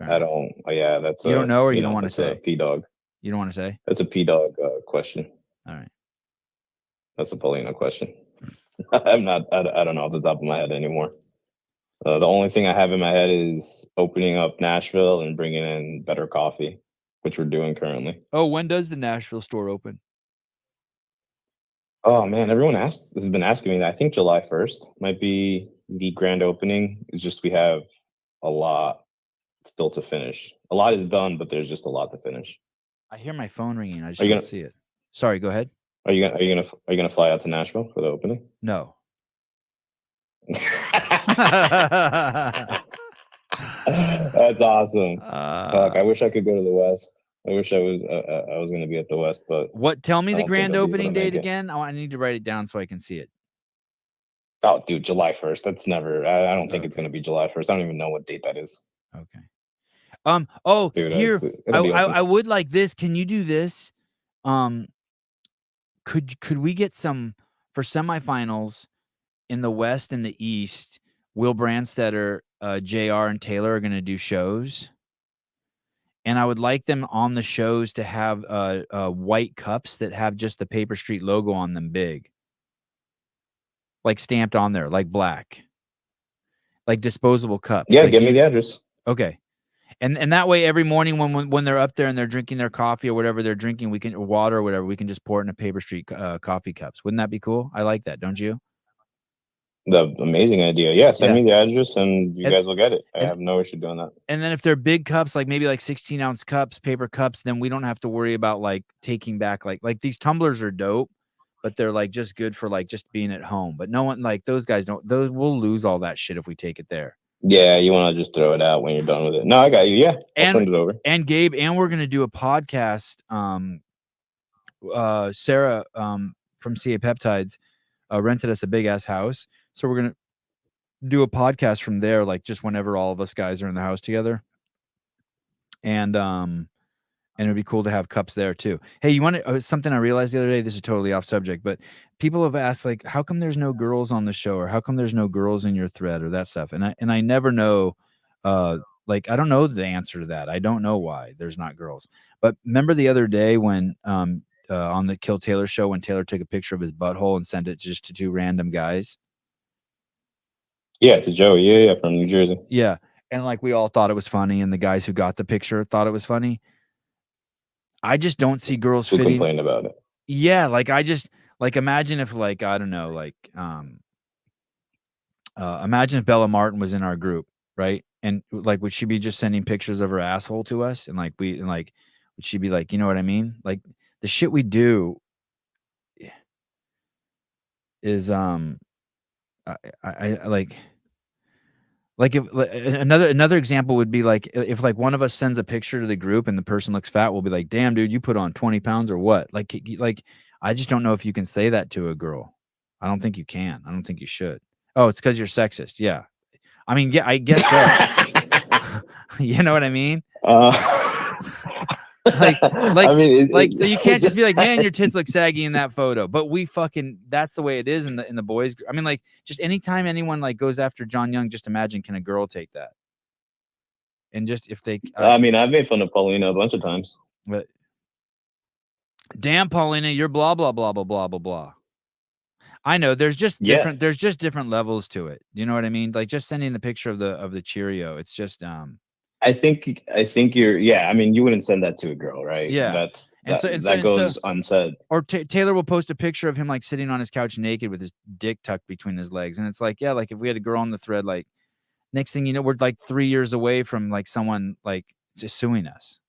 I don't. Yeah, that's. You don't know, or you don't want to say? P-dog. You don't want to say? That's a P-dog question. All right. That's a Paulina question. I'm not. I don't know off the top of my head anymore. The only thing I have in my head is opening up Nashville and bringing in better coffee, which we're doing currently. Oh, when does the Nashville store open? Oh man, everyone has been asking me that. I think July 1st might be the grand opening. It's just we have a lot still to finish. A lot is done, but there's just a lot to finish. I hear my phone ringing. I just don't see it. Sorry, go ahead. Are you gonna fly out to Nashville for the opening? No. That's awesome. Fuck, I wish I could go to the West. I wish I was going to be at the West, but tell me the grand opening date again. I need to write it down so I can see it. Oh, dude, July 1st. That's never. I don't think it's going to be July 1st. I don't even know what date that is. Okay. Oh, dude, here I would like this. Can you do this? Could we get some for semifinals in the West and the East? Will Brandstetter, JR, and Taylor are going to do shows. And I would like them on the shows to have white cups that have just the Paper Street logo on them big. Like stamped on there, like black. Like disposable cups. Yeah, like, give me the address. Okay. And that way every morning when they're up there and they're drinking their coffee or whatever they're drinking, or water or whatever, we can just pour it in a Paper Street coffee cups. Wouldn't that be cool? I like that, don't you? The amazing idea. Yeah, send me the address and you guys will get it. I have no issue doing that. And then if they're big cups, like maybe like 16-ounce cups, paper cups, then we don't have to worry about like taking back like these tumblers are dope, but they're like just good for like just being at home. But no one, like those guys we'll lose all that shit if we take it there. Yeah, you want to just throw it out when you're done with it. No, I got you. Yeah, I'll send it over. And Gabe, and we're gonna do a podcast. Sarah from CA Peptides rented us a big ass house, so we're gonna do a podcast from there, like just whenever all of us guys are in the house together. And it'd be cool to have cups there too. Hey, you want to, something I realized the other day, this is totally off subject, but people have asked like, how come there's no girls on the show, or how come there's no girls in your thread, or that stuff. And I never know, like, I don't know the answer to that. I don't know why there's not girls. But remember the other day when, on the Kill Taylor show, when Taylor took a picture of his butthole and sent it just to 2 random guys. Yeah, to Joey. Yeah, from New Jersey. Yeah. And like, we all thought it was funny, and the guys who got the picture thought it was funny. I just don't see girls Who fitting. complained about it? Yeah, like I just like imagine if like I don't know, like imagine if Bella Martin was in our group, right? And like would she be just sending pictures of her asshole to us? And like would she be like, you know what I mean? Like the shit we do is I like if another example would be like if like one of us sends a picture to the group and the person looks fat, we'll be like, damn dude, you put on 20 pounds or what? Like I just don't know if you can say that to a girl. I don't think you can. I don't think you should. Oh, it's because you're sexist. Yeah. I mean, yeah, I guess so. You know what I mean? Like I mean, you can't just be like, man, your tits look saggy in that photo. But we fucking, that's the way it is in the boys. I mean, like, just anytime anyone like goes after John Young, just imagine, can a girl take that? And just if they, I mean, I've made fun of Paulina a bunch of times. But damn, Paulina, you're blah blah blah blah blah blah blah. I know there's just different. There's just different levels to it. You know what I mean? Like just sending the picture of the Cheerio. It's just I think you're. Yeah, I mean, you wouldn't send that to a girl, right? Yeah, that goes unsaid. Or Taylor will post a picture of him like sitting on his couch naked with his dick tucked between his legs, and it's like, yeah, like if we had a girl on the thread, like next thing you know, we're like 3 years away from like someone like just suing us,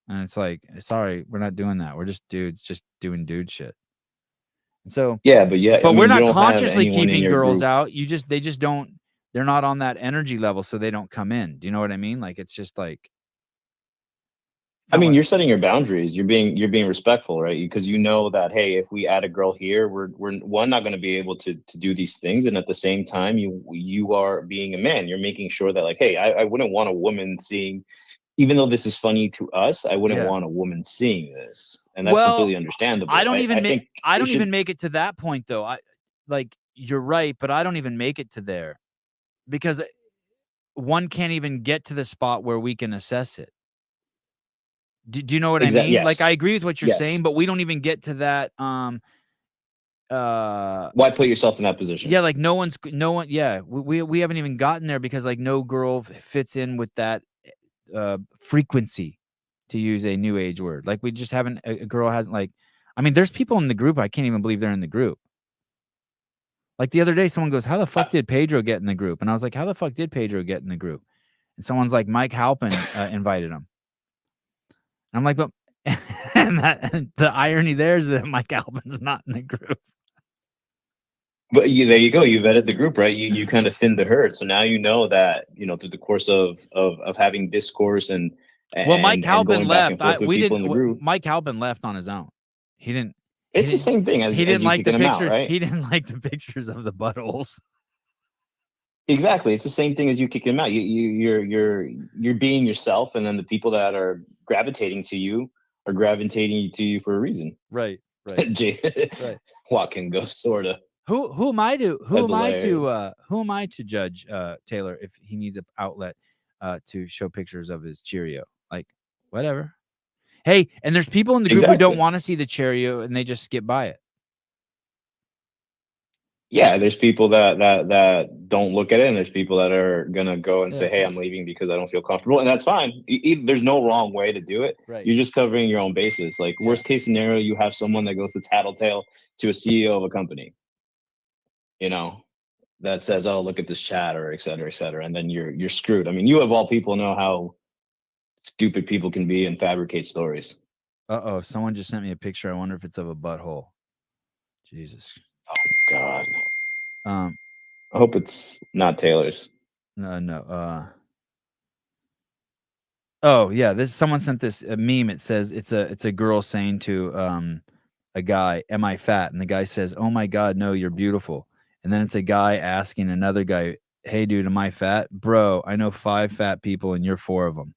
and it's like, sorry, we're not doing that. We're just dudes, just doing dude shit. And so but we're not consciously keeping girls out. They just don't. They're not on that energy level, so they don't come in. Do you know what I mean? Like it's just like. I mean, you're setting your boundaries. You're being respectful, right? Because you know that, hey, if we add a girl here, we're not going to be able to do these things, and at the same time, you are being a man. You're making sure that, like, hey, I wouldn't want a woman seeing, even though this is funny to us, I wouldn't want a woman seeing this, and that's completely understandable. I don't even make it to that point, though. You're right, but I don't even make it to there. Because one can't even get to the spot where we can assess it. Do you know what I mean? Yes. Like I agree with what you're saying, but we don't even get to that. Why put yourself in that position? Yeah, like no one. Yeah, we haven't even gotten there because like no girl fits in with that frequency, to use a new age word. Like we just haven't. A girl hasn't like. I mean, there's people in the group. I can't even believe they're in the group. Like the other day, someone goes, how the fuck did Pedro get in the group? And I was like, how the fuck did Pedro get in the group? And someone's like, Mike Halpin invited him. And I'm like, but and the irony there is that Mike Halpin's not in the group. But there you go. You vetted the group, right? You kind of thinned the herd. So now you know that, through the course of having discourse and Mike Halpin left. Mike Halpin left on his own. He didn't. It's the same thing as he didn't like the pictures. Right? He didn't like the pictures of the buttholes. Exactly, it's the same thing as you kicking him out. You're being yourself, and then the people that are gravitating to you are gravitating to you for a reason. Right. Right. Walking goes sorta. Who am I to judge Taylor if he needs an outlet to show pictures of his Cheerio? Like whatever. Hey, and there's people in the group who don't want to see the Cheerio and they just skip by it. Yeah, there's people that don't look at it, and there's people that are gonna go and say, "Hey, I'm leaving because I don't feel comfortable," and that's fine. There's no wrong way to do it. Right. You're just covering your own bases. Like worst case scenario, you have someone that goes to tattletale to a CEO of a company, that says, "Oh, look at this chat," or et cetera, and then you're screwed. I mean, you of all people know how stupid people can be and fabricate stories. Uh-oh, someone just sent me a picture. I wonder if it's of a butthole. Jesus. Oh God. I hope it's not Taylor's. No. Oh yeah, someone sent this meme. It says it's a girl saying to a guy, "Am I fat?" And the guy says, "Oh my God, no, you're beautiful." And then it's a guy asking another guy, "Hey, dude, am I fat? Bro, I know 5 fat people and you're 4 of them."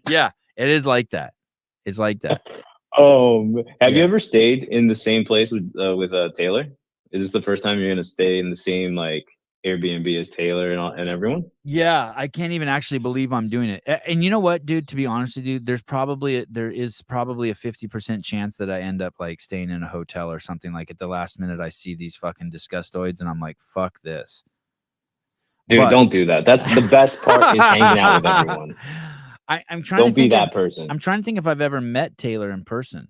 Yeah, it is like that. It's like that. Have you Yeah. ever stayed in the same place with Taylor? Is this the first time you're gonna stay in the same like Airbnb as Taylor and everyone? Yeah, I can't even actually believe I'm doing it. And you know what, dude? To be honest with you, there is probably a 50% chance that I end up like staying in a hotel or something. Like at the last minute, I see these fucking disgustoids, and I'm like, "Fuck this." Dude, But- don't do that. That's the best part is hanging out with everyone. I'm trying. Don't to be think that of- person. I'm trying to think if I've ever met Taylor in person.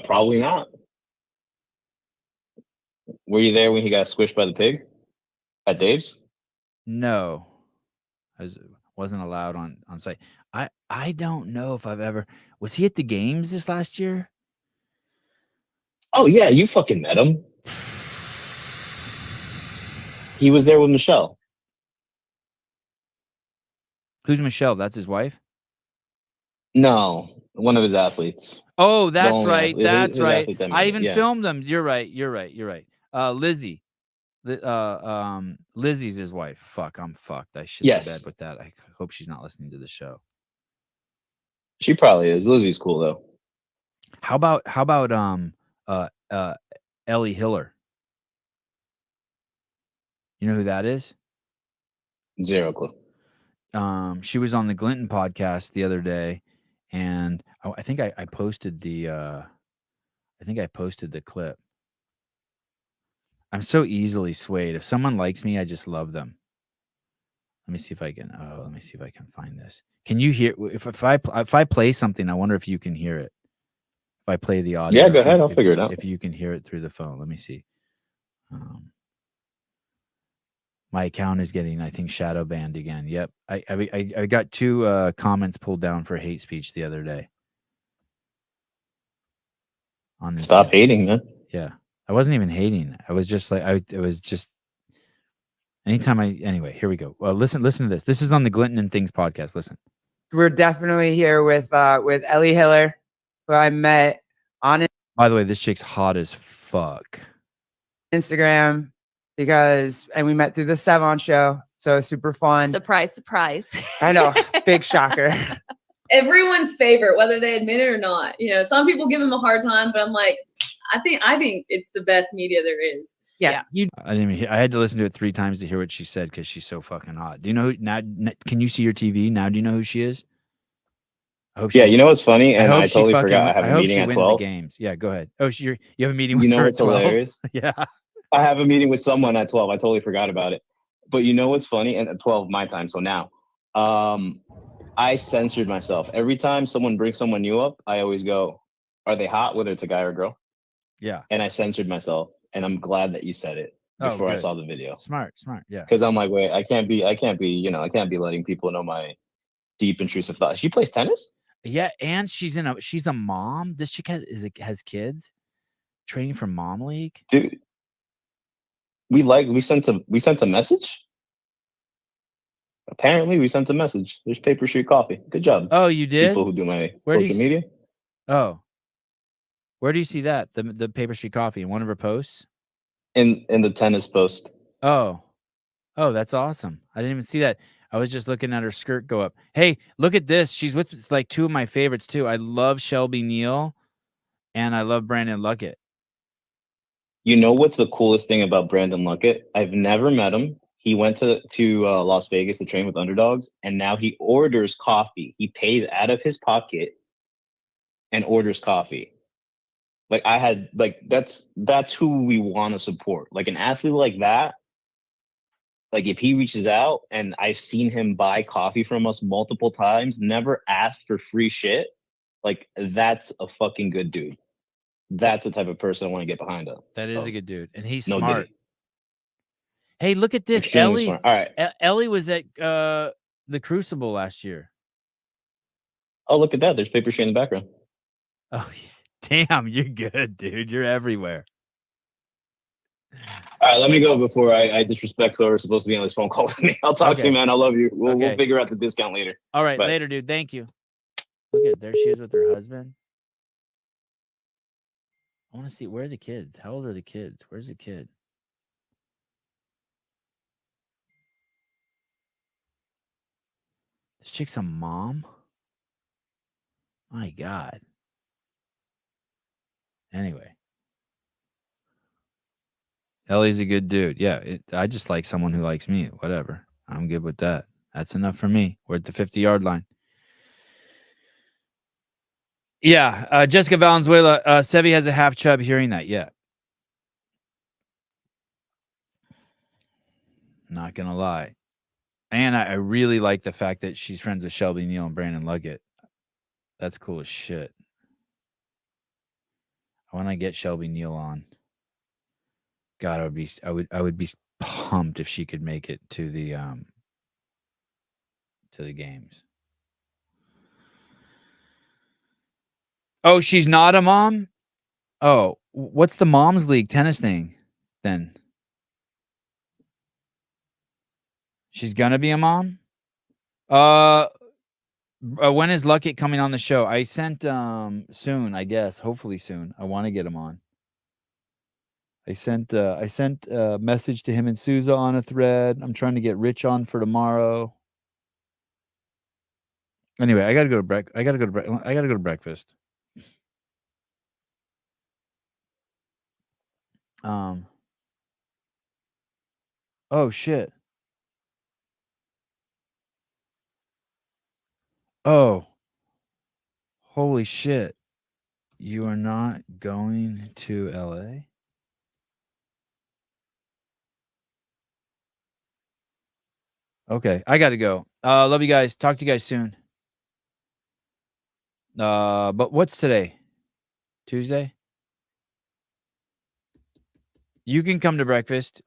Probably not. Were you there when he got squished by the pig at Dave's? No, I wasn't allowed on site. I don't know if I've ever. Was he at the games this last year? Oh yeah, you fucking met him. He was there with Michelle. Who's Michelle? That's his wife? No, one of his athletes. Oh, that's only right. athlete- That's his right. athlete that I made it, even yeah. filmed them. You're right. Lizzie. Lizzie's his wife. Fuck, I'm fucked. I shit the Yes. bed with that. I hope she's not listening to the show. She probably is. Lizzie's cool though. How about Ellie Hiller? You know who that is? Zero clue. She was on the Glinton podcast the other day, and I think I posted the clip. I'm so easily swayed. If someone likes me, I just love them. Let me see if I can find this. Can you hear if I play something? I wonder if you can hear it. If I play the audio. Yeah, go ahead. I'll figure it out. If you can hear it through the phone. Let me see. My account is getting, I think, shadow banned again. Yep. I got 2 comments pulled down for hate speech the other day. Stop hating, man. Yeah. I wasn't even hating. I was just like it was just anyway, here we go. Well, listen to this. This is on the Glinton and Things podcast. Listen. We're definitely here with Ellie Hiller, who I met on By the way, this chick's hot as fuck. Instagram and we met through the Sevan show. So super fun. Surprise, surprise. I know. Big shocker. Everyone's favorite, whether they admit it or not. You know, some people give him a hard time, but I'm like, I think it's the best media there is. Yeah. I didn't even I had to listen to it 3 times to hear what she said because she's so fucking hot. Do you know who now? Can you see your TV now? Do you know who she is? I hope Yeah, you know what's funny? And I hope she totally fucking forgot I have I a hope meeting she at wins 12. the games. Yeah, go ahead. Oh, you have a meeting with You know her what's at 12? hilarious? Yeah. I have a meeting with someone at 12. I totally forgot about it. But you know what's funny? And at 12 my time, so now. I censored myself. Every time someone brings someone new up, I always go, are they hot, whether it's a guy or a girl? Yeah. And I censored myself. And I'm glad that you said it before I good. saw the video. Smart. Yeah. Because I'm like, wait, I can't be letting people know my deep intrusive thoughts. She plays tennis? Yeah, and she's a mom. This chick has kids. Training for Mom League. Dude. We sent a message. Apparently, we sent a message. There's Paper Street Coffee. Good job. Oh, you did? People who do my Where do social you media. Oh. Where do you see that? The Paper Street Coffee in one of her posts? In the tennis post. Oh, that's awesome. I didn't even see that. I was just looking at her skirt go up. Hey, look at this. She's with like 2 of my favorites too. I love Shelby Neal and I love Brandon Luckett. You know what's the coolest thing about Brandon Luckett? I've never met him. He went to Las Vegas to train with underdogs, and now he orders coffee. He pays out of his pocket and orders coffee. Like that's who we want to support. Like an athlete like that. Like if he reaches out, and I've seen him buy coffee from us multiple times, never asked for free shit. Like that's a fucking good dude. That's the type of person I want to get behind him. That is a good dude, and he's No smart. diddy. Hey, look at this. Extremely Ellie. smart. All right. Ellie was at the Crucible last year. Oh, look at that. There's Paper Street in the background. Oh, damn, you're good, dude. You're everywhere. All right, let me go before I disrespect whoever's supposed to be on this phone call with me. I'll talk to you, man. I love you. We'll figure out the discount later. All right, Bye. later, dude. Thank you. Look at there she is with her husband. I want to see where are the kids. How old are the kids? Where's the kid? This chick's a mom. My God. Anyway. Ellie's a good dude. Yeah, I just like someone who likes me. Whatever. I'm good with that. That's enough for me. We're at the 50-yard line. Yeah, Jessica Valenzuela. Sevi has a half chub hearing that. Yeah. Not going to lie. And I really like the fact that she's friends with Shelby Neal and Brandon Luggett. That's cool as shit. I want to get Shelby Neal on. God, I would be pumped if she could make it to the games. Oh, she's not a mom? Oh, what's the Moms League tennis thing then? She's gonna be a mom? When is Luckett coming on the show? I sent soon, I guess. Hopefully soon. I want to get him on. I sent a message to him and Souza on a thread. I'm trying to get Rich on for tomorrow. Anyway, I gotta go to breakfast. Oh shit. Oh. Holy shit. You are not going to LA? Okay, I gotta go. Love you guys. Talk to you guys soon. But what's today? Tuesday? You can come to breakfast.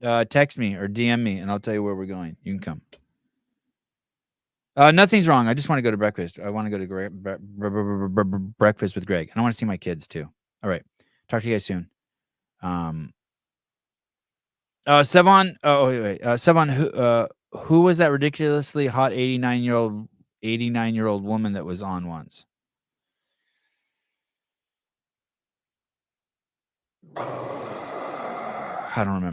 Text me or DM me, and I'll tell you where we're going. You can come. Nothing's wrong. I just want to go to breakfast. I want to go to breakfast with Greg. And I want to see my kids too. All right. Talk to you guys soon. Sevan. Oh wait. Sevan. Who was that ridiculously hot 89-year-old woman that was on once? I don't remember.